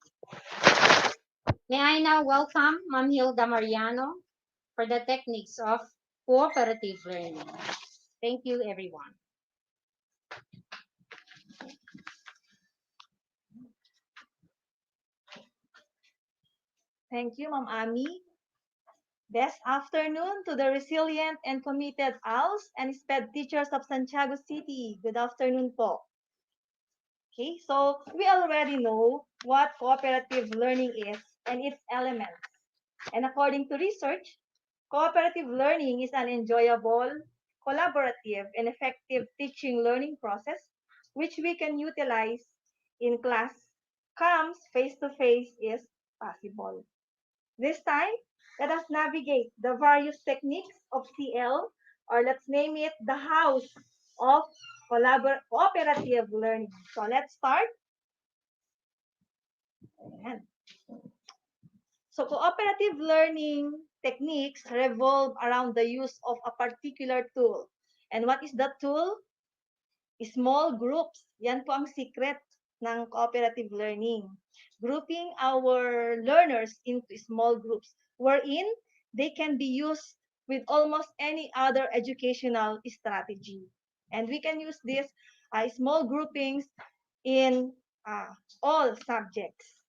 May I now welcome Ma'am Hilda Mariano for the techniques of cooperative learning. Thank you, everyone. Thank you, Ma'am Ami. Best afternoon to the resilient and committed ALS and SpEd teachers of Santiago City. Good afternoon po. Okay, so we already know what cooperative learning is and its elements. And according to research, cooperative learning is an enjoyable, collaborative, and effective teaching learning process which we can utilize in class comes face-to-face is possible. This time, let us navigate the various techniques of CL, or let's name it the house of cooperative learning. So let's start. Ayan. So cooperative learning techniques revolve around the use of a particular tool. And what is that tool? Small groups. Yan po ang secret ng cooperative learning. Grouping our learners into small groups wherein they can be used with almost any other educational strategy. And we can use these small groupings in all subjects.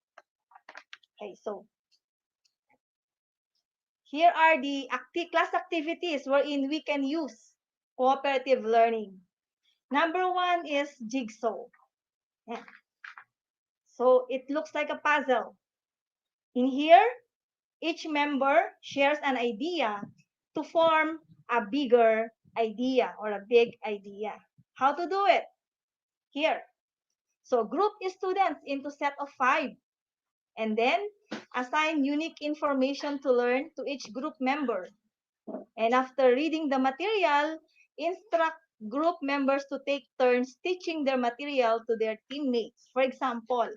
Okay, so here are the class activities wherein we can use cooperative learning. Number one is jigsaw. Yeah. So it looks like a puzzle. In here, each member shares an idea to form a bigger idea or a big idea. How to do it? Here. So group students into set of 5 and then assign unique information to learn to each group member. And after reading the material, instruct group members to take turns teaching their material to their teammates. For example,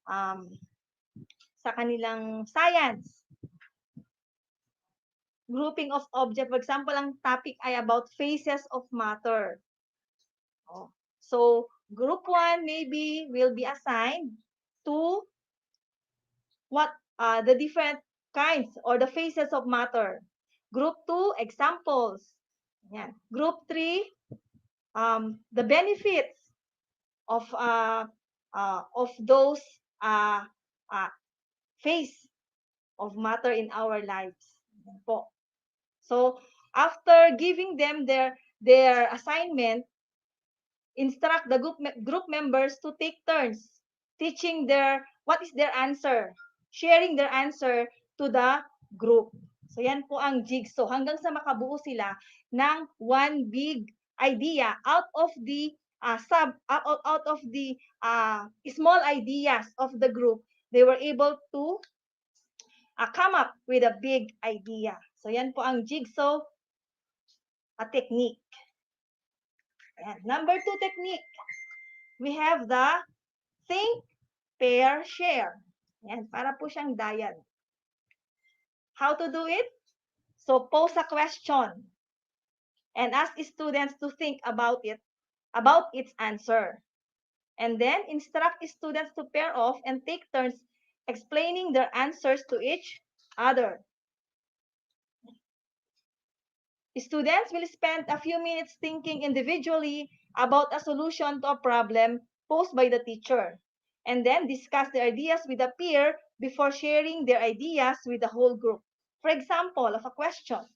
sa kanilang science, grouping of object. For example, ang topic ay about phases of matter. Oh. So, group 1 maybe will be assigned to what the different kinds or the phases of matter. Group 2, examples. Yan. Group 3, the benefits of those phase of matter in our lives. Yan po. So, after giving them their assignment, instruct the group members to take turns teaching what is their answer, sharing their answer to the group. So yan po ang jigsaw hanggang sa makabuo sila ng one big idea out of the small ideas of the group. They were able to come up with a big idea. So yan po ang jigsaw technique. Ayan. Number 2 technique, we have the think, pair, share. Ayan, para po siyang diad. How to do it? So pose a question and ask students to think about its answer. And then instruct students to pair off and take turns explaining their answers to each other. Students will spend a few minutes thinking individually about a solution to a problem posed by the teacher, and then discuss their ideas with a peer before sharing their ideas with the whole group. For example, of a question,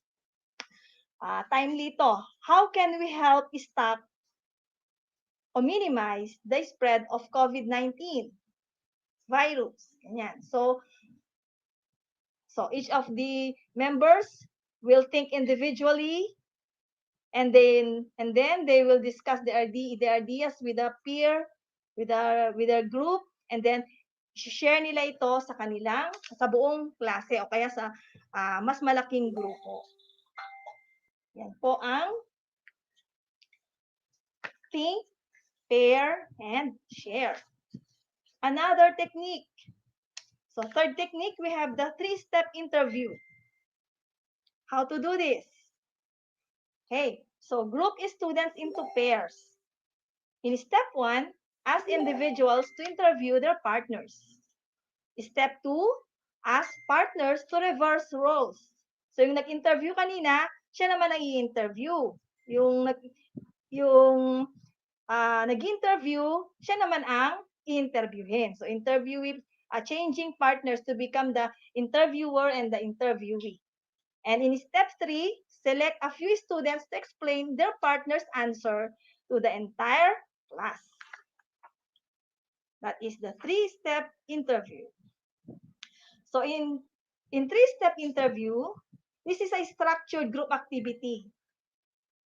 timely to, how can we help stop or minimize the spread of COVID-19 virus? Ganyan. So each of the members will think individually, and then they will discuss their ideas with a peer, with their group, and then share nila ito sa buong klase o kaya sa mas malaking grupo. Yan po ang think, pair, and share. Another technique. So third technique, we have the 3-step interview. How to do this? Okay, so group students into pairs. In step 1, ask individuals to interview their partners. Step 2, ask partners to reverse roles. So yung nag-interview kanina, siya naman ang i-interview. Yung nag-interview, siya naman ang i-interviewin. So interviewing, changing partners to become the interviewer and the interviewee. And in step 3, select a few students to explain their partner's answer to the entire class. That is the 3-step interview. So in 3-step interview, this is a structured group activity.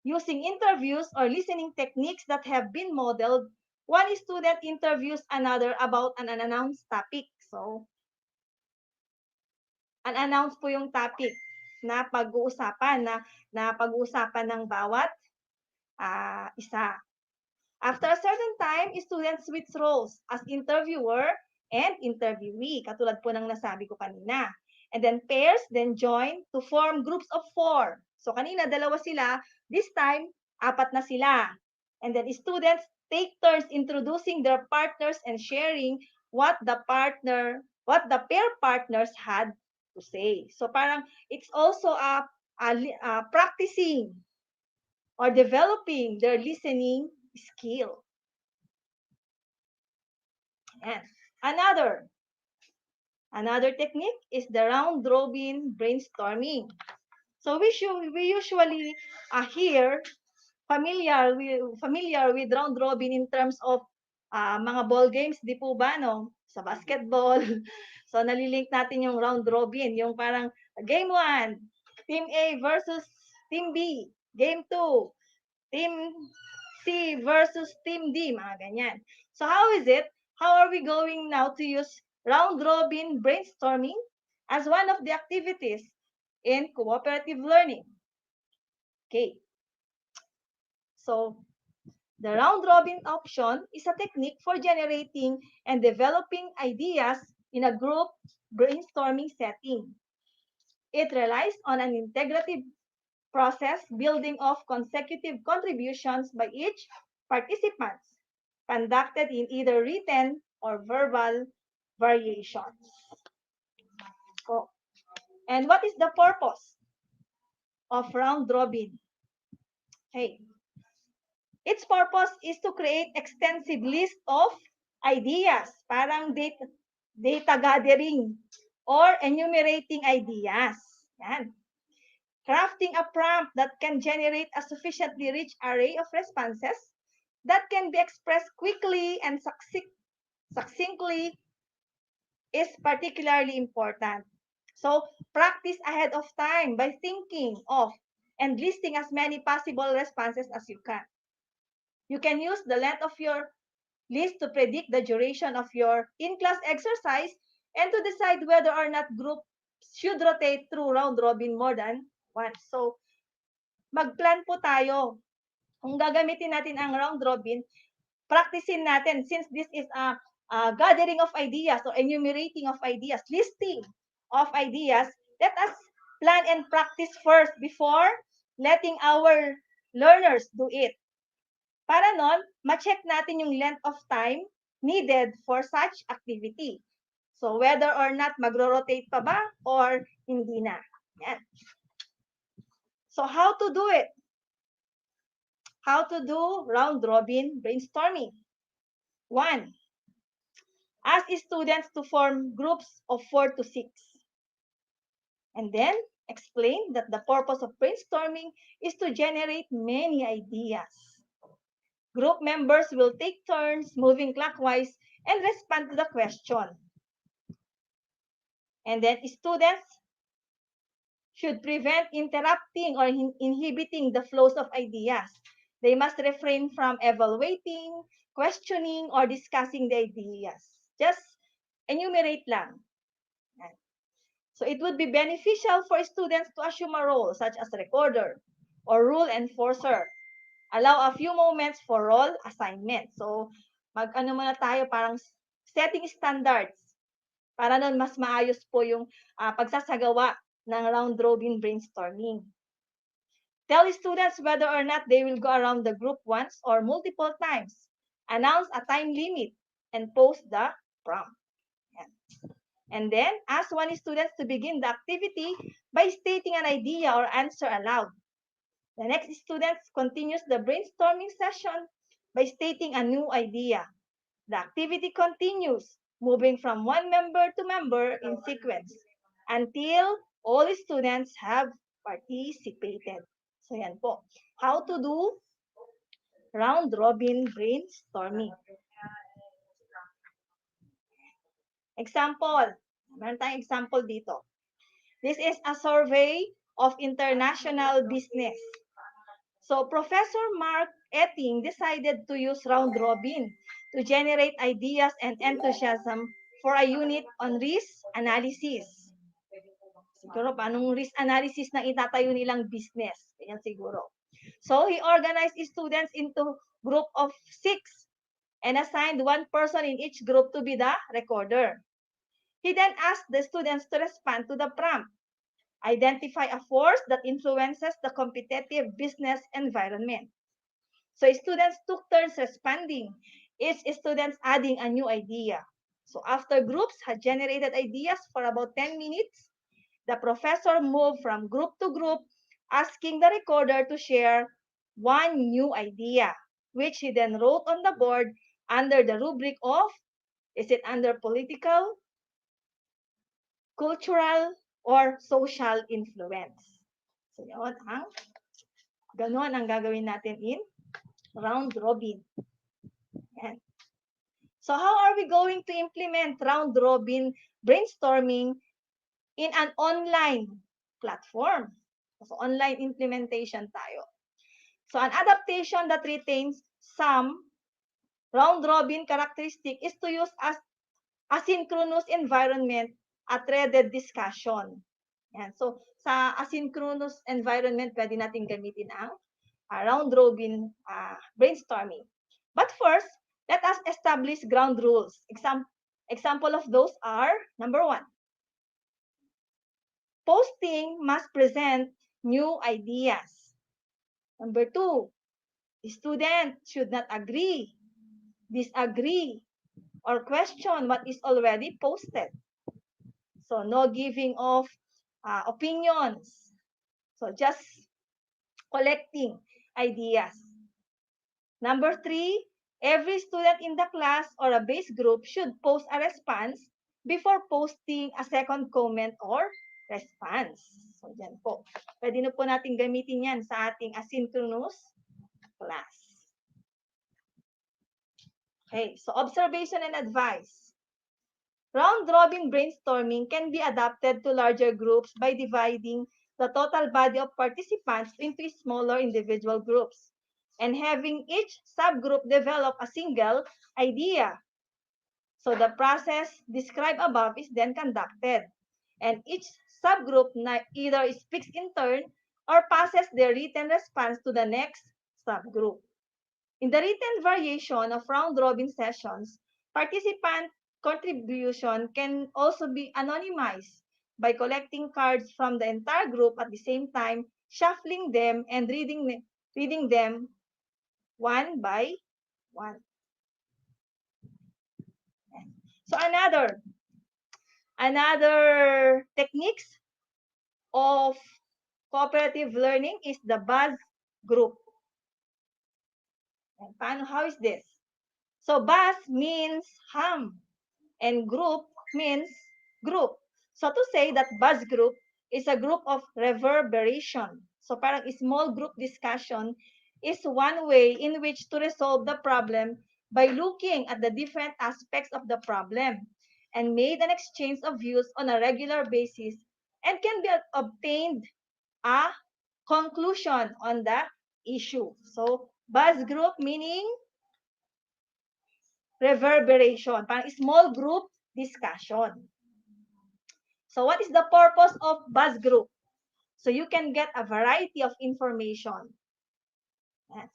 Using interviews or listening techniques that have been modeled, one student interviews another about an unannounced topic. So, unannounced po yung topic na pag-uusapan ng bawat isa. After a certain time, students switch roles as interviewer and interviewee, katulad po ng nasabi ko kanina. And then pairs then join to form groups of 4. So kanina 2 sila, this time 4 na sila. And then students take turns introducing their partners and sharing what the pair partners had to say. So parang it's also practicing or developing their listening skill. And another technique is the round robin brainstorming. So we usually hear familiar with round robin in terms of mga ball games, di po ba, no? Sa basketball. So nalilink natin yung round robin, yung parang game 1, team A versus team B, game 2, team C versus team D, mga ganyan. So how is it? How are we going now to use round robin brainstorming as one of the activities in cooperative learning? Okay. So the round robin option is a technique for generating and developing ideas in a group brainstorming setting. It relies on an integrative process building of consecutive contributions by each participant, conducted in either written or verbal variations. Oh. And what is the purpose of round robin? Hey, its purpose is to create extensive list of ideas, parang data gathering or enumerating ideas. Yan. Crafting a prompt that can generate a sufficiently rich array of responses that can be expressed quickly and succinctly is particularly important. So practice ahead of time by thinking of and listing as many possible responses as you can. You can use the length of your list to predict the duration of your in-class exercise and to decide whether or not groups should rotate through round robin more than once. So, mag-plan po tayo. Kung gagamitin natin ang round robin, practicein natin since this is a gathering of ideas or enumerating of ideas, listing of ideas, let us plan and practice first before letting our learners do it. Para nun, ma-check natin yung length of time needed for such activity. So, whether or not magro-rotate pa ba or hindi na. Yan. So, how to do it? How to do round-robin brainstorming? 1. Ask students to form groups of 4 to 6. And then, explain that the purpose of brainstorming is to generate many ideas. Group members will take turns moving clockwise and respond to the question. And then students should prevent interrupting or inhibiting the flows of ideas. They must refrain from evaluating, questioning, or discussing the ideas. Just enumerate lang. So it would be beneficial for students to assume a role such as recorder or rule enforcer. Allow a few moments for role assignment. So, mag-ano muna tayo, parang setting standards para nun mas maayos po yung pagsasagawa ng round-robin brainstorming. Tell students whether or not they will go around the group once or multiple times. Announce a time limit and post the prompt. Yan. And then, ask one student to begin the activity by stating an idea or answer aloud. The next student continues the brainstorming session by stating a new idea. The activity continues, moving from one member to member in sequence until all students have participated. So yan po. How to do round-robin brainstorming. Example. Meron tayong example dito. This is a survey of international business. So Professor Mark Etting decided to use round robin to generate ideas and enthusiasm for a unit on risk analysis. Siguro, paanong risk analysis na itatayo nilang business? Ayan siguro. So he organized students into group of 6 and assigned one person in each group to be the recorder. He then asked the students to respond to the prompt. Identify a force that influences the competitive business environment. So students took turns responding, each student adding a new idea. So after groups had generated ideas for about 10 minutes, the professor moved from group to group, asking the recorder to share one new idea, which he then wrote on the board under the rubric of, is it under political, cultural, or social influence? So yun ang, ganon ang gagawin natin in round robin. Yan. So how are we going to implement round robin brainstorming in an online platform? So online implementation tayo. So an adaptation that retains some round robin characteristic is to use as asynchronous environment a threaded discussion. Yan. So sa asynchronous environment, pwede natin gamitin ang round robin brainstorming. But first, let us establish ground rules. Example of those are, number 1, posting must present new ideas. Number 2, student should not agree, disagree, or question what is already posted. So no giving of opinions. So just collecting ideas. Number 3, every student in the class or a base group should post a response before posting a second comment or response. So, dyan po. Pwede na po natin gamitin yan sa ating asynchronous class. Okay, so observation and advice. Round-robin brainstorming can be adapted to larger groups by dividing the total body of participants into smaller individual groups and having each subgroup develop a single idea. So the process described above is then conducted, and each subgroup either speaks in turn or passes their written response to the next subgroup. In the written variation of round-robin sessions, participant contribution can also be anonymized by collecting cards from the entire group at the same time, shuffling them and reading them one by one. So another techniques of cooperative learning is the buzz group. And how is this? So buzz means hum and group means group. So to say that buzz group is a group of reverberation. So parang small group discussion is one way in which to resolve the problem by looking at the different aspects of the problem and made an exchange of views on a regular basis and can be obtained a conclusion on the issue. So buzz group meaning reverberation, parang small group discussion. So what is the purpose of buzz group? So you can get a variety of information.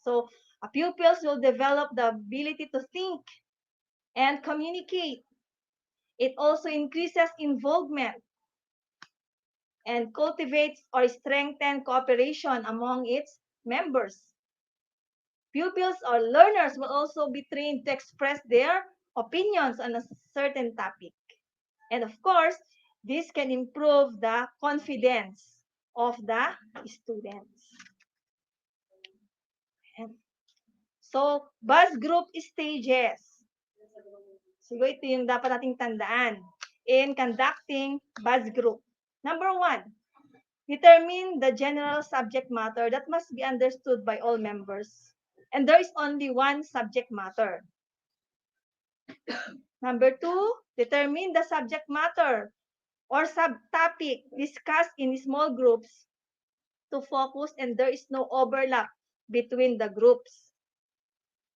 So pupils will develop the ability to think and communicate. It also increases involvement and cultivates or strengthens cooperation among its members. Pupils or learners will also be trained to express their opinions on a certain topic. And of course, this can improve the confidence of the students. So, buzz group stages. So, ito yung dapat nating tandaan in conducting buzz group. Number 1, determine the general subject matter that must be understood by all members. And there is only one subject matter. Number 2, determine the subject matter or subtopic discussed in small groups to focus and there is no overlap between the groups.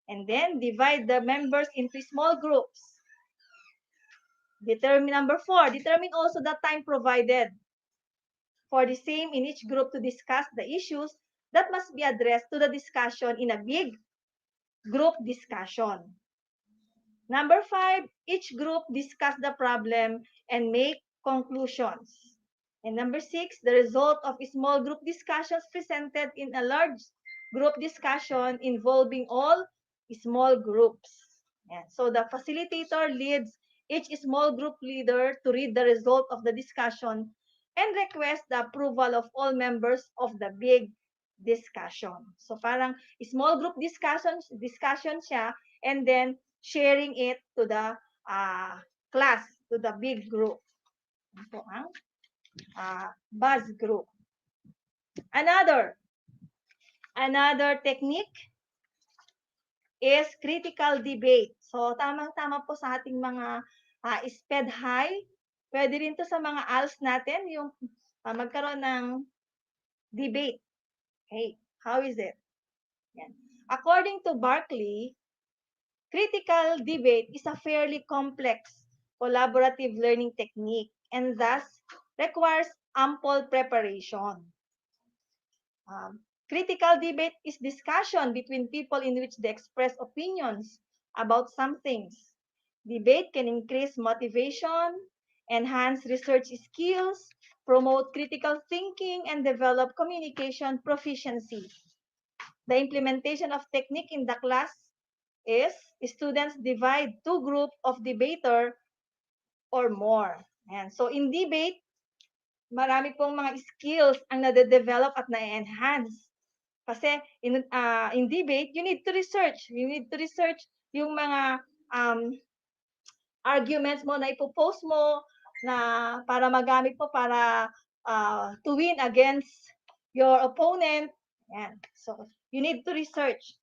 And then divide the members into small groups. Number 4, determine also the time provided for the same in each group to discuss the issues that must be addressed to the discussion in a big group discussion. Number 5, each group discuss the problem and make conclusions. And number 6, the result of small group discussions presented in a large group discussion involving all small groups. And so the facilitator leads each small group leader to read the result of the discussion and request the approval of all members of the big discussion. So parang small group discussion siya, and then sharing it to the class, to the big group. Ito ang buzz group. Another technique is critical debate. So, tamang-tama po sa ating mga SpEd high. Pwede rin to sa mga ALS natin, yung magkaroon ng debate. Okay, how is it? Yan. According to Barkley, critical debate is a fairly complex collaborative learning technique and thus requires ample preparation. Critical debate is discussion between people in which they express opinions about some things. Debate can increase motivation, enhance research skills, promote critical thinking, and develop communication proficiency. The implementation of technique in the class is students divide two groups of debater or more. And so in debate, marami pong mga skills ang nade-develop at na-enhance. Kasi in debate, you need to research. You need to research yung mga arguments mo na ipopost mo na para magamit mo para to win against your opponent. Yan. So, you need to research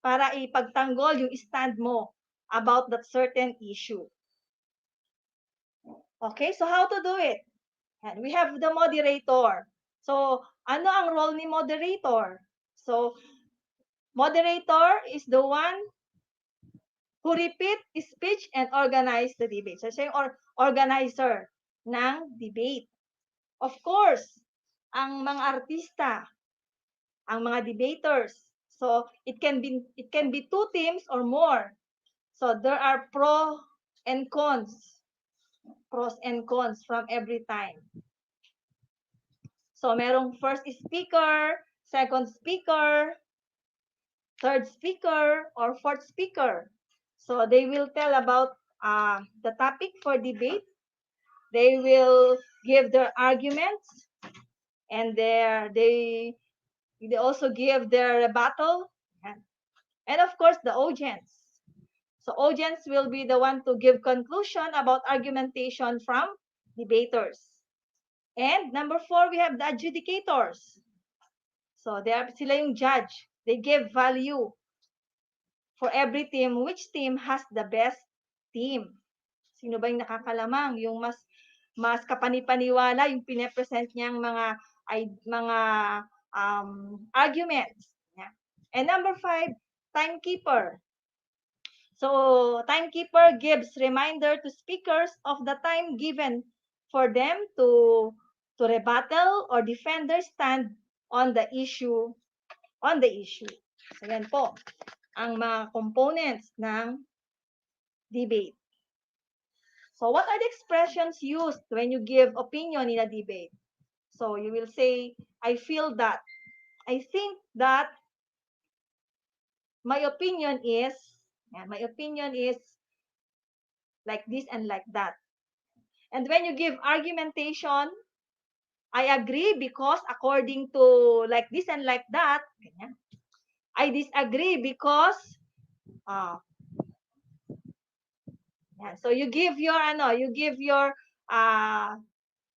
para ipagtanggol yung stand mo about that certain issue. Okay, so how to do it? And we have the moderator. So, ano ang role ni moderator? So, moderator is the one who repeat speech and organize the debate. So, siya yung organizer ng debate. Of course, ang mga artista, ang mga debaters. So, it can be two teams or more. So, there are pros and cons from every time. So, merong first speaker, second speaker, third speaker, or fourth speaker. So, they will tell about the topic for debate. They will give their arguments, and they also give their rebuttal. And of course, the audience. So, audience will be the one to give conclusion about argumentation from debaters. And number 4, we have the adjudicators. So, sila yung judge. They give value for every team. Which team has the best team? Sino ba yung nakakalamang? Yung mas kapanipaniwala, yung pinapresent niyang mga arguments. Yeah. And number 5, timekeeper. So, timekeeper gives reminder to speakers of the time given for them to rebuttal or defend their stand on the issue. So, yan po ang mga components ng debate. So, what are the expressions used when you give opinion in a debate? So, you will say, I feel that, I think that, my opinion is like this and like that. And when you give argumentation, I agree because according to like this and like that. Ganyan. I disagree because yeah. So you give your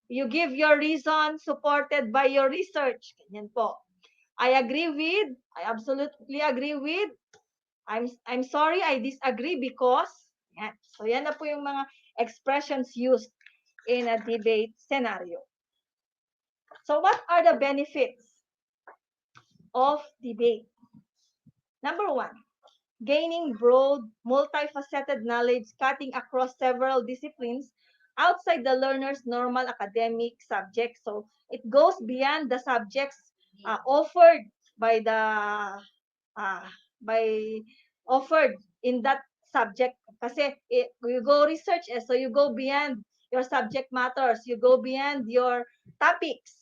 you give your reason supported by your research. Ganyan po. I absolutely agree with. I'm sorry, I disagree because. Yan. So yan na po yung mga expressions used in a debate scenario. So what are the benefits of debate? Number 1, gaining broad, multifaceted knowledge cutting across several disciplines outside the learner's normal academic subject. So it goes beyond the subjects offered by the offered in that subject. Kasi you go research, so you go beyond your subject matters, you go beyond your topics.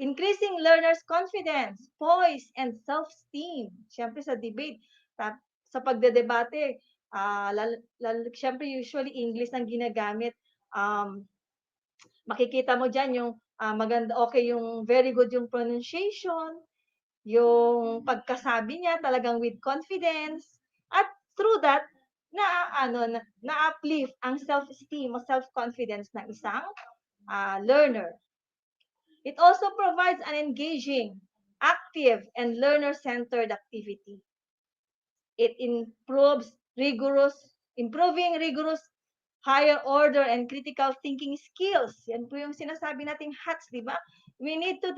Increasing learners' confidence, poise, and self-esteem. Siyempre sa debate, sa pagdedebate, siyempre usually English ang ginagamit. Makikita mo dyan yung maganda, okay, yung very good yung pronunciation, yung pagkasabi niya talagang with confidence, at through that, na-uplift ang self-esteem o self-confidence ng isang learner. It also provides an engaging, active, and learner-centered activity. It improving rigorous higher order and critical thinking skills. Yan po yung sinasabi nating HATS, di ba? We need to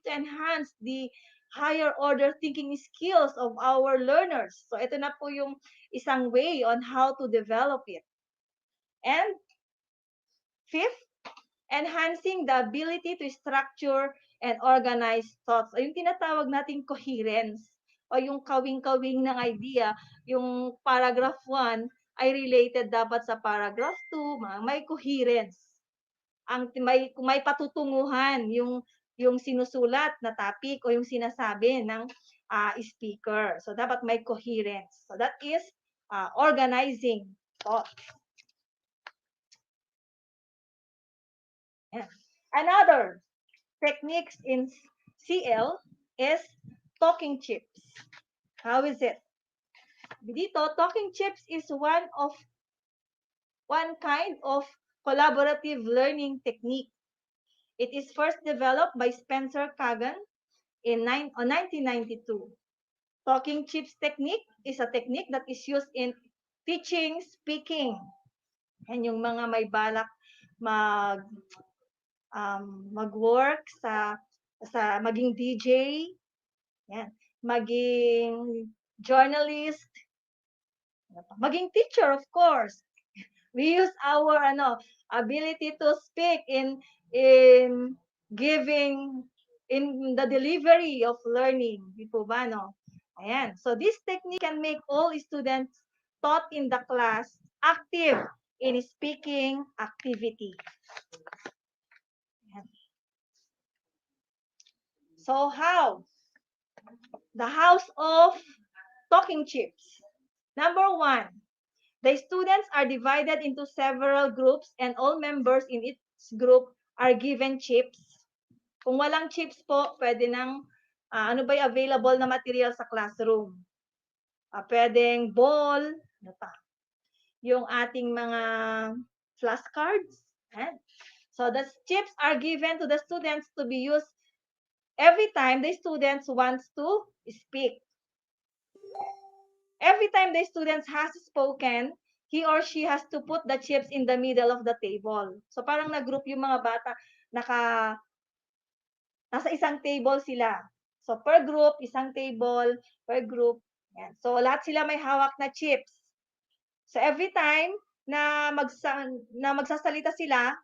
enhance the higher order thinking skills of our learners. So ito na po yung isang way on how to develop it. And fifth, enhancing the ability to structure and organize thoughts. O yung tinatawag nating coherence o yung kawing-kawing ng idea, yung paragraph 1 ay related dapat sa paragraph 2, may coherence. Kung may patutunguhan yung sinusulat na topic o yung sinasabi ng speaker. So dapat may coherence. So that is organizing thoughts. Yeah. Another techniques in CL is talking chips. How is it? Dito, talking chips is one kind of collaborative learning technique. It is first developed by Spencer Kagan in 1992. Talking chips technique is a technique that is used in teaching speaking. And yung mga may balak mag-work sa maging DJ, yan, maging journalist, maging teacher, of course. We use our ability to speak in giving, in the delivery of learning. Di po ba, no? Ayan. So this technique can make all students taught in the class active in speaking activity. Ayan. So how? The house of talking chips. Number 1, the students are divided into several groups and all members in each group are given chips. Kung walang chips po, pwede nang, ano ba yung available na material sa classroom? Pwedeng ball, ano pa? Yung ating mga flashcards. So the chips are given to the students to be used every time the students wants to speak. Every time the student has spoken, he or she has to put the chips in the middle of the table. So parang nag-group yung mga bata, nasa isang table sila. So per group, isang table, per group. Yan. So lahat sila may hawak na chips. So every time na magsasalita sila,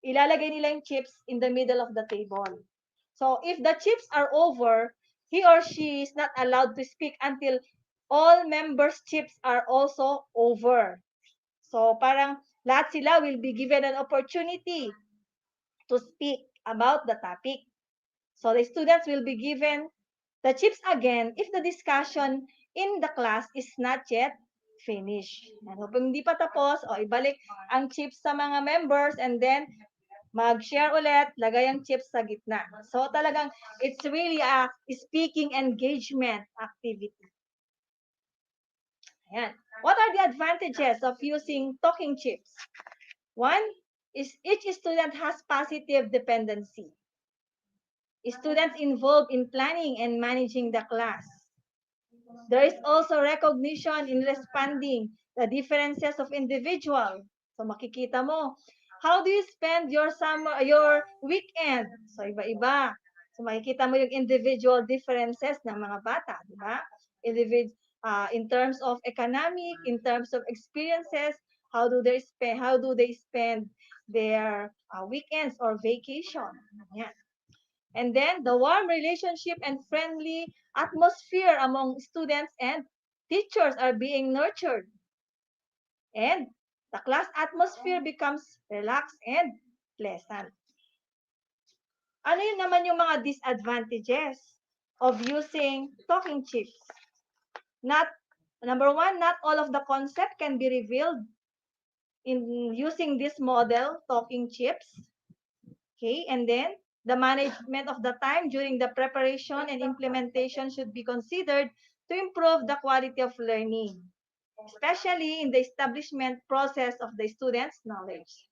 ilalagay nila yung chips in the middle of the table. So if the chips are over, he or she is not allowed to speak until all members' chips are also over. So parang lahat sila will be given an opportunity to speak about the topic. So the students will be given the chips again if the discussion in the class is not yet finished. Ano, kung hindi pa tapos, o ibalik ang chips sa mga members and then mag-share ulit, lagay ang chips sa gitna. So talagang it's really a speaking engagement activity. Ayan. What are the advantages of using talking chips? One is each student has positive dependency. Students involved in planning and managing the class. There is also recognition in responding the differences of individual. So makikita mo, how do you spend your summer, your weekend? So iba-iba. So makikita mo yung individual differences ng mga bata, di ba? In terms of economic, in terms of experiences, how do they spend their weekends or vacation? Yan. And then the warm relationship and friendly atmosphere among students and teachers are being nurtured. And the class atmosphere becomes relaxed and pleasant. Ano yun naman yung mga disadvantages of using talking chips? Number one, not all of the concept can be revealed in using this model, talking chips. Okay, and then the management of the time during the preparation and implementation should be considered to improve the quality of learning, especially in the establishment process of the student's knowledge.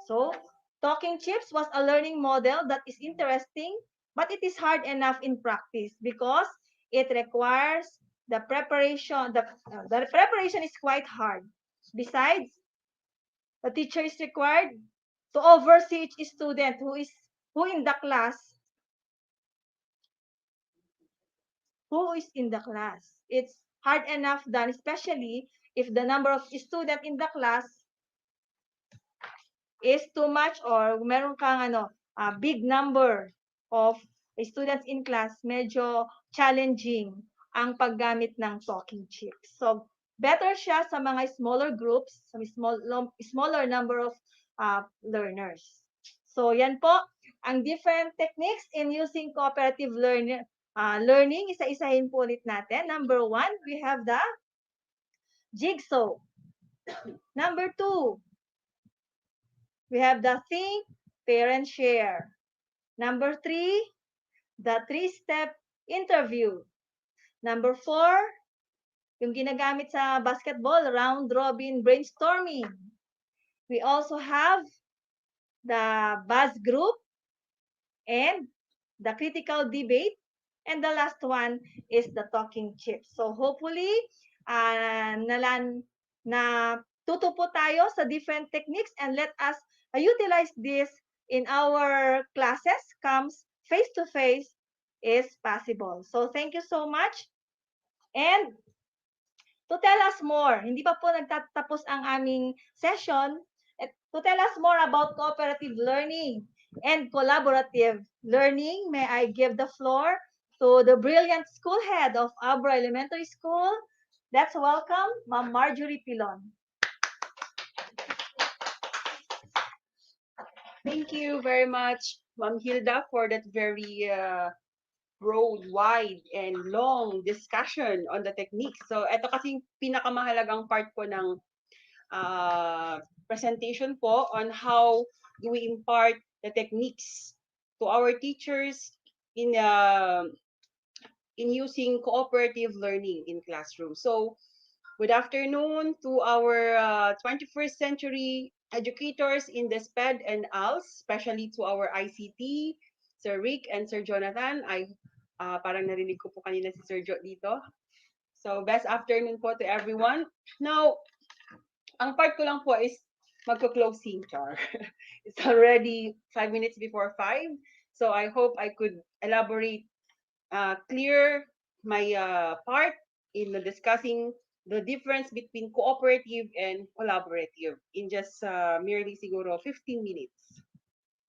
So, talking chips was a learning model that is interesting, but it is hard enough in practice because it requires the preparation. The preparation is quite hard. Besides, the teacher is required to oversee each student who in the class. Who is in the class? It's hard enough done, especially if the number of students in the class is too much or meron kang big number of students in class, medyo challenging ang paggamit ng talking chips. So, better siya sa mga smaller groups, sa smaller number of learners. So, yan po, ang different techniques in using cooperative learning, isa-isahin po ulit natin. Number one, we have the jigsaw. Number two, we have the think, pair, and share. Number three, the three-step interview. Number four, yung ginagamit sa basketball, round-robin brainstorming. We also have the buzz group and the critical debate. And the last one is the talking chips. So hopefully, natuto po tayo sa different techniques and let us utilize this in our classes comes face-to-face is possible. So thank you so much. And to tell us more, hindi pa po nagtatapos ang aming session. To tell us more about cooperative learning and collaborative learning, may I give the floor to the brilliant school head of Abra Elementary School. Let's welcome Ma'am Marjorie Pilon. Thank you very much, Ma'am Hilda, for that very broad, wide, and long discussion on the techniques. So, ito kasing pinakamahalagang part po ng presentation po on how do we impart the techniques to our teachers in using cooperative learning in classrooms. So, good afternoon to our 21st century educators in the SpEd and ALS, especially to our ICT, Sir Rick and Sir Jonathan. Parang narinig ko po kanina si Sir Jo dito. So, best afternoon po to everyone. Now, ang part ko lang po is magko-closing, char. It's already 5 minutes before 5. So, I hope I could elaborate, clear my part in discussing the difference between cooperative and collaborative in just merely siguro 15 minutes.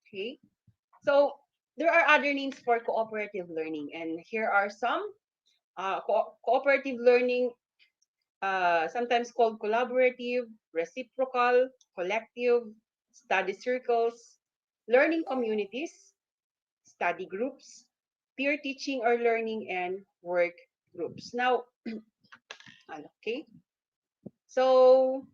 Okay? So, there are other names for cooperative learning, and here are some. Cooperative learning, sometimes called collaborative, reciprocal, collective, study circles, learning communities, study groups, peer teaching or learning, and work groups. Now, okay. So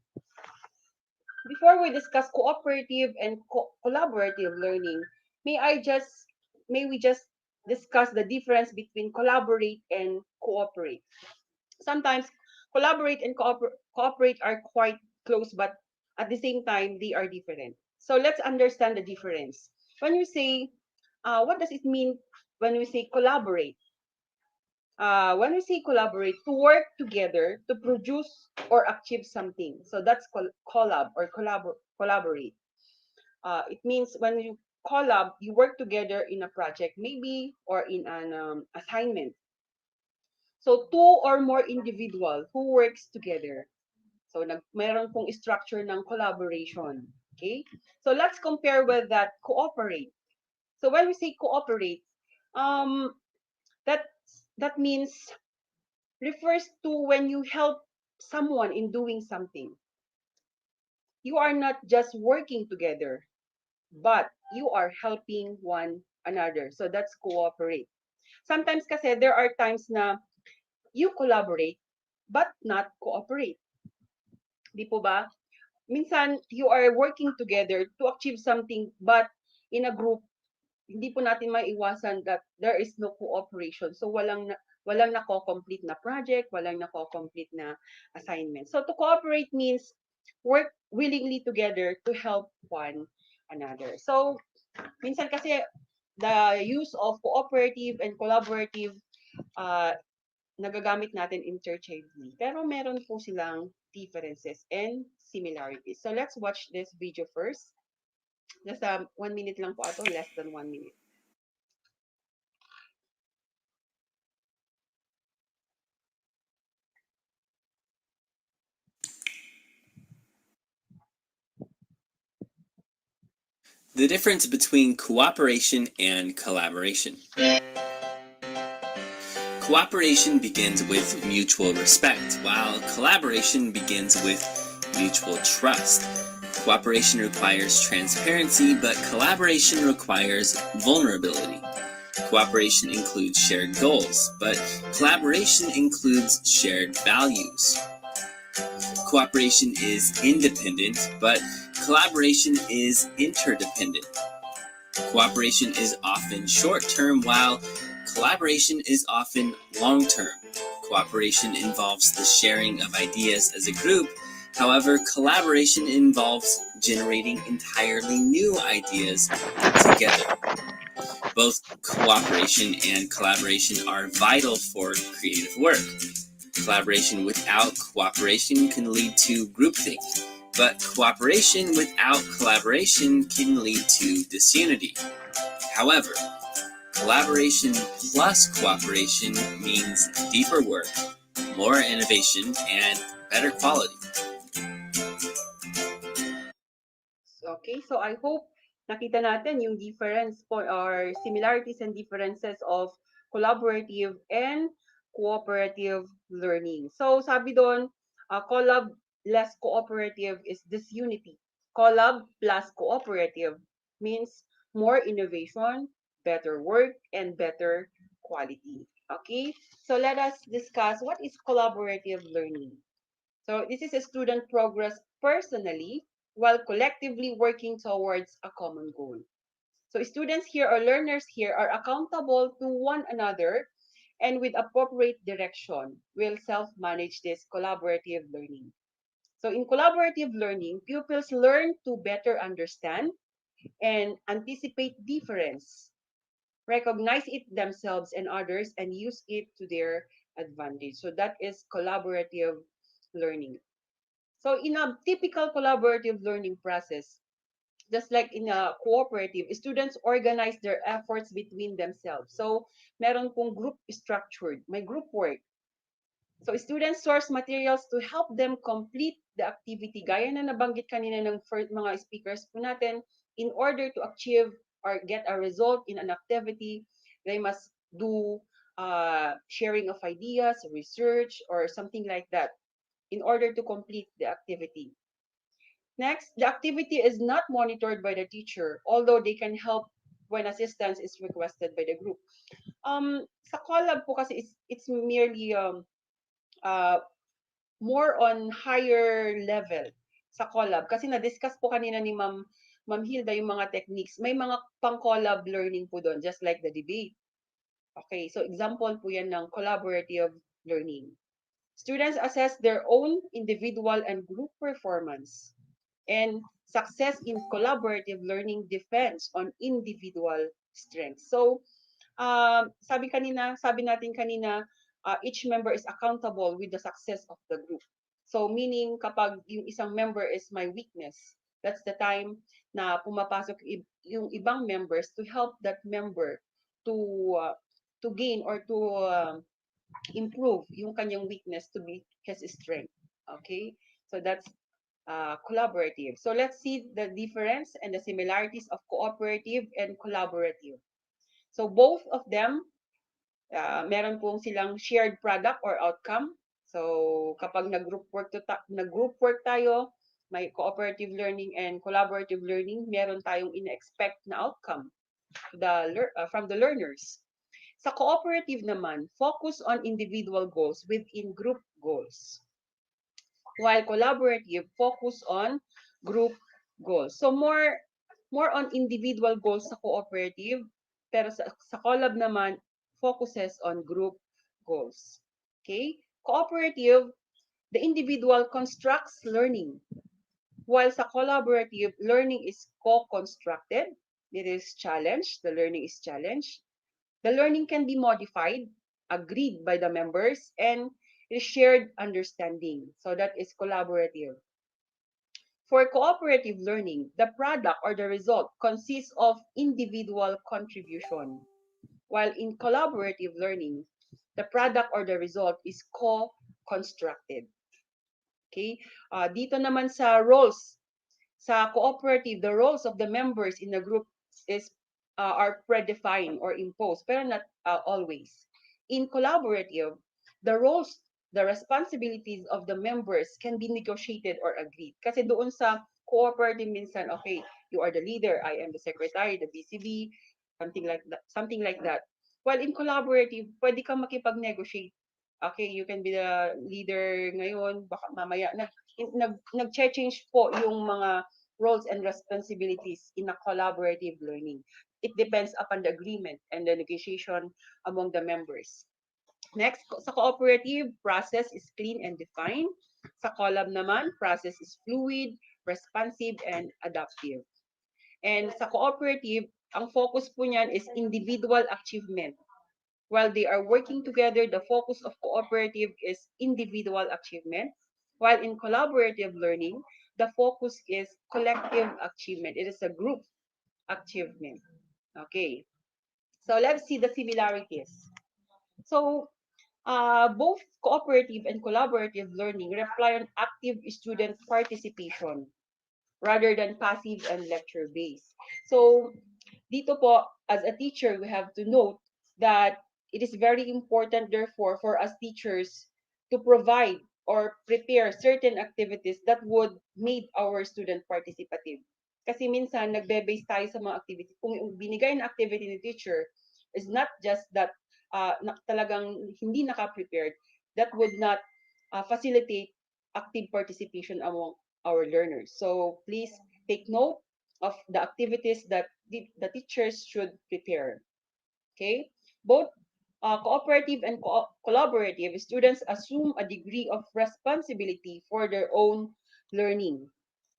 before we discuss cooperative and collaborative learning, may I just may we just discuss the difference between collaborate and cooperate. Sometimes collaborate and cooperate are quite close, but at the same time they are different. So let's understand the difference. When you say, what does it mean when we say collaborate? When we say collaborate, to work together to produce or achieve something. So that's collab or collaborate. It means when you collab, you work together in a project, maybe, or in an assignment. So two or more individual who works together. So meron pong structure ng collaboration. Okay? So let's compare with that cooperate. So when we say cooperate, um, that that means refers to when you help someone in doing something. You are not just working together, but you are helping one another. So that's cooperate. Sometimes kasi there are times na you collaborate but not cooperate. Di po ba? Minsan you are working together to achieve something but in a group hindi po natin maiwasan that there is no cooperation. So walang nako-complete na project, walang nako-complete na assignment. So to cooperate means work willingly together to help one another. So minsan kasi the use of cooperative and collaborative uh, nagagamit natin interchangeably. Pero meron po silang differences and similarities. So let's watch this video first. Just 1 minute lang po ato, less than 1 minute. The difference between cooperation and collaboration. Cooperation begins with mutual respect, while collaboration begins with mutual trust. Cooperation requires transparency, but collaboration requires vulnerability. Cooperation includes shared goals, but collaboration includes shared values. Cooperation is independent, but collaboration is interdependent. Cooperation is often short-term, while collaboration is often long-term. Cooperation involves the sharing of ideas as a group. However, collaboration involves generating entirely new ideas together. Both cooperation and collaboration are vital for creative work. Collaboration without cooperation can lead to groupthink, but cooperation without collaboration can lead to disunity. However, collaboration plus cooperation means deeper work, more innovation, and better quality. Okay, so I hope nakita natin yung difference or similarities and differences of collaborative and cooperative learning. So sabi doon, collab less cooperative is disunity. Collab plus cooperative means more innovation, better work, and better quality. Okay, so let us discuss what is collaborative learning. So this is a student progress personally while collectively working towards a common goal. So students here or learners here are accountable to one another and with appropriate direction will self-manage this collaborative learning. So in collaborative learning, pupils learn to better understand and anticipate difference, recognize it themselves and others, and use it to their advantage. So that is collaborative learning. So in a typical collaborative learning process, just like in a cooperative, students organize their efforts between themselves. So meron pong group structured, may group work. So students source materials to help them complete the activity. Gaya na nabanggit kanina ng mga speakers po natin, in order to achieve or get a result in an activity, they must do sharing of ideas, research, or something like that in order to complete the activity. Next, the activity is not monitored by the teacher, although they can help when assistance is requested by the group. Sa collab po kasi it's merely more on higher level sa collab. Kasi na-discuss po kanina ni Ma'am Hilda yung mga techniques. May mga pang-collab learning po doon, just like the debate. Okay, so example po yan ng collaborative learning. Students assess their own individual and group performance. And success in collaborative learning depends on individual strengths. So, sabi natin kanina, each member is accountable with the success of the group. So, meaning kapag yung isang member is my weakness, that's the time na pumapasok yung ibang members to help that member to gain or to improve yung kanyang weakness to be his strength. Okay? So, that's collaborative. So, let's see the difference and the similarities of cooperative and collaborative. So both of them, meron pong silang shared product or outcome. So kapag nag-group work tayo, may cooperative learning and collaborative learning, meron tayong in-expect na outcome from the learners. Sa cooperative naman, focus on individual goals within group goals. While collaborative, focus on group goals. So more on individual goals sa cooperative, pero sa collab naman, focuses on group goals. Okay? Cooperative, the individual constructs learning. While sa collaborative, learning is co-constructed. It is challenged. The learning is challenged. The learning can be modified, agreed by the members, and is shared understanding. So that is collaborative. For cooperative learning, the product or the result consists of individual contribution, while in collaborative learning, the product or the result is co-constructed. Okay? Dito naman sa roles, sa cooperative, the roles of the members in the group are predefined or imposed, pero not always. In collaborative, the roles, the responsibilities of the members can be negotiated or agreed. Kasi doon sa cooperative minsan, okay, you are the leader, I am the secretary, the BCB, something like that. While in collaborative, pwede kang makipag-negotiate. Okay, you can be the leader ngayon, baka mamaya nag-change po yung mga roles and responsibilities in a collaborative learning. It depends upon the agreement and the negotiation among the members. Next, sa cooperative, process is clean and defined. Sa collab naman, process is fluid, responsive, and adaptive. And sa cooperative, ang focus po niyan is individual achievement. While they are working together, the focus of cooperative is individual achievement. While in collaborative learning, the focus is collective achievement. It is a group achievement. Okay. So let's see the similarities. So both cooperative and collaborative learning rely on active student participation rather than passive and lecture-based. So dito po, as a teacher, we have to note that it is very important, therefore, for us teachers to provide or prepare certain activities that would make our student participative. Kasi minsan, nagbe-base tayo sa mga activity. Kung yung binigay na activity ni teacher is not just that talagang hindi naka-prepared, that would not facilitate active participation among our learners. So please take note of the activities that the teachers should prepare. Okay? Both cooperative and collaborative, students assume a degree of responsibility for their own learning.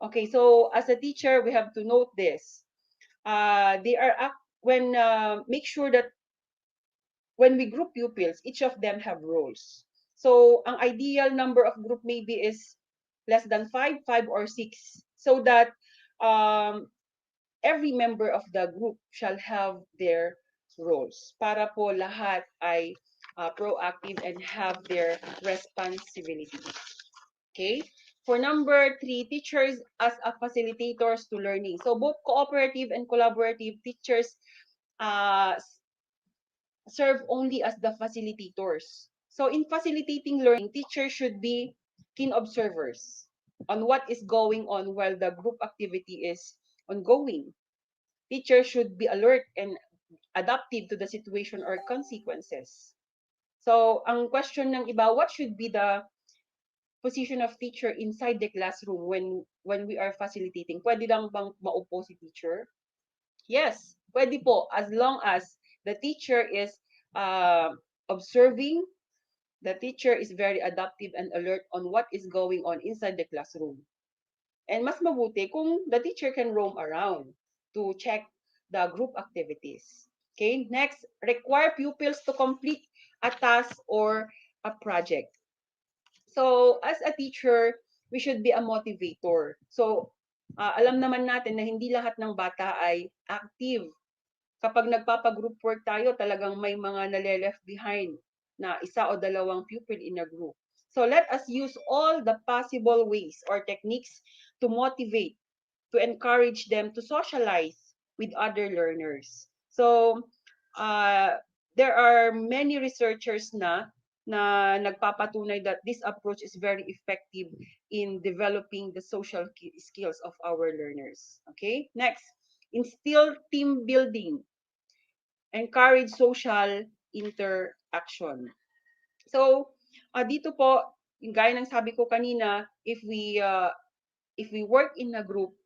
Okay, so as a teacher, we have to note this. Make sure that when we group pupils, each of them have roles. So, ang ideal number of group maybe is less than 5 or 6, so that every member of the group shall have their roles para po lahat ay proactive and have their responsibilities. Okay? For number 3, teachers as a facilitators to learning. So both cooperative and collaborative teachers serve only as the facilitators. So in facilitating learning, teachers should be keen observers on what is going on while the group activity is ongoing. teachers should be alert and adaptive to the situation or consequences. So, ang question ng iba, what should be the position of teacher inside the classroom when we are facilitating? Pwede lang bang maupo si teacher? Yes, pwede po, as long as the teacher is observing, the teacher is very adaptive and alert on what is going on inside the classroom. And mas mabuti kung the teacher can roam around to check the group activities. Okay, next, require pupils to complete a task or a project. So, as a teacher, we should be a motivator. So, alam naman natin na hindi lahat ng bata ay active. Kapag nagpapagroup work tayo, talagang may mga nale-left behind na isa o dalawang pupil in a group. So, let us use all the possible ways or techniques to motivate, to encourage them to socialize with other learners. So, there are many researchers na nagpapatunay that this approach is very effective in developing the social skills of our learners. Okay, next, instill team building, encourage social interaction. So, dito po, gaya ng sabi ko kanina, if we work in a group,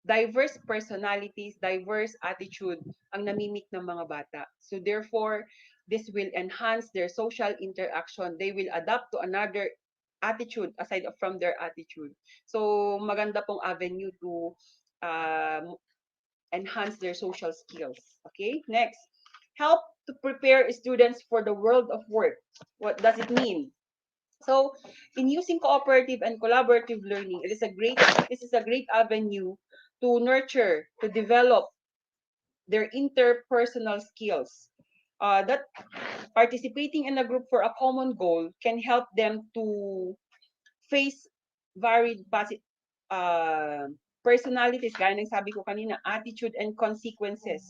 diverse personalities, diverse attitude ang namimik ng mga bata. So therefore, this will enhance their social interaction. They will adapt to another attitude aside from their attitude. So maganda pong avenue to enhance their social skills. Okay, next, help to prepare students for the world of work. What does it mean? So, in using cooperative and collaborative learning, this is a great avenue to nurture, to develop their interpersonal skills. That participating in a group for a common goal can help them to face varied personalities, gaya ng sabi ko kanina, attitude and consequences,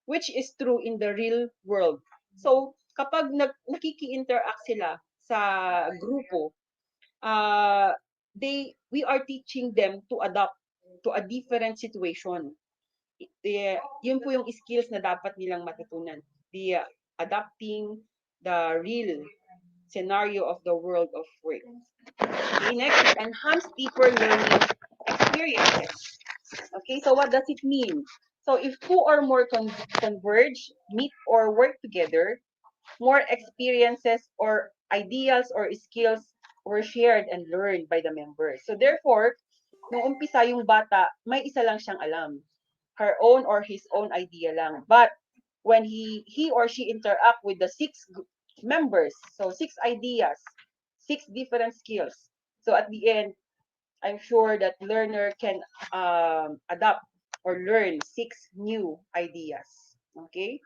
which is true in the real world. So, kapag nakiki-interact sila sa grupo, we are teaching them to adapt to a different situation. Yun po yung skills na dapat nilang matutunan. The adapting the real scenario of the world of work. Okay, next, enhance deeper learning experiences. Okay, so what does it mean? So if two or more converge, meet or work together, more experiences or ideas or skills were shared and learned by the members. So therefore, nung umpisa yung bata, may isa lang siyang alam. Her own or his own idea lang. But when he or she interact with the 6 members, so 6 ideas, 6 different skills. So at the end, I'm sure that learner can adapt or learn 6 new ideas. Okay?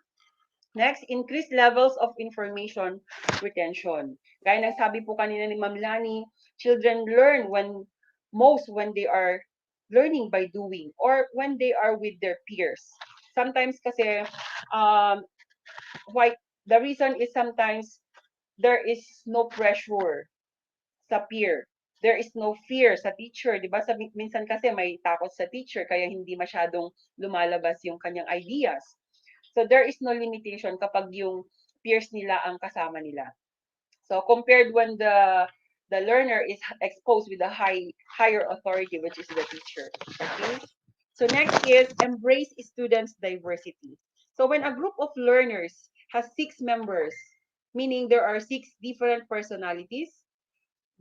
Next, increase levels of information retention. Gaya ng sabi po kanina ni Ma'am Lani, children learn when they are learning by doing or when they are with their peers. Sometimes kasi, the reason is sometimes there is no pressure sa peer. There is no fear sa teacher, di ba? Minsan kasi may takot sa teacher kaya hindi masyadong lumalabas yung kanyang ideas. So there is no limitation kapag yung peers nila ang kasama nila. So compared when the learner is exposed with a higher authority, which is the teacher. Okay? So next is embrace students' diversity. So when a group of learners has 6 members, meaning there are 6 different personalities,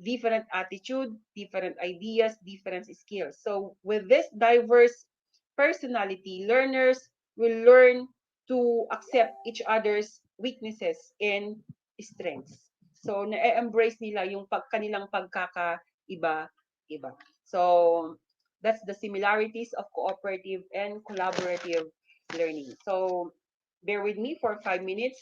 different attitude, different ideas, different skills. So with this diverse personality, learners will learn to accept each other's weaknesses and strengths. So na-embrace nila yung kanilang pagkakaiba-iba. So that's the similarities of cooperative and collaborative learning. So bear with me for 5 minutes.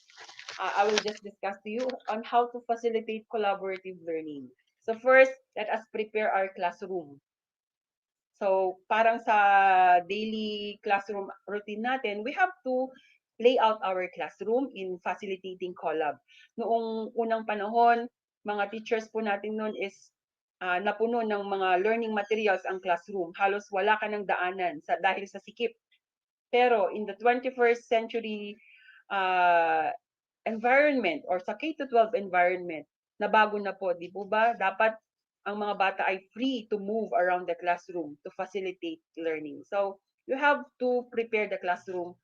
I will just discuss to you on how to facilitate collaborative learning. So first, let us prepare our classroom. So parang sa daily classroom routine natin, we have to lay out our classroom in facilitating collab. Noong unang panahon, mga teachers po natin noon is napuno ng mga learning materials ang classroom. Halos wala ka ng daanan dahil sa sikip. Pero in the 21st century environment or sa K-12 environment, nabago na po, di po ba? Dapat ang mga bata ay free to move around the classroom to facilitate learning. So, you have to prepare the classroom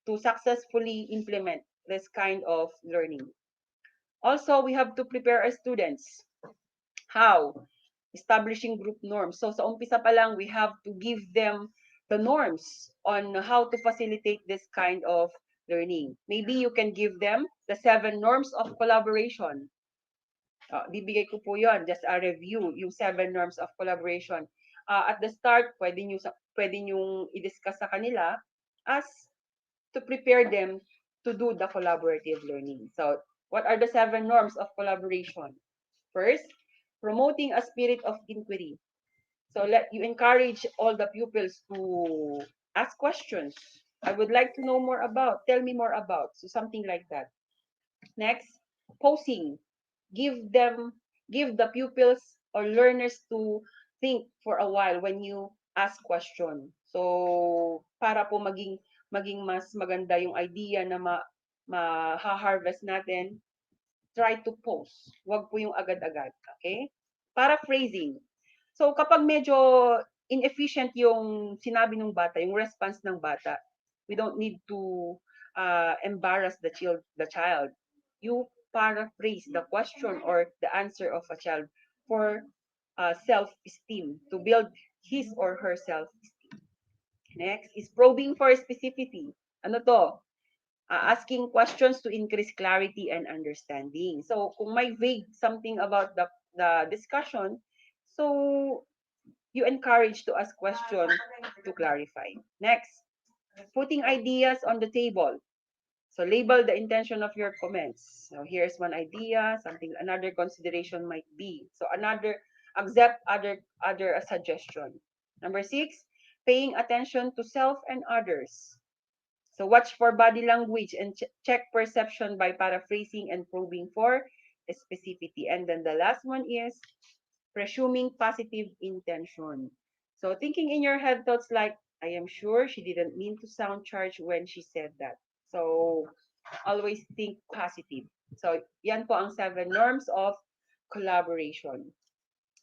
to successfully implement this kind of learning. Also, we have to prepare our students. How? Establishing group norms. So, sa umpisa pa lang, we have to give them the norms on how to facilitate this kind of learning. Maybe you can give them the 7 norms of collaboration. Bibigay ko po yon, just a review, yung 7 norms of collaboration. At the start, pwede nyo i-discuss sa kanila as to prepare them to do the collaborative learning. So, what are the 7 norms of collaboration? First, promoting a spirit of inquiry. So, you encourage all the pupils to ask questions. I would like to know more about, tell me more about. So, something like that. Next, posing. Give the pupils or learners to think for a while when you ask question. So, para po maging mas maganda yung idea na ma-harvest natin, try to pause. Huwag po yung agad-agad. Okay? Paraphrasing. So, kapag medyo inefficient yung sinabi ng bata, yung response ng bata, we don't need to embarrass the child. You paraphrase the question or the answer of a child for self-esteem, to build his or her self-esteem. Next is probing for specificity. Ano to? Asking questions to increase clarity and understanding. So, kung may vague something about the discussion, so you encourage to ask questions to clarify. Next, putting ideas on the table. So label the intention of your comments. So here's one idea, another consideration might be. So accept other suggestion. Number 6, paying attention to self and others. So watch for body language and check perception by paraphrasing and probing for specificity. And then the last one is presuming positive intention. So thinking in your head thoughts like, I am sure she didn't mean to sound charged when she said that. So always think positive. So yan po ang 7 norms of collaboration.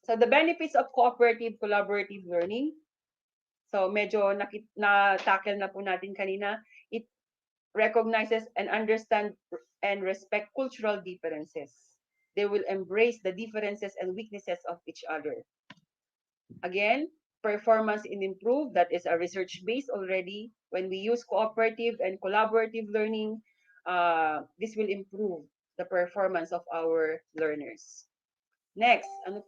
So the benefits of cooperative collaborative learning. So medyo na-tackle na po natin kanina. It recognizes and understand and respect cultural differences. They will embrace the differences and weaknesses of each other. Again, performance in improve, that is a research base already. When we use cooperative and collaborative learning, this will improve the performance of our learners. Next, ano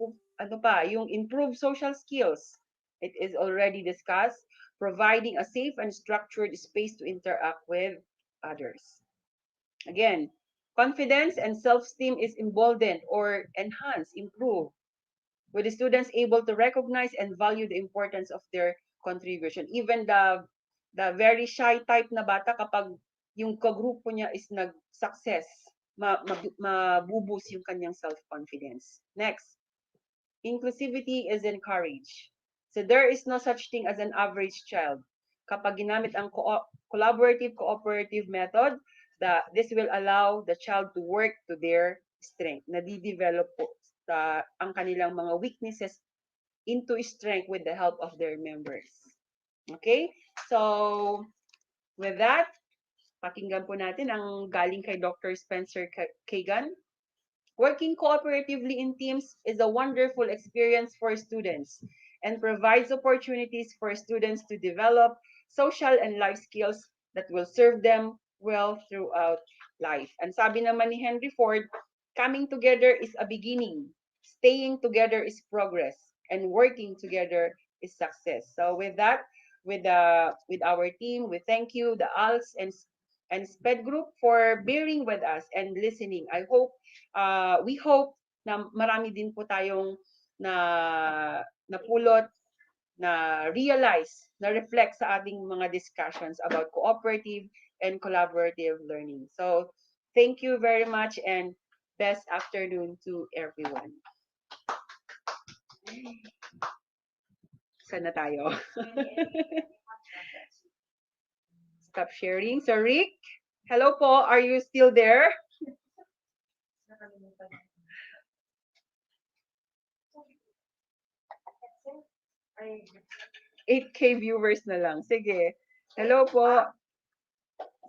pa? Yung improve social skills. It is already discussed, providing a safe and structured space to interact with others. Again, confidence and self-esteem is emboldened or enhanced, improved, with the students able to recognize and value the importance of their contribution. Even the very shy type na bata, kapag yung kagrupo niya is nag-success, mabubus yung kanyang self-confidence. Next, inclusivity is encouraged. So there is no such thing as an average child. Kapag ginamit ang collaborative, cooperative method, this will allow the child to work to their strength. Nadidevelop po ang kanilang mga weaknesses into strength with the help of their members. Okay? So, with that, pakinggan po natin ang galing kay Dr. Spencer Kagan. Working cooperatively in teams is a wonderful experience for students and provides opportunities for students to develop social and life skills that will serve them well throughout life. And sabi naman ni Henry Ford, coming together is a beginning. Staying together is progress, and working together is success. So with that, with our team, we thank you, the ALS and SpEd group, for bearing with us and listening. We hope na marami din po tayong napulot, na realize, na reflect sa ating mga discussions about cooperative and collaborative learning. So thank you very much and best afternoon to everyone. Sana tayo. stop sharing. So Rick, hello po, are you still there? 8K viewers na lang. Sige. Hello po.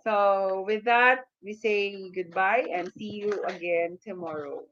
So with that, we say goodbye and see you again tomorrow.